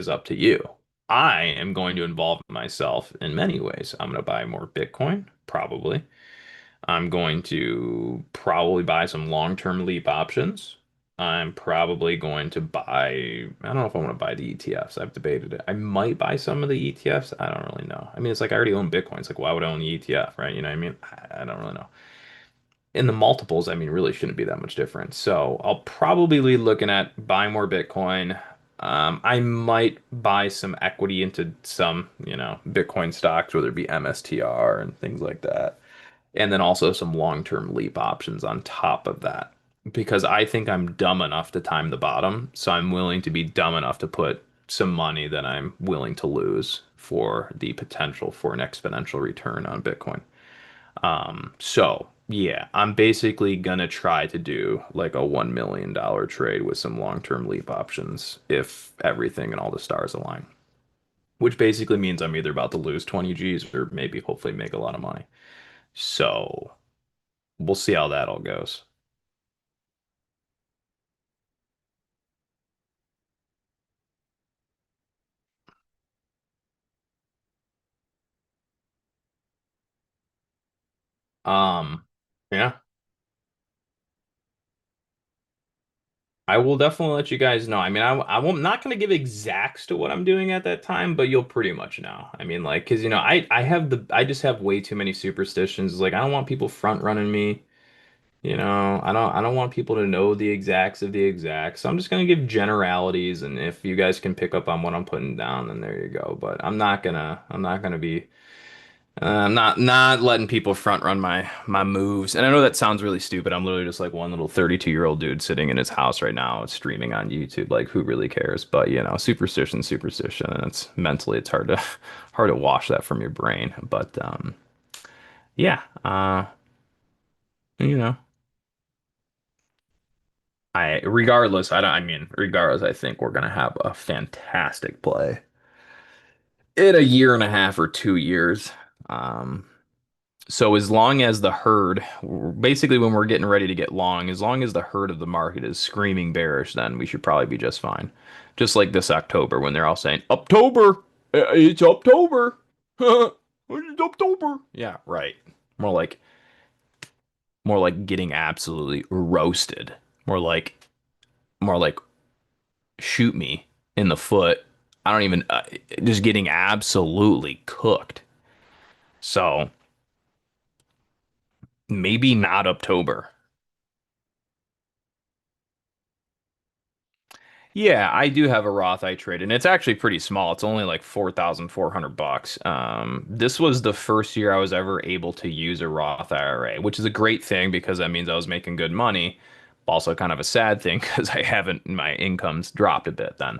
up to you. I am going to involve myself in many ways. I'm going to buy more Bitcoin, probably. I'm going to probably buy some long-term leap options. I'm probably going to buy, I don't know if I want to buy the ETFs. I've debated it. I might buy some of the ETFs. I don't really know. I mean, it's like I already own Bitcoin. It's like, why would I own the ETF, right? You know what I mean? I don't really know. In the multiples, I mean, really shouldn't be that much different. So I'll probably be looking at buying more Bitcoin. I might buy some equity into some, Bitcoin stocks, whether it be MSTR and things like that. And then also some long-term leap options on top of that. Because I think I'm dumb enough to time the bottom. So I'm willing to be dumb enough to put some money that I'm willing to lose for the potential for an exponential return on Bitcoin. So yeah, I'm basically gonna try to do like a $1 million trade with some long-term leap options if everything and all the stars align. Which basically means I'm either about to lose 20 G's or maybe hopefully make a lot of money. So we'll see how that all goes. Yeah, I will definitely let you guys know. I mean, I'm not going to give exacts to what I'm doing at that time, but you'll pretty much know. I mean, like, because, I just have way too many superstitions. Like, I don't want people front running me. I don't want people to know the exacts of the exacts. So I'm just gonna give generalities, and if you guys can pick up on what I'm putting down, then there you go. But I'm not gonna be I'm not letting people front run my moves. And I know that sounds really stupid. I'm literally just like one little 32-year-old dude sitting in his house right now streaming on YouTube. Like who really cares? But superstition, superstition, and it's hard to hard to wash that from your brain. But yeah, you know. Regardless, I think we're gonna have a fantastic play in a year and a half or 2 years. Um, so as long as the herd, basically when we're getting ready to get long, as long as the herd of the market is screaming bearish, then we should probably be just fine. Just like this October when they're all saying, October, it's October. It's October. Yeah, right. More like more like getting absolutely roasted. More like more like shoot me in the foot. I don't even just getting absolutely cooked. So maybe not October. Yeah, I do have a Roth I trade, and it's actually pretty small. It's only like 4,400 bucks. This was the first year I was ever able to use a Roth IRA, which is a great thing because that means I was making good money. Also, kind of a sad thing because I haven't, my income's dropped a bit then.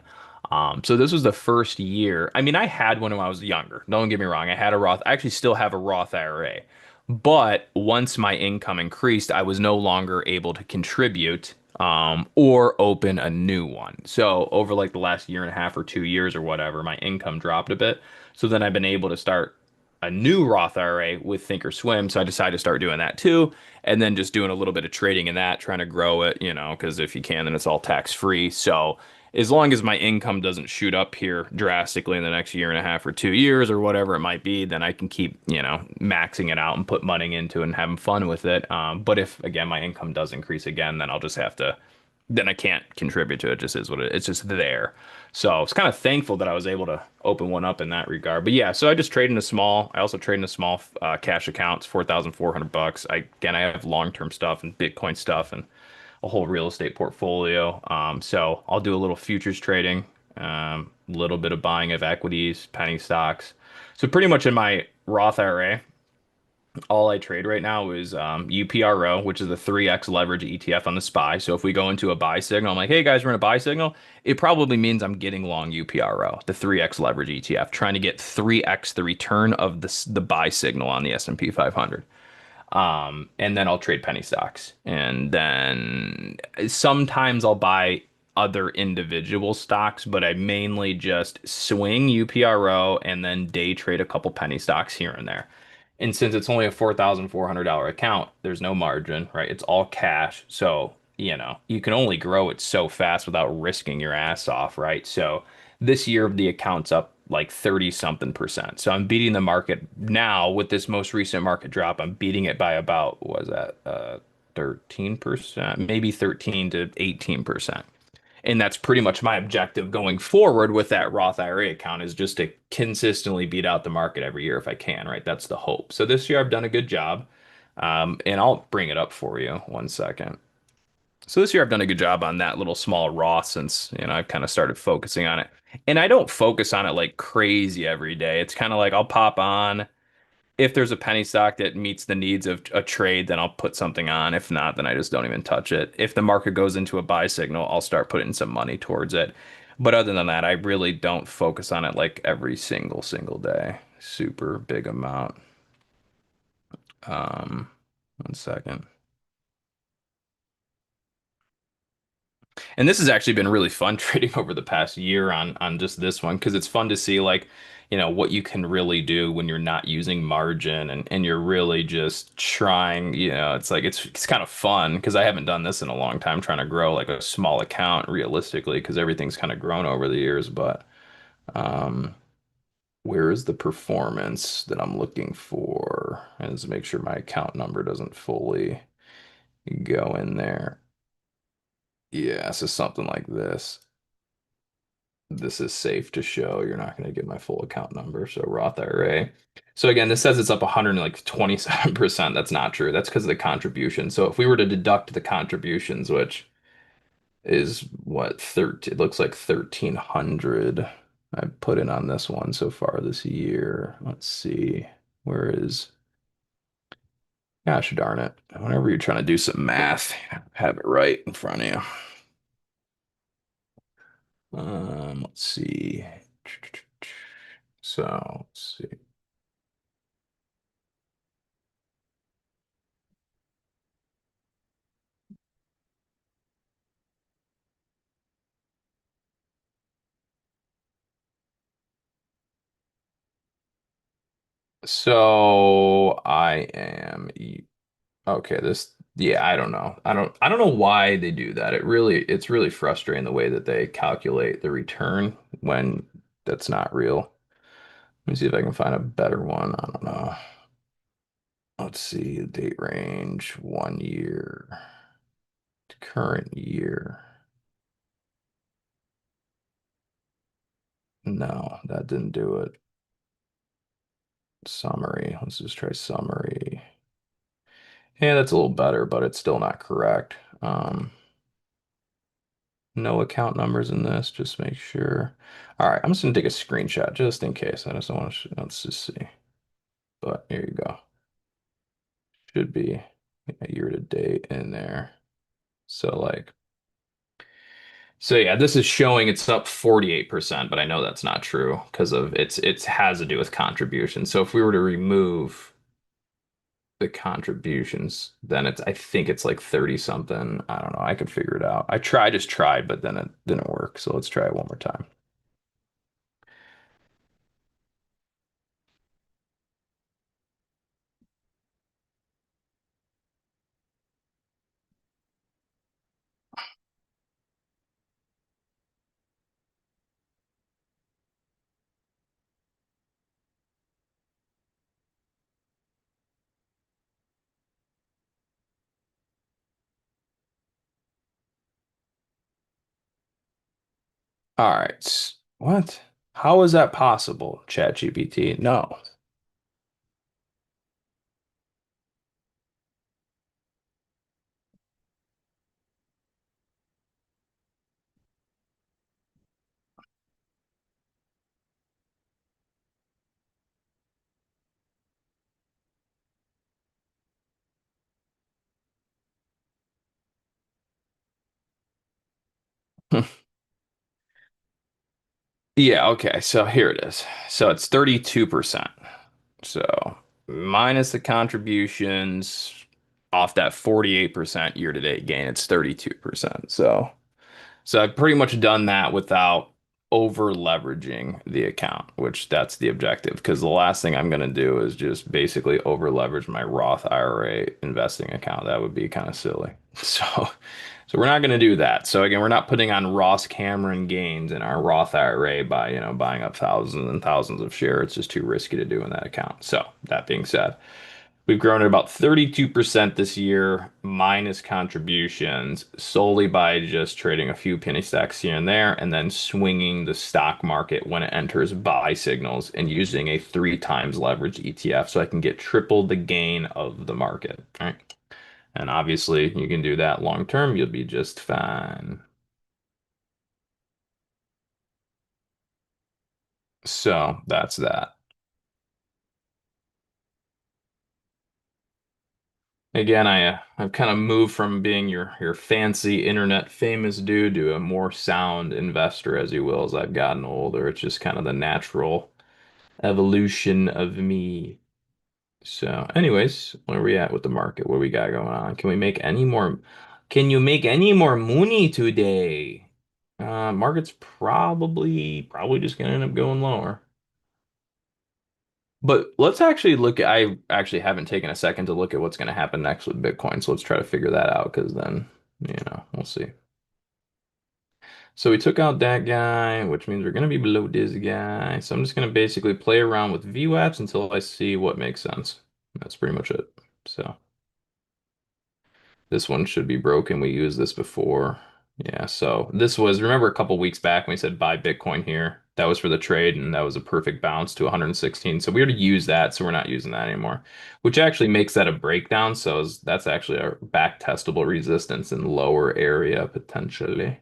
So this was the first year. I mean, I had one when I was younger. Don't get me wrong. I had a Roth. I actually still have a Roth IRA. But once my income increased, I was no longer able to contribute or open a new one. So over like the last year and a half or 2 years or whatever, my income dropped a bit. So then I've been able to start a new Roth IRA with Thinkorswim. So I decided to start doing that too. And then just doing a little bit of trading in that, trying to grow it, because if you can, then it's all tax free. So as long as my income doesn't shoot up here drastically in the next year and a half or 2 years or whatever it might be, then I can keep, maxing it out and put money into it and having fun with it. But if again my income does increase again, then I'll just have to, then I can't contribute to it. It just is what it's just there. So I was kind of thankful that I was able to open one up in that regard. But yeah, so I just trade in a small. I also trade in a small cash accounts, 4,400 bucks. I have long term stuff and Bitcoin stuff and a whole real estate portfolio. So I'll do a little futures trading, a little bit of buying of equities, penny stocks. So pretty much in my Roth IRA, all I trade right now is UPRO, which is the 3x leverage ETF on the SPY. So if we go into a buy signal, I'm like, hey guys, we're in a buy signal. It probably means I'm getting long UPRO, the 3x leverage ETF, trying to get 3x the return of the buy signal on the S&P 500. And then I'll trade penny stocks. And then sometimes I'll buy other individual stocks, but I mainly just swing UPRO and then day trade a couple penny stocks here and there. And since it's only a $4,400 account, there's no margin, right? It's all cash. So, you can only grow it so fast without risking your ass off, right? So this year the account's up like 30 something percent. So I'm beating the market now with this most recent market drop. I'm beating it by about, what was that? 13%, maybe 13 to 18%. And that's pretty much my objective going forward with that Roth IRA account is just to consistently beat out the market every year if I can, right? That's the hope. So this year I've done a good job. And I'll bring it up for you one second. So this year I've done a good job on that little small Roth since, I've kind of started focusing on it. And I don't focus on it like crazy every day. It's kind of like I'll pop on. If there's a penny stock that meets the needs of a trade, then I'll put something on. If not, then I just don't even touch it. If the market goes into a buy signal, I'll start putting some money towards it. But other than that, I really don't focus on it like every single day. Super big amount. Um, one second. And this has actually been really fun trading over the past year on just this one because it's fun to see like, what you can really do when you're not using margin and you're really just trying, it's like it's kind of fun because I haven't done this in a long time trying to grow like a small account realistically because everything's kind of grown over the years, but um where is the performance that I'm looking for? And just make sure my account number doesn't fully go in there. Yeah, so something like this. This is safe to show. You're not going to get my full account number. So Roth IRA. So again, this says it's up 127%. That's not true. That's because of the contribution. So if we were to deduct the contributions, which is what 13, it looks like 1300 I put in on this one so far this year. Let's see. Where is, gosh darn it. Whenever you're trying to do some math, have it right in front of you. Let's see. So let's see. So I am okay, yeah, I don't know. I don't know why they do that. It's really frustrating the way that they calculate the return when that's not real. Let me see if I can find a better one. I don't know. Let's see, date range, 1 year, current year. No, that didn't do it. Summary. Let's just try summary. Yeah, that's a little better, but it's still not correct. No account numbers in this, just make sure. All right, I'm just gonna take a screenshot just in case. I just don't want to, let's just see. But here you go. Should be a year to date in there. So like, so yeah, this is showing it's up 48%, but I know that's not true because of it has to do with contributions. So if we were to remove the contributions, then I think it's like 30 something. I don't know. I could figure it out. I just tried, but then it didn't work. So let's try it one more time. All right. What? How is that possible, ChatGPT? No. Yeah, okay. So here it is. So it's 32%. So minus the contributions off that 48% year-to-date gain, it's 32%. So I've pretty much done that without over leveraging the account, which that's the objective. Because the last thing I'm going to do is just basically over leverage my Roth IRA investing account. That would be kind of silly. So we're not going to do that. So again, we're not putting on Ross Cameron gains in our Roth IRA by, buying up thousands and thousands of shares. It's just too risky to do in that account. So that being said. We've grown at about 32% this year, minus contributions, solely by just trading a few penny stacks here and there, and then swinging the stock market when it enters buy signals and using a 3 times leverage ETF so I can get triple the gain of the market. All right. And obviously, you can do that long term, you'll be just fine. So that's that. Again, I've kind of moved from being your fancy internet famous dude to a more sound investor, as you will, as I've gotten older. It's just kind of the natural evolution of me. So, anyways, where are we at with the market? What do we got going on? Can you make any more money today? Market's probably just gonna end up going lower. But let's actually look at, I actually haven't taken a second to look at what's going to happen next with Bitcoin. So let's try to figure that out because then, we'll see. So we took out that guy, which means we're going to be below this guy. So I'm just going to basically play around with VWAPs until I see what makes sense. That's pretty much it. So. This one should be broken. We used this before. Yeah, so this was, remember a couple weeks back when we said buy Bitcoin here? That was for the trade, and that was a perfect bounce to 116. So we already used that, so we're not using that anymore, which actually makes that a breakdown. So that's actually a back testable resistance in lower area potentially.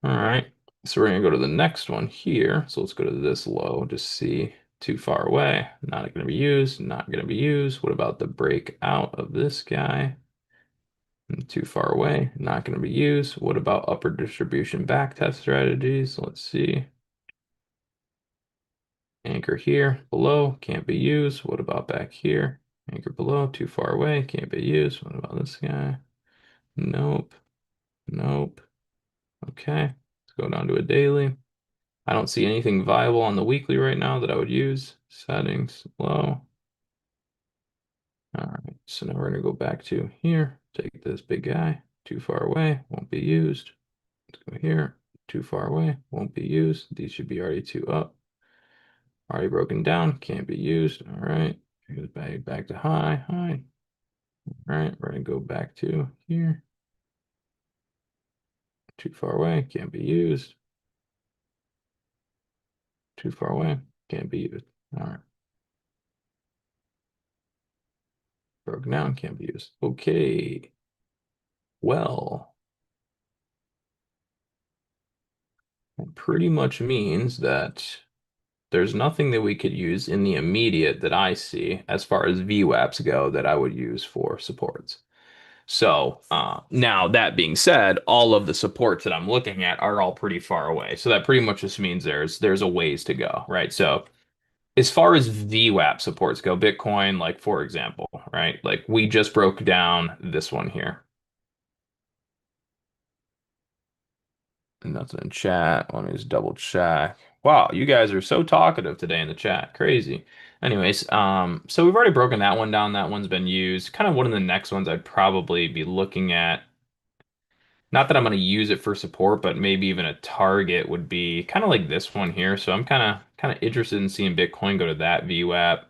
All right, so we're gonna go to the next one here. So let's go to this low, just see too far away. Not gonna be used, not gonna be used. What about the breakout of this guy? Too far away, not going to be used. What about upper distribution backtest strategies? Let's see. Anchor here, below, can't be used. What about back here? Anchor below, too far away, can't be used. What about this guy? Nope, nope. Okay, let's go down to a daily. I don't see anything viable on the weekly right now that I would use. Settings, low. All right, so now we're going to go back to here. Take this big guy, too far away, won't be used. Go here, too far away, won't be used. These should be already two up. Already broken down, can't be used. All right, goes back to high, high. All right, we're gonna go back to here. Too far away, can't be used. Too far away, can't be used. All right, broken down, can't be used. Okay, well, that pretty much means that there's nothing that we could use in the immediate that I see as far as VWAPs go that I would use for supports. So now that being said, all of the supports that I'm looking at are all pretty far away. So that pretty much just means there's a ways to go, right? So as far as VWAP supports go, Bitcoin, like for example, right? Like we just broke down this one here. Nothing in chat. Let me just double check. Wow, you guys are so talkative today in the chat. Crazy. Anyways, so we've already broken that one down. That one's been used. Kind of one of the next ones I'd probably be looking at. Not that I'm going to use it for support, but maybe even a target would be kind of like this one here. So I'm kind of interested in seeing Bitcoin go to that VWAP.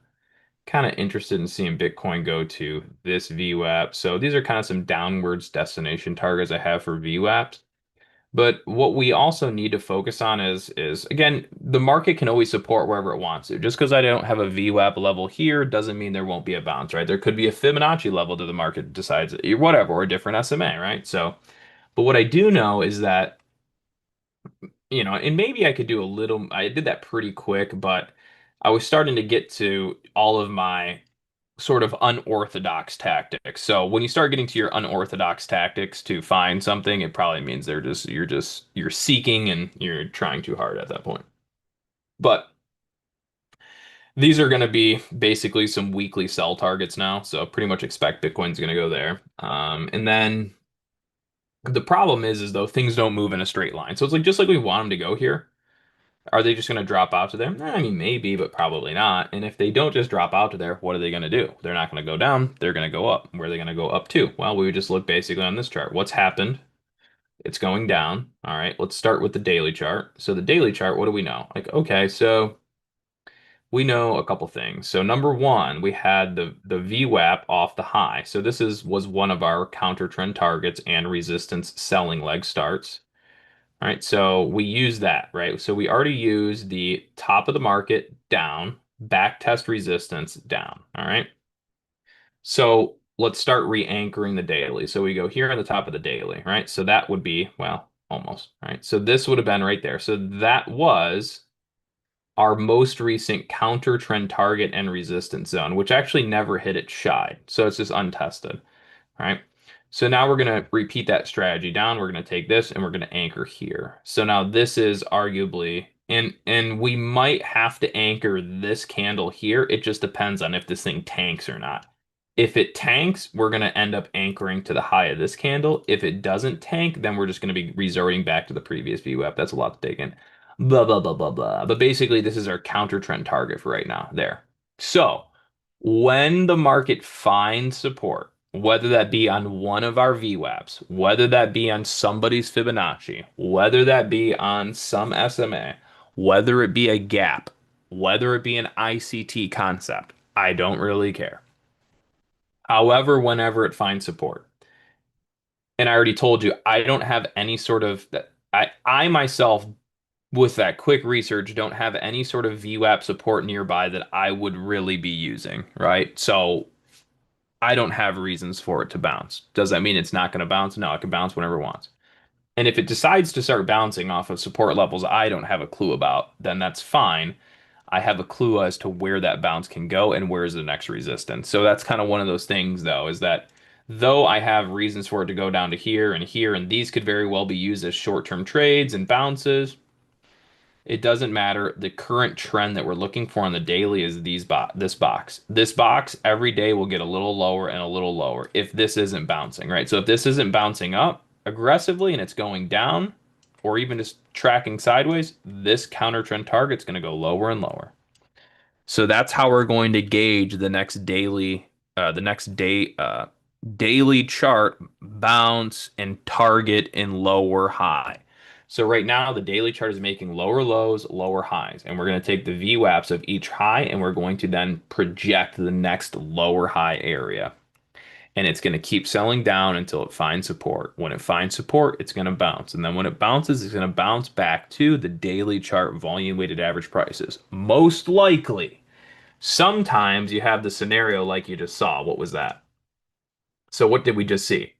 Kind of interested in seeing Bitcoin go to this VWAP. So these are kind of some downwards destination targets I have for VWAPs. But what we also need to focus on is again, the market can always support wherever it wants to. Just because I don't have a VWAP level here doesn't mean there won't be a bounce, right? There could be a Fibonacci level that the market decides, whatever, or a different SMA, right? So but what I do know is that, and maybe I could do a little, I did that pretty quick, but I was starting to get to all of my sort of unorthodox tactics. So when you start getting to your unorthodox tactics to find something, it probably means you're seeking and you're trying too hard at that point. But these are going to be basically some weekly sell targets now. So pretty much expect Bitcoin's going to go there. And then the problem is though things don't move in a straight line. So it's like just like we want them to go here. Are they just going to drop out to there? I mean, maybe, but probably not. And if they don't just drop out to there, what are they going to do? They're not going to go down. They're going to go up. Where are they going to go up to? Well, we would just look basically on this chart. What's happened? It's going down. All right, let's start with the daily chart. So the daily chart, what do we know? Like, okay, so we know a couple things. So number one, we had the VWAP off the high. So this is was one of our counter trend targets and resistance selling leg starts. All right, so we use that, right? So we already used the top of the market down, back test resistance down. All right. So let's start re-anchoring the daily. So we go here on the top of the daily, right? So that would be, well, almost, right? So this would have been right there. So that was our most recent counter trend target and resistance zone, which actually never hit its shy. So it's just untested. All right. So now we're going to repeat that strategy down. We're going to take this and we're going to anchor here. So now this is arguably, and we might have to anchor this candle here. It just depends on if this thing tanks or not. If it tanks, we're going to end up anchoring to the high of this candle. If it doesn't tank, then we're just going to be resorting back to the previous VWAP. That's a lot to take in. Blah, blah, blah, blah, blah. But basically, this is our counter trend target for right now. There. So when the market finds support, whether that be on one of our VWAPs, whether that be on somebody's Fibonacci, whether that be on some SMA, whether it be a gap, whether it be an ICT concept, I don't really care. However, whenever it finds support. And I already told you, I don't have any sort of that. I myself, with that quick research, don't have any sort of VWAP support nearby that I would really be using, right? So I don't have reasons for it to bounce. Does that mean it's not going to bounce? No, it can bounce whenever it wants. And if it decides to start bouncing off of support levels I don't have a clue about, then that's fine. I have a clue as to where that bounce can go and where's the next resistance. So that's kind of one of those things, though, is that though I have reasons for it to go down to here, and these could very well be used as short-term trades and bounces, it doesn't matter. The current trend that we're looking for on the daily is this box. This box every day will get a little lower and a little lower if this isn't bouncing, right? So if this isn't bouncing up aggressively and it's going down, or even just tracking sideways, this counter trend target's going to go lower and lower. So that's how we're going to gauge the next day, daily chart bounce and target and lower high. So right now the daily chart is making lower lows, lower highs, and we're going to take the VWAPs of each high and we're going to then project the next lower high area. And it's going to keep selling down until it finds support. When it finds support, it's going to bounce. And then when it bounces, it's going to bounce back to the daily chart volume weighted average prices. Most likely. Sometimes you have the scenario like you just saw. What was that? So what did we just see?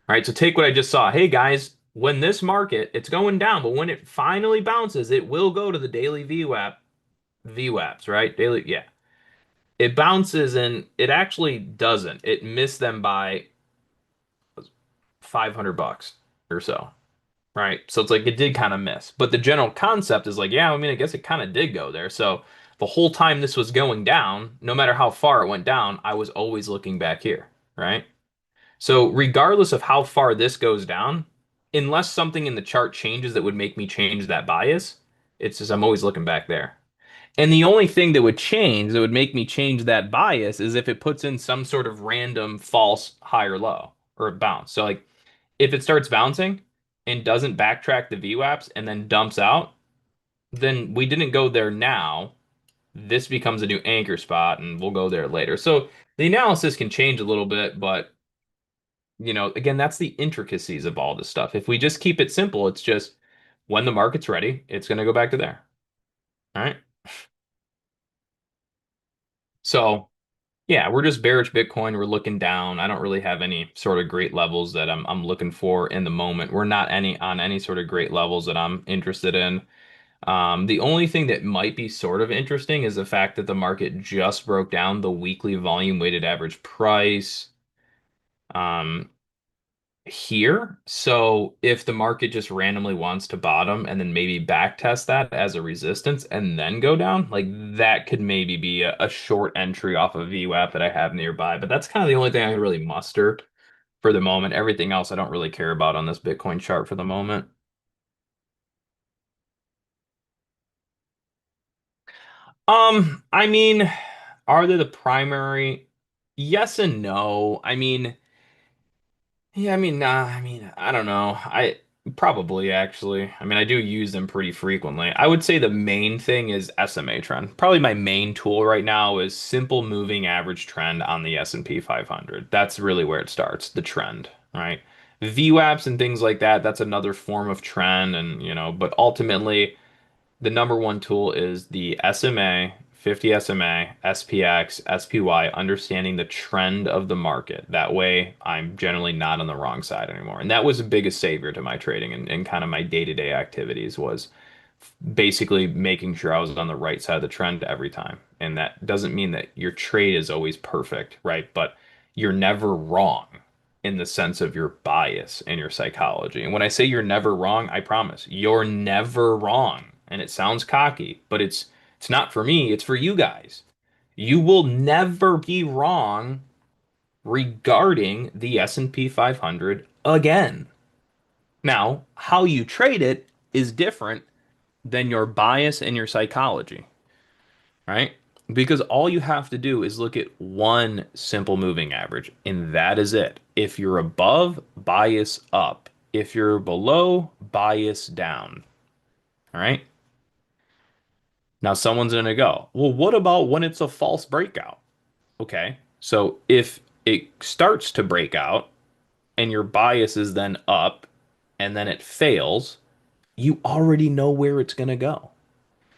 All right, so take what I just saw. Hey guys, when this market, it's going down, but when it finally bounces, it will go to the daily VWAPs, right? Daily, yeah. It bounces and it actually doesn't. It missed them by 500 bucks or so, right? So it's like it did kind of miss. But the general concept is like, yeah, I mean, I guess it kind of did go there. So the whole time this was going down, no matter how far it went down, I was always looking back here, right? So regardless of how far this goes down, unless something in the chart changes that would make me change that bias, it's just I'm always looking back there. And the only thing that would change that would make me change that bias is if it puts in some sort of random false high or low or a bounce. So like if it starts bouncing and doesn't backtrack the VWAPs and then dumps out, then we didn't go there now. This becomes a new anchor spot and we'll go there later. So the analysis can change a little bit, but again, that's the intricacies of all this stuff. If we just keep it simple, it's just when the market's ready, it's going to go back to there. All right. So yeah, we're just bearish Bitcoin. We're looking down. I don't really have any sort of great levels that I'm looking for in the moment. We're not any sort of great levels that I'm interested in. The only thing that might be sort of interesting is the fact that the market just broke down the weekly volume weighted average price um, here. So if the market just randomly wants to bottom and then maybe back test that as a resistance and then go down, like that could maybe be a short entry off of VWAP that I have nearby. But that's kind of the only thing I can really muster for the moment. Everything else I don't really care about on this Bitcoin chart for the moment. I mean, are they the primary? Yes and no. I mean, yeah, I mean, nah, I mean, I don't know. Probably, actually. I mean, I do use them pretty frequently. I would say the main thing is SMA trend. Probably my main tool right now is simple moving average trend on the S&P 500. That's really where it starts, the trend, right? VWAPs and things like that, that's another form of trend and, but ultimately the number one tool is the SMA, 50 SMA, SPX, SPY, understanding the trend of the market. That way, I'm generally not on the wrong side anymore. And that was the biggest savior to my trading and kind of my day-to-day activities was basically making sure I was on the right side of the trend every time. And that doesn't mean that your trade is always perfect, right? But you're never wrong in the sense of your bias and your psychology. And when I say you're never wrong, I promise you're never wrong. And it sounds cocky, but it's not for me, it's for you guys. You will never be wrong regarding the S&P 500 again. Now, how you trade it is different than your bias and your psychology, right? Because all you have to do is look at one simple moving average, and that is it. If you're above, bias up. If you're below, bias down. All right. Now someone's going to go, well, what about when it's a false breakout? Okay. So if it starts to break out and your bias is then up and then it fails, you already know where it's going to go.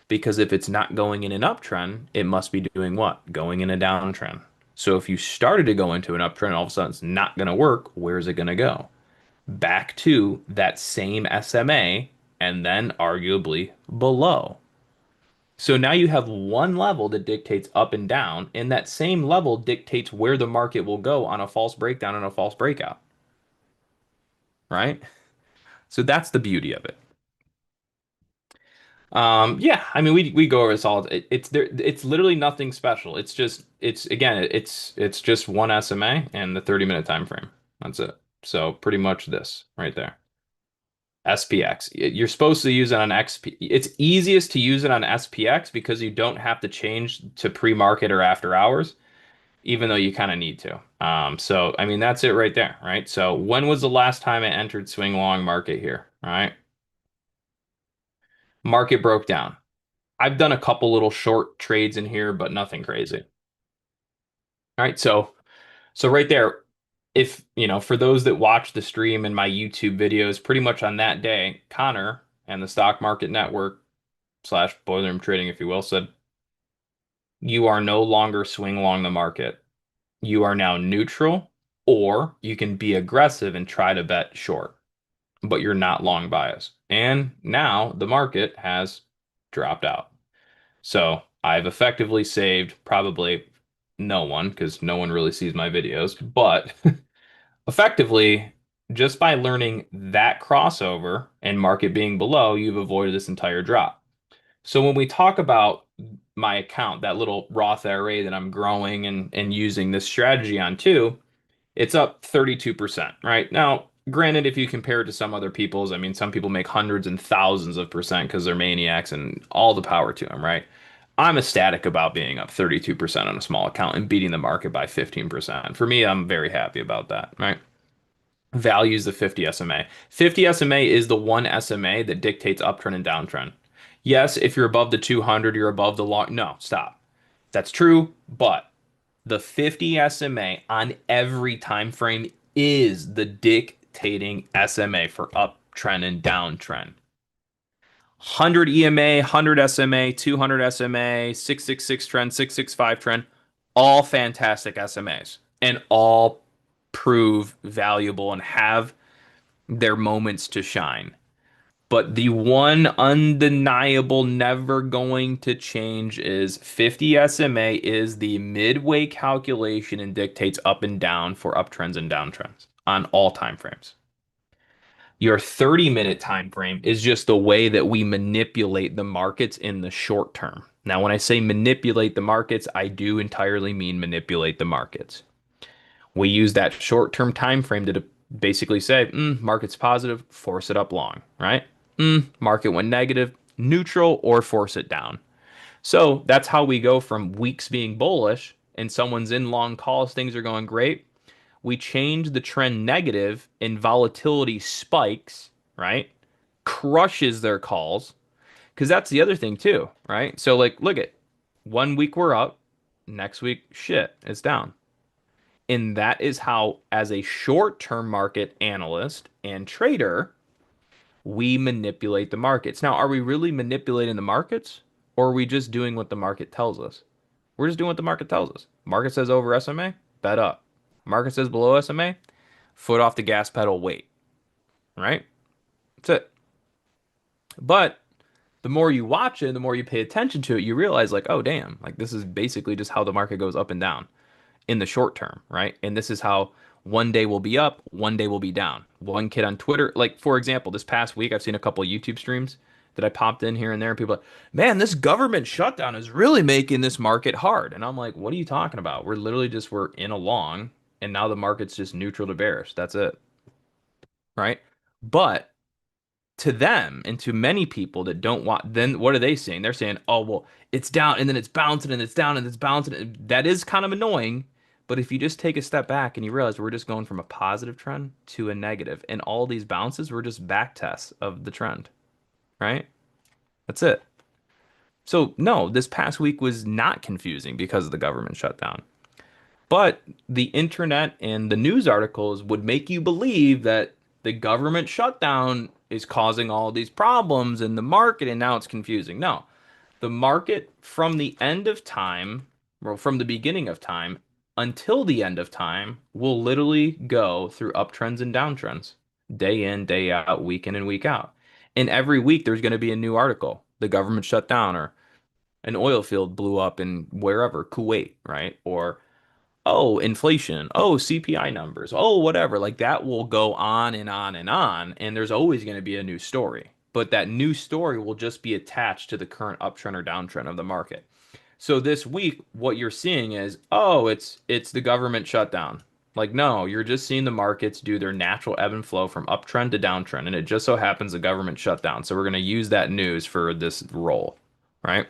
Because if it's not going in an uptrend, it must be doing what? Going in a downtrend. So if you started to go into an uptrend, all of a sudden it's not going to work, where's it going to go? Back to that same SMA and then arguably below. So now you have one level that dictates up and down, and that same level dictates where the market will go on a false breakdown and a false breakout, right? So that's the beauty of it. Yeah, I mean we go over this all. It's there. It's literally nothing special. It's again it's just one SMA and the 30-minute time frame. That's it. So pretty much this right there. SPX. You're supposed to use it on XP. It's easiest to use it on SPX because you don't have to change to pre-market or after hours, even though you kind of need to. So I mean that's it right there, right? So when was the last time I entered swing long market here? All right. Market broke down. I've done a couple little short trades in here, but nothing crazy. All right, so right there, if for those that watch the stream and my YouTube videos, pretty much on that day, Connor and the Stock Market Network slash Boiler Room Trading, if you will, said you are no longer swing along the market. You are now neutral, or you can be aggressive and try to bet short, but you're not long bias. And now the market has dropped out. So I've effectively saved probably no one because no one really sees my videos, but effectively, just by learning that crossover and market being below, you've avoided this entire drop. So when we talk about my account, that little Roth IRA that I'm growing and using this strategy on too, it's up 32%, right? Now, granted, if you compare it to some other people's, I mean, some people make hundreds and thousands of percent because they're maniacs and all the power to them, right? I'm ecstatic about being up 32% on a small account and beating the market by 15%. For me, I'm very happy about that, right? Values the 50 SMA. 50 SMA is the one SMA that dictates uptrend and downtrend. Yes, if you're above the 200, you're above the long. No, stop. That's true, but the 50 SMA on every time frame is the dictating SMA for uptrend and downtrend. 100 EMA, 100 SMA, 200 SMA, 666 trend, 665 trend, all fantastic SMAs and all prove valuable and have their moments to shine. But the one undeniable, never going to change is 50 SMA is the midway calculation and dictates up and down for uptrends and downtrends on all time frames. Your 30-minute time frame is just the way that we manipulate the markets in the short term. Now, when I say manipulate the markets, I do entirely mean manipulate the markets. We use that short-term time frame to basically say, market's positive, force it up long, right? Market went negative, neutral, or force it down. So that's how we go from weeks being bullish and someone's in long calls, things are going great. We change the trend negative and volatility spikes. right? Crushes their calls because that's the other thing too, right? So like, look at 1 week we're up, next week shit, it's down. And that is how, as a short-term market analyst and trader, we manipulate the markets. Now, are we really manipulating the markets, or are we just doing what the market tells us? We're just doing what the market tells us. Market says over SMA, bet up. Market says below SMA, foot off the gas pedal, wait. Right? That's it. But the more you watch it, the more you pay attention to it, you realize like, oh damn, like this is basically just how the market goes up and down in the short term, right? And this is how one day will be up, one day will be down. One kid on Twitter, like for example, this past week I've seen a couple of YouTube streams that I popped in here and there, and people are like, man, this government shutdown is really making this market hard. And I'm like, what are you talking about? We're literally just we're in a long, and now the market's just neutral to bearish. That's it, right? But to them and to many people that don't want, then what are they saying? They're saying, oh, well, it's down and then it's bouncing and it's down and it's bouncing. That is kind of annoying. But if you just take a step back and you realize we're just going from a positive trend to a negative, and all these bounces were just back tests of the trend, right? That's it. So, no, this past week was not confusing because of the government shutdown. But the internet and the news articles would make you believe that the government shutdown is causing all these problems in the market and now it's confusing. No, the market from the end of time, or from the beginning of time until the end of time, will literally go through uptrends and downtrends, day in, day out, week in and week out. And every week there's going to be a new article. The government shut down, or an oil field blew up in wherever, Kuwait, right? Or oh, inflation, oh, CPI numbers, oh, whatever. Like that will go on and on and on, and there's always going to be a new story. But that new story will just be attached to the current uptrend or downtrend of the market. So this week, what you're seeing is, oh, it's the government shutdown. Like, no, you're just seeing the markets do their natural ebb and flow from uptrend to downtrend, and it just so happens the government shut down. So we're going to use that news for this role, right?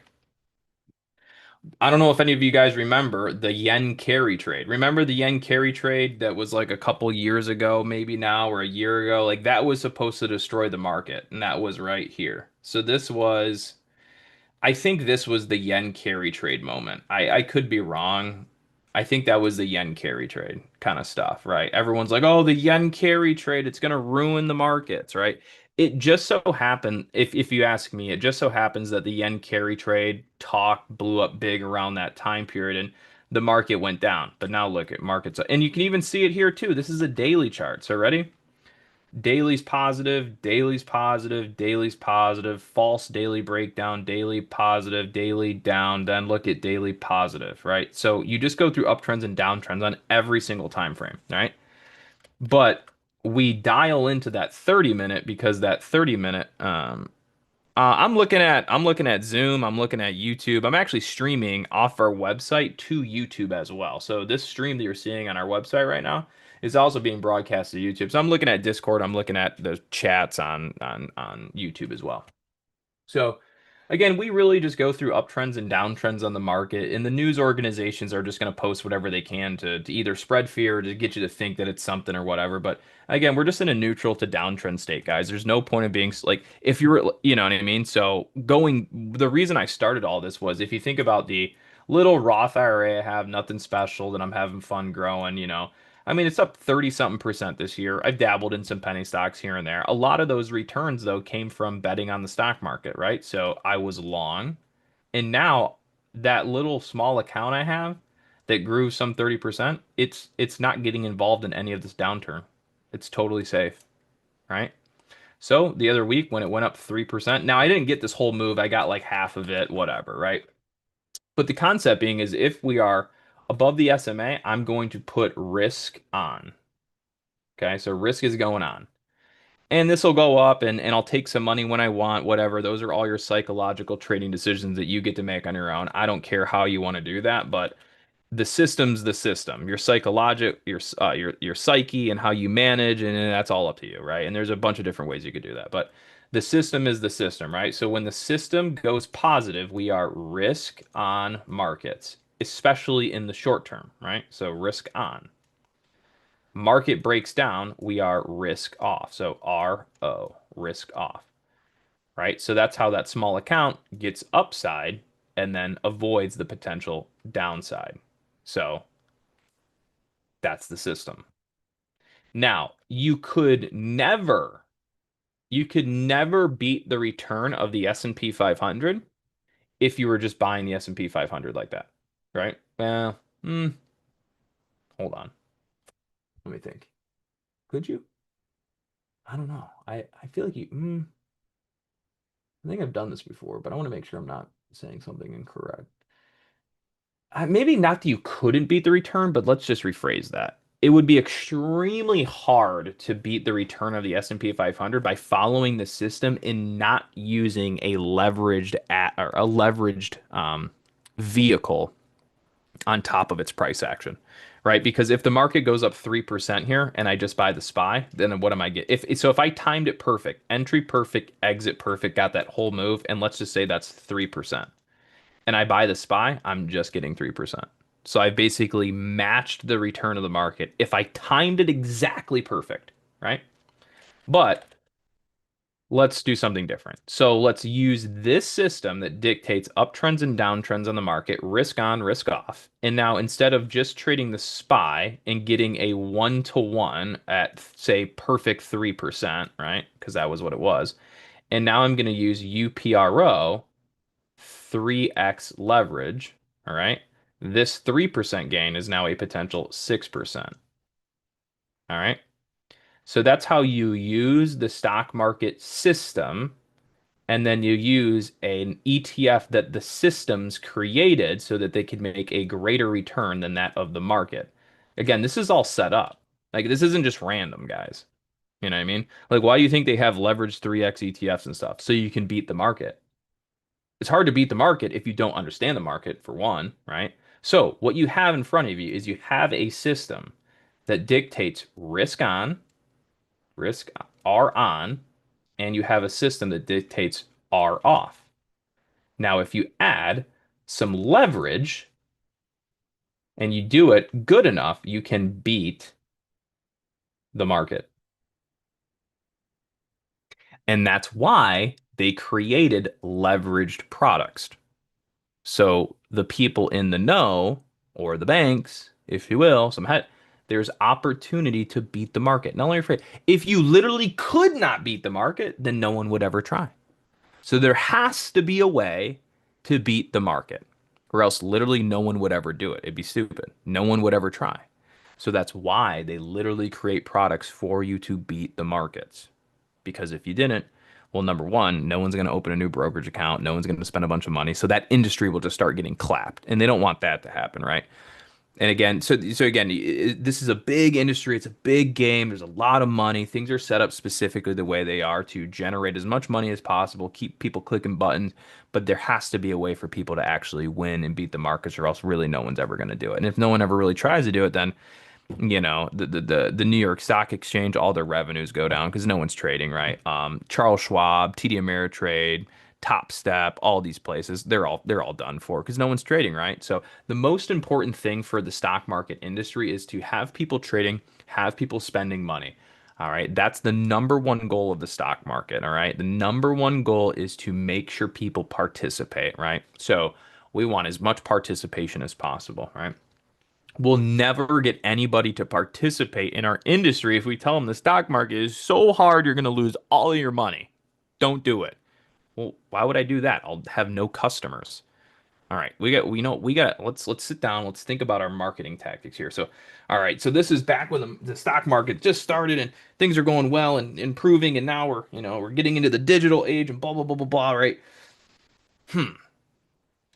I don't know if any of you guys remember the yen carry trade. Remember the yen carry trade that was like a couple years ago, maybe now or a year ago? Like that was supposed to destroy the market, and that was right here. So this was I think this was the yen carry trade moment. I could be wrong. I think that was the yen carry trade kind of stuff, right? Everyone's like, oh, the yen carry trade, it's going to ruin the markets, right? It just so happened, if you ask me, it just so happens that the yen carry trade talk blew up big around that time period and the market went down. But now look at markets. And you can even see it here too. This is a daily chart. So ready? Daily's positive, daily's positive, daily's positive, false daily breakdown, daily positive, daily down, then look at daily positive, right? So you just go through uptrends and downtrends on every single time frame, right? But we dial into that 30 minute because that 30 minute I'm looking at Zoom, I'm looking at YouTube. I'm actually streaming off our website to YouTube as well. So this stream that you're seeing on our website right now is also being broadcast to YouTube. So I'm looking at Discord, I'm looking at the chats on YouTube as well. So again, we really just go through uptrends and downtrends on the market, and the news organizations are just going to post whatever they can to either spread fear or to get you to think that it's something or whatever. But again, we're just in a neutral to downtrend state, guys. There's no point of being like if you're, you know what I mean? So the reason I started all this was if you think about the little Roth IRA I have, nothing special that I'm having fun growing, you know. I mean, it's up 30 something percent this year. I've dabbled in some penny stocks here and there. A lot of those returns, though, came from betting on the stock market, right? So I was long. And now that little small account I have that grew some 30%, it's not getting involved in any of this downturn. It's totally safe, right? So the other week when it went up 3%, now I didn't get this whole move. I got like half of it, whatever, right? But the concept being is if we are above the SMA, I'm going to put risk on. Okay, so risk is going on. And this will go up and I'll take some money when I want, whatever. Those are all your psychological trading decisions that you get to make on your own. I don't care how you want to do that, but the system's the system. Your psychologic, your psyche and how you manage, and that's all up to you, right? And there's a bunch of different ways you could do that. But the system is the system, right? So when the system goes positive, we are risk on markets, especially in the short term, right? So risk on market breaks down, we are risk off. So RO, risk off, right? So that's how that small account gets upside and then avoids the potential downside. So that's the system. Now, you could never beat the return of the S&P 500 if you were just buying the S&P 500 like that, right? Well, hold on. Let me think. Could you? I don't know. I feel like I think I've done this before, but I want to make sure I'm not saying something incorrect. Maybe not that you couldn't beat the return, but let's just rephrase that. It would be extremely hard to beat the return of the S&P 500 by following the system and not using a leveraged vehicle on top of its price action, right? Because if the market goes up 3% here and I just buy the SPY, then what am I get? If I timed it perfect, entry perfect, exit perfect, got that whole move, and let's just say that's 3%, and I buy the SPY, I'm just getting 3%. So I basically matched the return of the market if I timed it exactly perfect, right? But let's do something different. So let's use this system that dictates uptrends and downtrends on the market, risk on, risk off. And now instead of just trading the SPY and getting a 1-to-1 at, say, perfect 3%, right? Because that was what it was. And now I'm going to use UPRO, 3x leverage, all right? This 3% gain is now a potential 6%, all right? So that's how you use the stock market system, and then you use an ETF that the systems created so that they could make a greater return than that of the market. Again, this is all set up. Like this isn't just random, guys. You know what I mean? Like why do you think they have leveraged 3x ETFs and stuff? So you can beat the market. It's hard to beat the market if you don't understand the market, for one, right? So what you have in front of you is you have a system that dictates risk on, risk R on, and you have a system that dictates R off. Now, if you add some leverage and you do it good enough, you can beat the market. And that's why they created leveraged products. So the people in the know, or the banks, if you will, there's opportunity to beat the market. Not only afraid, if you literally could not beat the market, then no one would ever try. So there has to be a way to beat the market, or else literally no one would ever do it. It'd be stupid. No one would ever try. So that's why they literally create products for you to beat the markets. Because if you didn't, well, number one, no one's going to open a new brokerage account. No one's going to spend a bunch of money. So that industry will just start getting clapped. And they don't want that to happen, right? And again, so again, this is a big industry. It's a big game. There's a lot of money. Things are set up specifically the way they are to generate as much money as possible, keep people clicking buttons. But there has to be a way for people to actually win and beat the markets, or else really no one's ever going to do it. And if no one ever really tries to do it, then the New York Stock Exchange, all their revenues go down because no one's trading, right? Charles Schwab, TD Ameritrade, Top Step, all these places, they're all done for because no one's trading, right? So the most important thing for the stock market industry is to have people trading, have people spending money. All right, that's the number one goal of the stock market. All right, the number one goal is to make sure people participate, right? So we want as much participation as possible, right? We'll never get anybody to participate in our industry if we tell them the stock market is so hard you're going to lose all of your money. Don't do it. Well, why would I do that? I'll have no customers. All right, let's sit down. Let's think about our marketing tactics here. So, all right, so this is back when the stock market just started and things are going well and improving, and now we're getting into the digital age and blah blah blah blah blah. Right?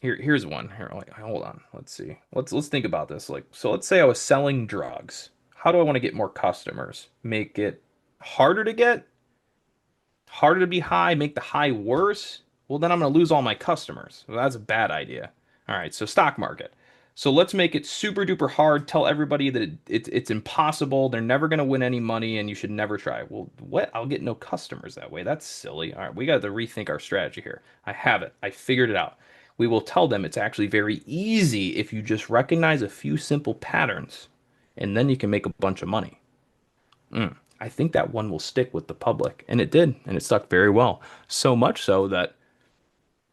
Here's one. Here, wait, hold on. Let's see. Let's think about this. Like, so let's say I was selling drugs. How do I want to get more customers? Make it harder to get, harder to be high, make the high worse? Well, then I'm going to lose all my customers. Well, that's a bad idea. All right, so stock market. So let's make it super duper hard. Tell everybody that it's impossible. They're never going to win any money and you should never try. Well, what? I'll get no customers that way. That's silly. All right, we got to rethink our strategy here. I have it. I figured it out. We will tell them it's actually very easy if you just recognize a few simple patterns and then you can make a bunch of money. I think that one will stick with the public. And it did, and it stuck very well. So much so that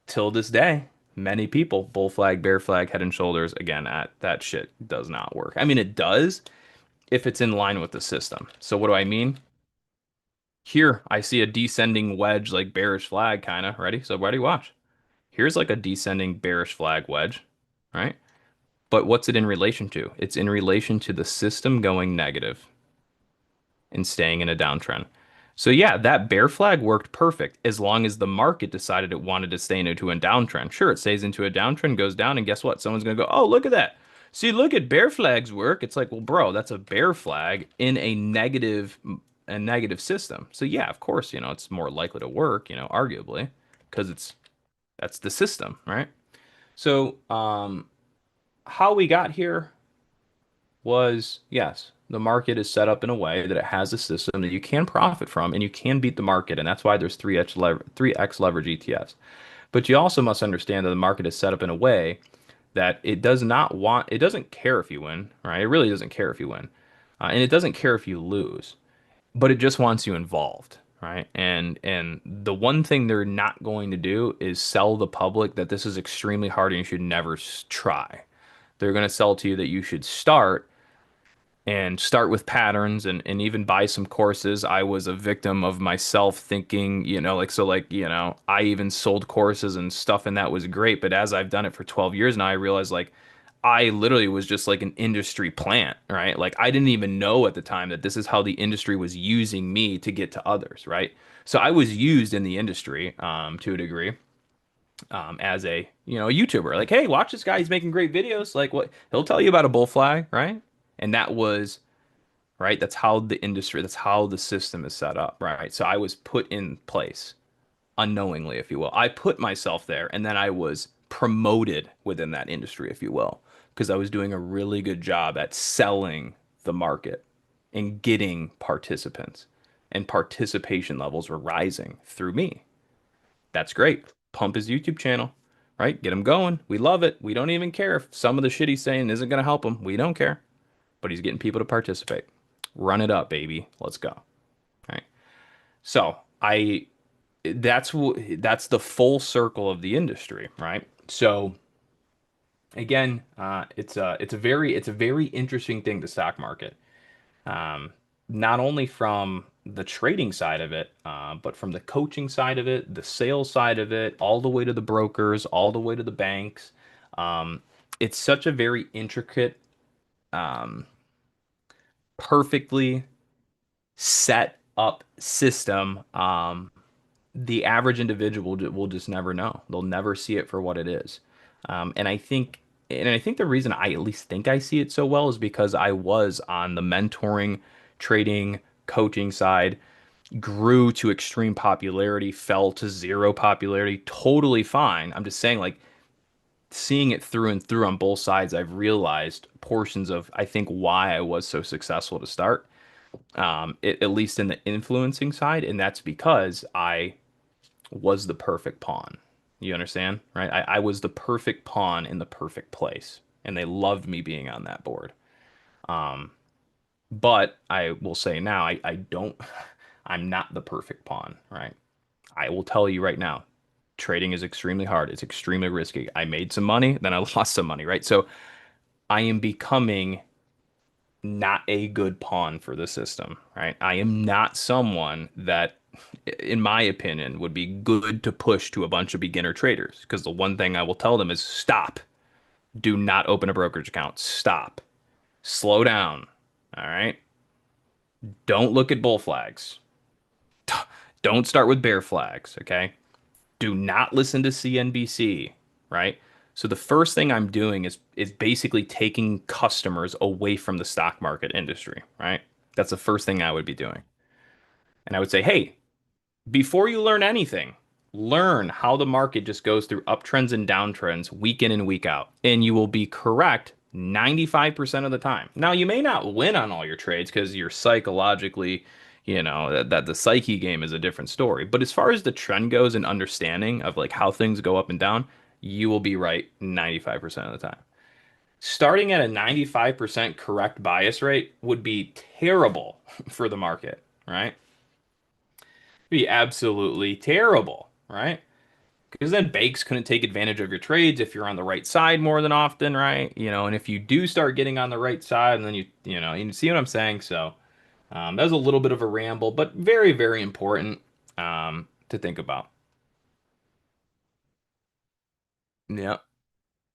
till this day, many people, bull flag, bear flag, head and shoulders, again, that shit does not work. I mean, it does if it's in line with the system. So what do I mean? Here, I see a descending wedge, like bearish flag, kind of. Ready? So ready, watch. Here's like a descending bearish flag wedge, right? But what's it in relation to? It's in relation to the system going negative and staying in a downtrend. So yeah, that bear flag worked perfect as long as the market decided it wanted to stay into a downtrend. Sure, it stays into a downtrend, goes down, and guess what? Someone's gonna go, oh, look at that. See, look at bear flags work. It's like, well, bro, that's a bear flag in a negative system. So yeah, of course, it's more likely to work, arguably, because that's the system, right? So how we got here was yes, the market is set up in a way that it has a system that you can profit from and you can beat the market. And that's why there's 3x leverage ETFs. But you also must understand that the market is set up in a way that it doesn't care if you win, right? It really doesn't care if you win. And it doesn't care if you lose, but it just wants you involved, right? And the one thing they're not going to do is sell the public that this is extremely hard and you should never try. They're going to sell to you that you should start with patterns and even buy some courses. I was a victim of myself thinking, I even sold courses and stuff and that was great. But as I've done it for 12 years now, I realized like I literally was just like an industry plant, right? Like I didn't even know at the time that this is how the industry was using me to get to others, right? So I was used in the industry to a degree as a YouTuber. Like, hey, watch this guy. He's making great videos. Like what he'll tell you about a bull flag, right? And that was right? That's how the system is set up, right? So I was put in place unknowingly, if you will. I put myself there and then I was promoted within that industry, if you will, because I was doing a really good job at selling the market and getting participants. And participation levels were rising through me. That's great. Pump his YouTube channel, right? Get him going. We love it. We don't even care if some of the shit he's saying isn't going to help him. We don't care. But he's getting people to participate. Run it up, baby. Let's go. Right. So that's the full circle of the industry, right? So again, it's a very interesting thing, the stock market. Um, Not only from the trading side of it, but from the coaching side of it, the sales side of it, all the way to the brokers, all the way to the banks. Um, it's such a very intricate, um, perfectly set up system. The average individual will just never know. They'll never see it for what it is. And I think the reason I at least think I see it so well is because I was on the mentoring, trading, coaching side, grew to extreme popularity, fell to zero popularity, totally fine. I'm just saying, like, seeing it through and through on both sides, I've realized portions of, I think, why I was so successful to start, at least in the influencing side. And that's because I was the perfect pawn. You understand, right? I was the perfect pawn in the perfect place, and they loved me being on that board. But I will say now, I don't, I'm not the perfect pawn, right? I will tell you right now, trading is extremely hard. It's extremely risky. I made some money, then I lost some money, right? So I am becoming not a good pawn for the system, right? I am not someone that, in my opinion, would be good to push to a bunch of beginner traders. Because the one thing I will tell them is stop. Do not open a brokerage account. Stop. Slow down. All right. Don't look at bull flags. Don't start with bear flags. Okay. Do not listen to CNBC. Right. So the first thing I'm doing is basically taking customers away from the stock market industry. Right. That's the first thing I would be doing. And I would say, hey, before you learn anything, learn how the market just goes through uptrends and downtrends week in and week out. And you will be correct 95% of the time. Now, you may not win on all your trades because you're psychologically, that the psyche game is a different story. But as far as the trend goes and understanding of like how things go up and down, you will be right 95% of the time. Starting at a 95% correct bias rate would be terrible for the market, right? It'd be absolutely terrible, right? Because then banks couldn't take advantage of your trades if you're on the right side more than often, right? And if you do start getting on the right side, and then you see what I'm saying? So that was a little bit of a ramble, but very, very important to think about. Yeah.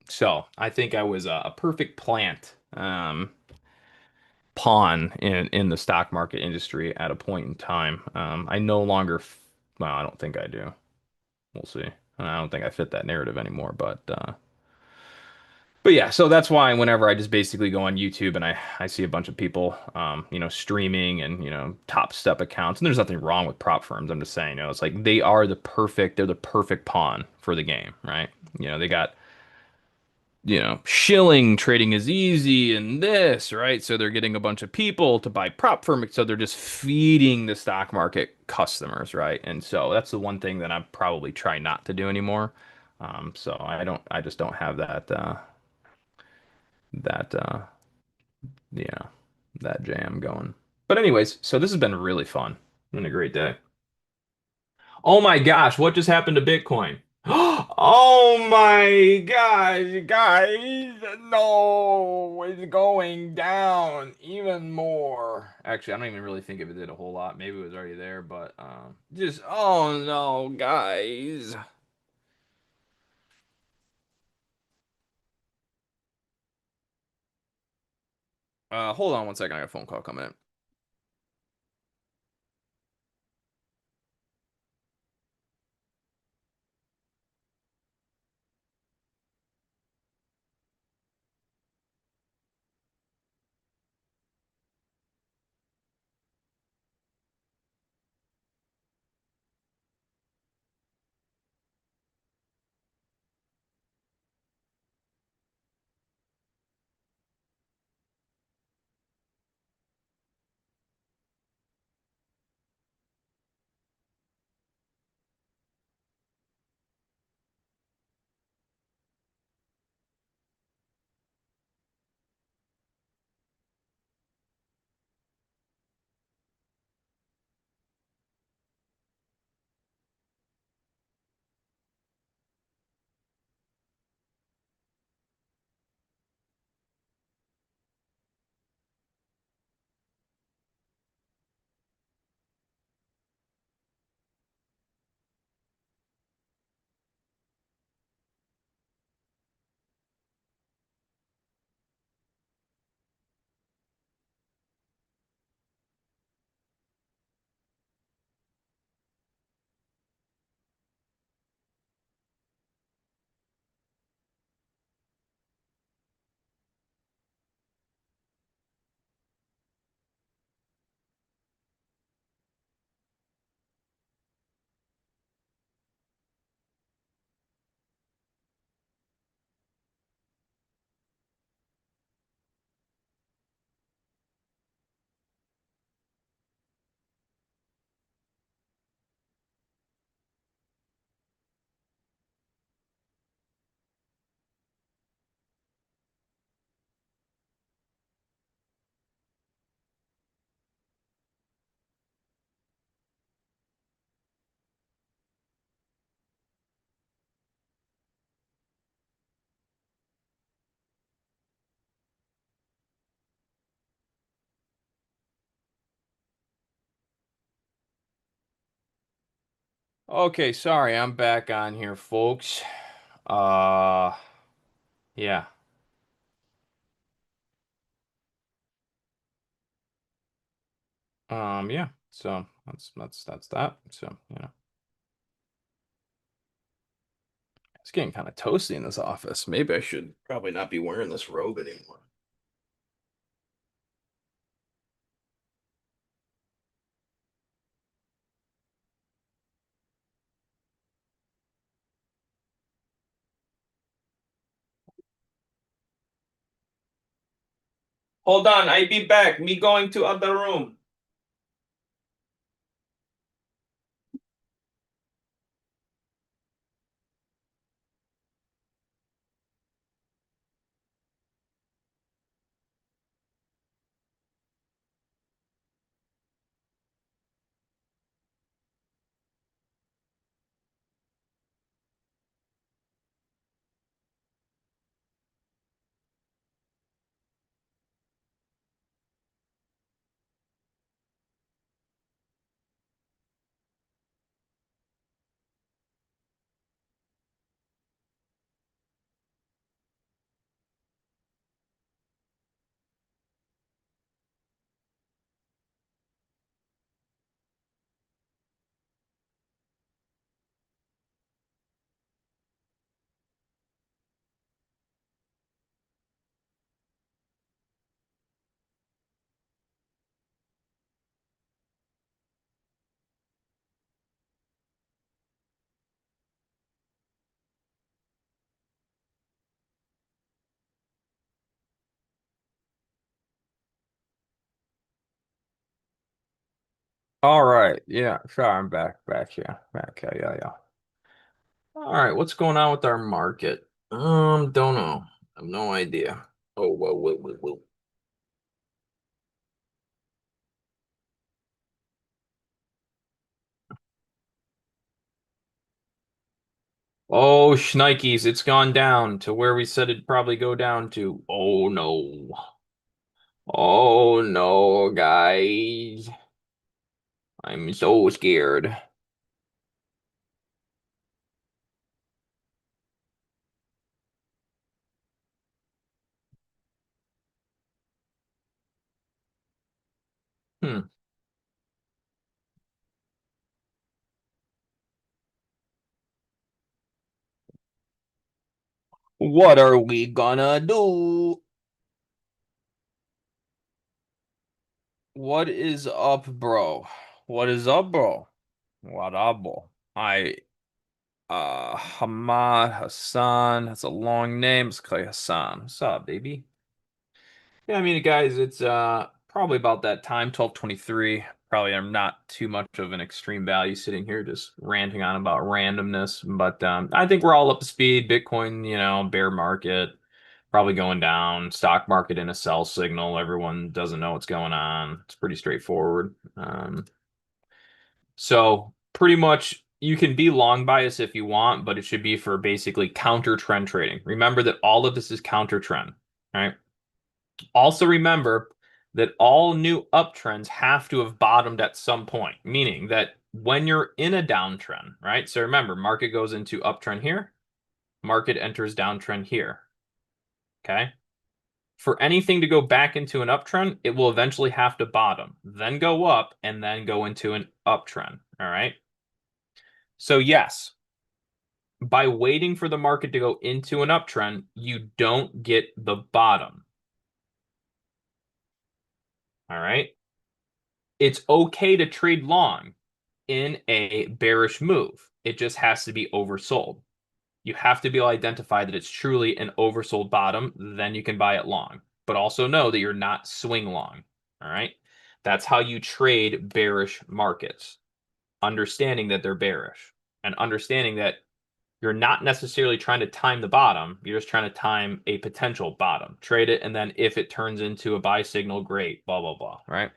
So I think I was a perfect pawn in the stock market industry at a point in time. I no longer, well, I don't think I do. We'll see. I don't think I fit that narrative anymore, but yeah, so that's why whenever I just basically go on YouTube and I see a bunch of people, streaming and, top step accounts, and there's nothing wrong with prop firms. I'm just saying, it's like they're the perfect pawn for the game, right? They got, shilling trading is easy and this, right? So they're getting a bunch of people to buy prop firms. So they're just feeding the stock market customers, right? And so that's the one thing that I probably try not to do anymore. So I just don't have that yeah, that jam going. But anyways, so this has been really fun. Been a great day. Oh my gosh, what just happened to Bitcoin? Oh my gosh, guys, no, it's going down even more. Actually, I don't even really think if it did a whole lot. Maybe it was already there, but just oh no, guys. Hold on one second. I got a phone call coming in. Okay, sorry, I'm back on here, folks. Uh, yeah. Yeah. So that's that. So, it's getting kind of toasty in this office. Maybe I should probably not be wearing this robe anymore. Hold on, I be back. Me going to other room. All right. Yeah. Sure. I'm back here. Back. Yeah. Yeah. Yeah. All right. What's going on with our market? Don't know. I have no idea. Oh, whoa, whoa, whoa, whoa. Oh, shnikes. It's gone down to where we said it'd probably go down to. Oh, no. Oh, no, guys. I'm so scared. Hmm. What are we gonna do? What is up, bro? What is up, bro? What up, bro? Hamad Hassan. That's a long name. Let's call you Hassan. What's up, baby? Yeah, I mean, guys, it's probably about that time, 12:23. Probably I'm not too much of an extreme value sitting here just ranting on about randomness, but I think we're all up to speed. Bitcoin, bear market, probably going down. Stock market in a sell signal. Everyone doesn't know what's going on. It's pretty straightforward. So pretty much you can be long bias if you want, but it should be for basically counter trend trading. Remember that all of this is counter trend, right? Also remember that all new uptrends have to have bottomed at some point, meaning that when you're in a downtrend, right? So remember, market goes into uptrend here, market enters downtrend here, okay? For anything to go back into an uptrend, it will eventually have to bottom, then go up, and then go into an uptrend, all right? So yes, by waiting for the market to go into an uptrend, you don't get the bottom. All right. It's okay to trade long in a bearish move. It just has to be oversold. You have to be able to identify that it's truly an oversold bottom, then you can buy it long. But also know that you're not swing long. All right. That's how you trade bearish markets, understanding that they're bearish and understanding that you're not necessarily trying to time the bottom. You're just trying to time a potential bottom. Trade it, and then if it turns into a buy signal, great, blah, blah, blah, right?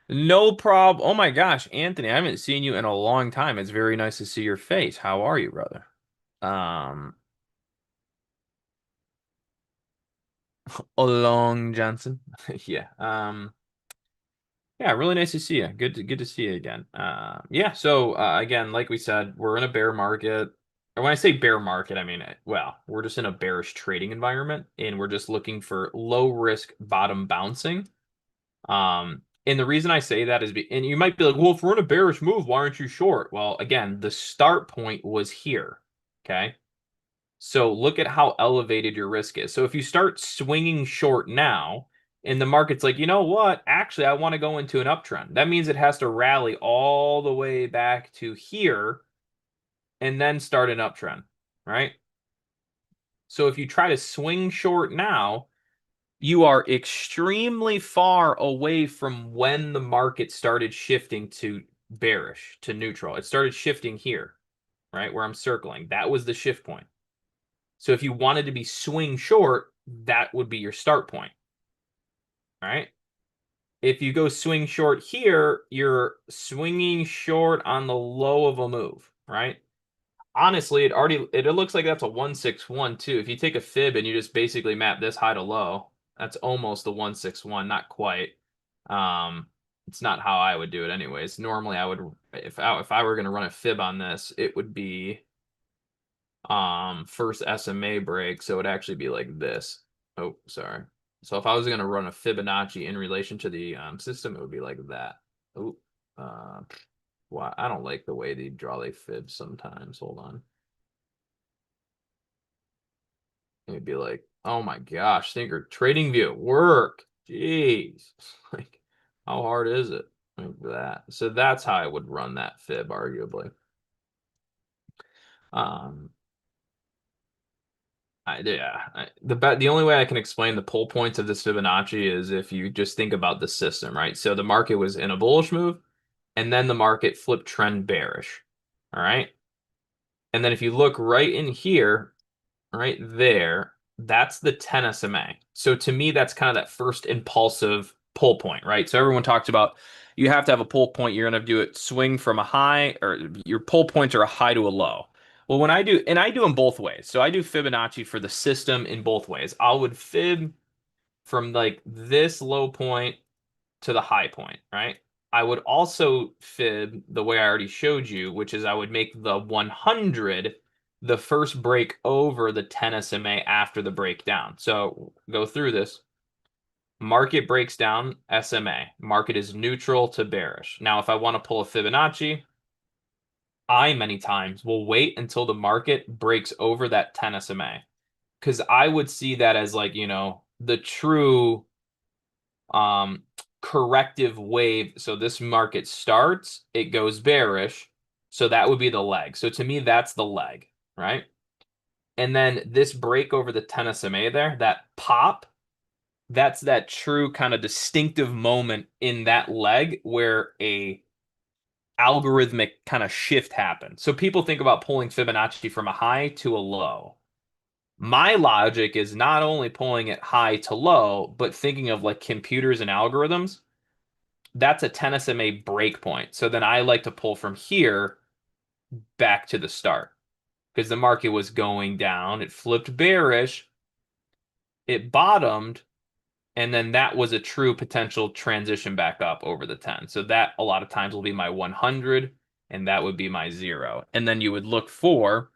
No problem. Oh my gosh, Anthony, I haven't seen you in a long time. It's very nice to see your face. How are you, brother? Um, Long Johnson. Yeah. Yeah, really nice to see you. Good to see you again. Yeah, so again, like we said, we're in a bear market. And when I say bear market, I mean, well, we're just in a bearish trading environment and we're just looking for low risk bottom bouncing. And the reason I say that is, and you might be like, well, if we're in a bearish move, why aren't you short? Well, again, the start point was here. Okay. So look at how elevated your risk is. So if you start swinging short now, and the market's like, you know what? Actually, I want to go into an uptrend. That means it has to rally all the way back to here and then start an uptrend, right? So if you try to swing short now, you are extremely far away from when the market started shifting to bearish, to neutral. It started shifting here, right? Where I'm circling. That was the shift point. So if you wanted to be swing short, that would be your start point, right? If you go swing short here, you're swinging short on the low of a move, right? Honestly, it looks like that's a 161 too. If you take a fib and you just basically map this high to low, that's almost the 161, not quite. Um, it's not how I would do it anyways. Normally I would if I were going to run a fib on this, it would be first SMA break, so it would actually be like this. Oh, sorry. So if I was going to run a Fibonacci in relation to the system, it would be like that. Oh, uh, wow, I don't like the way they draw they fibs sometimes. Hold on. It'd be like, oh my gosh, Thinker trading view work. Jeez. Like, how hard is it? Like that. So that's how I would run that fib, arguably. Um, The only way I can explain the pull points of this Fibonacci is if you just think about the system, right? So the market was in a bullish move, and then the market flipped trend bearish. All right. And then if you look right in here, right there, that's the 10 SMA. So to me, that's kind of that first impulsive pull point, right? So everyone talks about you have to have a pull point. You're going to do it swing from a high, or your pull points are a high to a low. Well, when I do, and I do them both ways. So I do Fibonacci for the system in both ways. I would fib from like this low point to the high point, right? I would also fib the way I already showed you, which is I would make the 100 the first break over the 10 SMA after the breakdown. So go through this. Market breaks down SMA. Market is neutral to bearish. Now, if I want to pull a Fibonacci, I many times will wait until the market breaks over that 10 SMA because I would see that as like, the true um corrective wave. So this market starts, it goes bearish. So that would be the leg. So to me, that's the leg, right? And then this break over the 10 SMA there, that pop, that's that true kind of distinctive moment in that leg where a algorithmic kind of shift happens. So people think about pulling Fibonacci from a high to a low. My logic is not only pulling it high to low, but thinking of like computers and algorithms. That's a 10 SMA break point. So then I like to pull from here back to the start because the market was going down. It flipped bearish, it bottomed, and then that was a true potential transition back up over the 10. So that a lot of times will be my 100, and that would be my zero. And then you would look for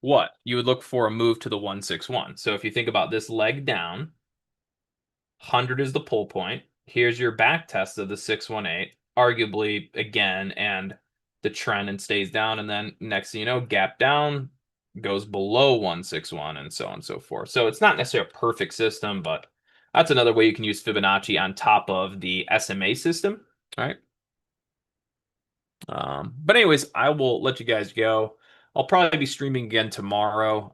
what? You would look for a move to the 161. So if you think about this leg down, 100 is the pull point. Here's your back test of the 618, arguably again, and the trend and stays down. And then next thing you know, gap down goes below 161 and so on and so forth. So it's not necessarily a perfect system, but that's another way you can use Fibonacci on top of the SMA system. All right. But anyways, I will let you guys go. I'll probably be streaming again tomorrow.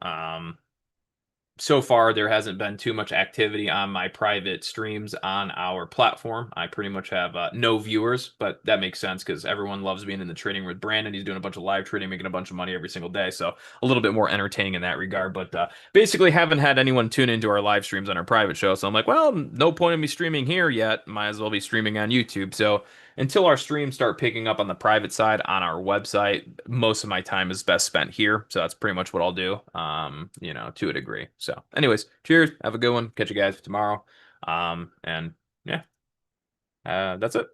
So far, there hasn't been too much activity on my private streams on our platform. I pretty much have no viewers, but that makes sense because everyone loves being in the trading with Brandon. He's doing a bunch of live trading, making a bunch of money every single day. So a little bit more entertaining in that regard. But basically, haven't had anyone tune into our live streams on our private show. So I'm like, well, no point in me streaming here yet. Might as well be streaming on YouTube. So until our streams start picking up on the private side on our website, most of my time is best spent here. So that's pretty much what I'll do, to a degree. So, anyways, cheers. Have a good one. Catch you guys tomorrow. And yeah, that's it.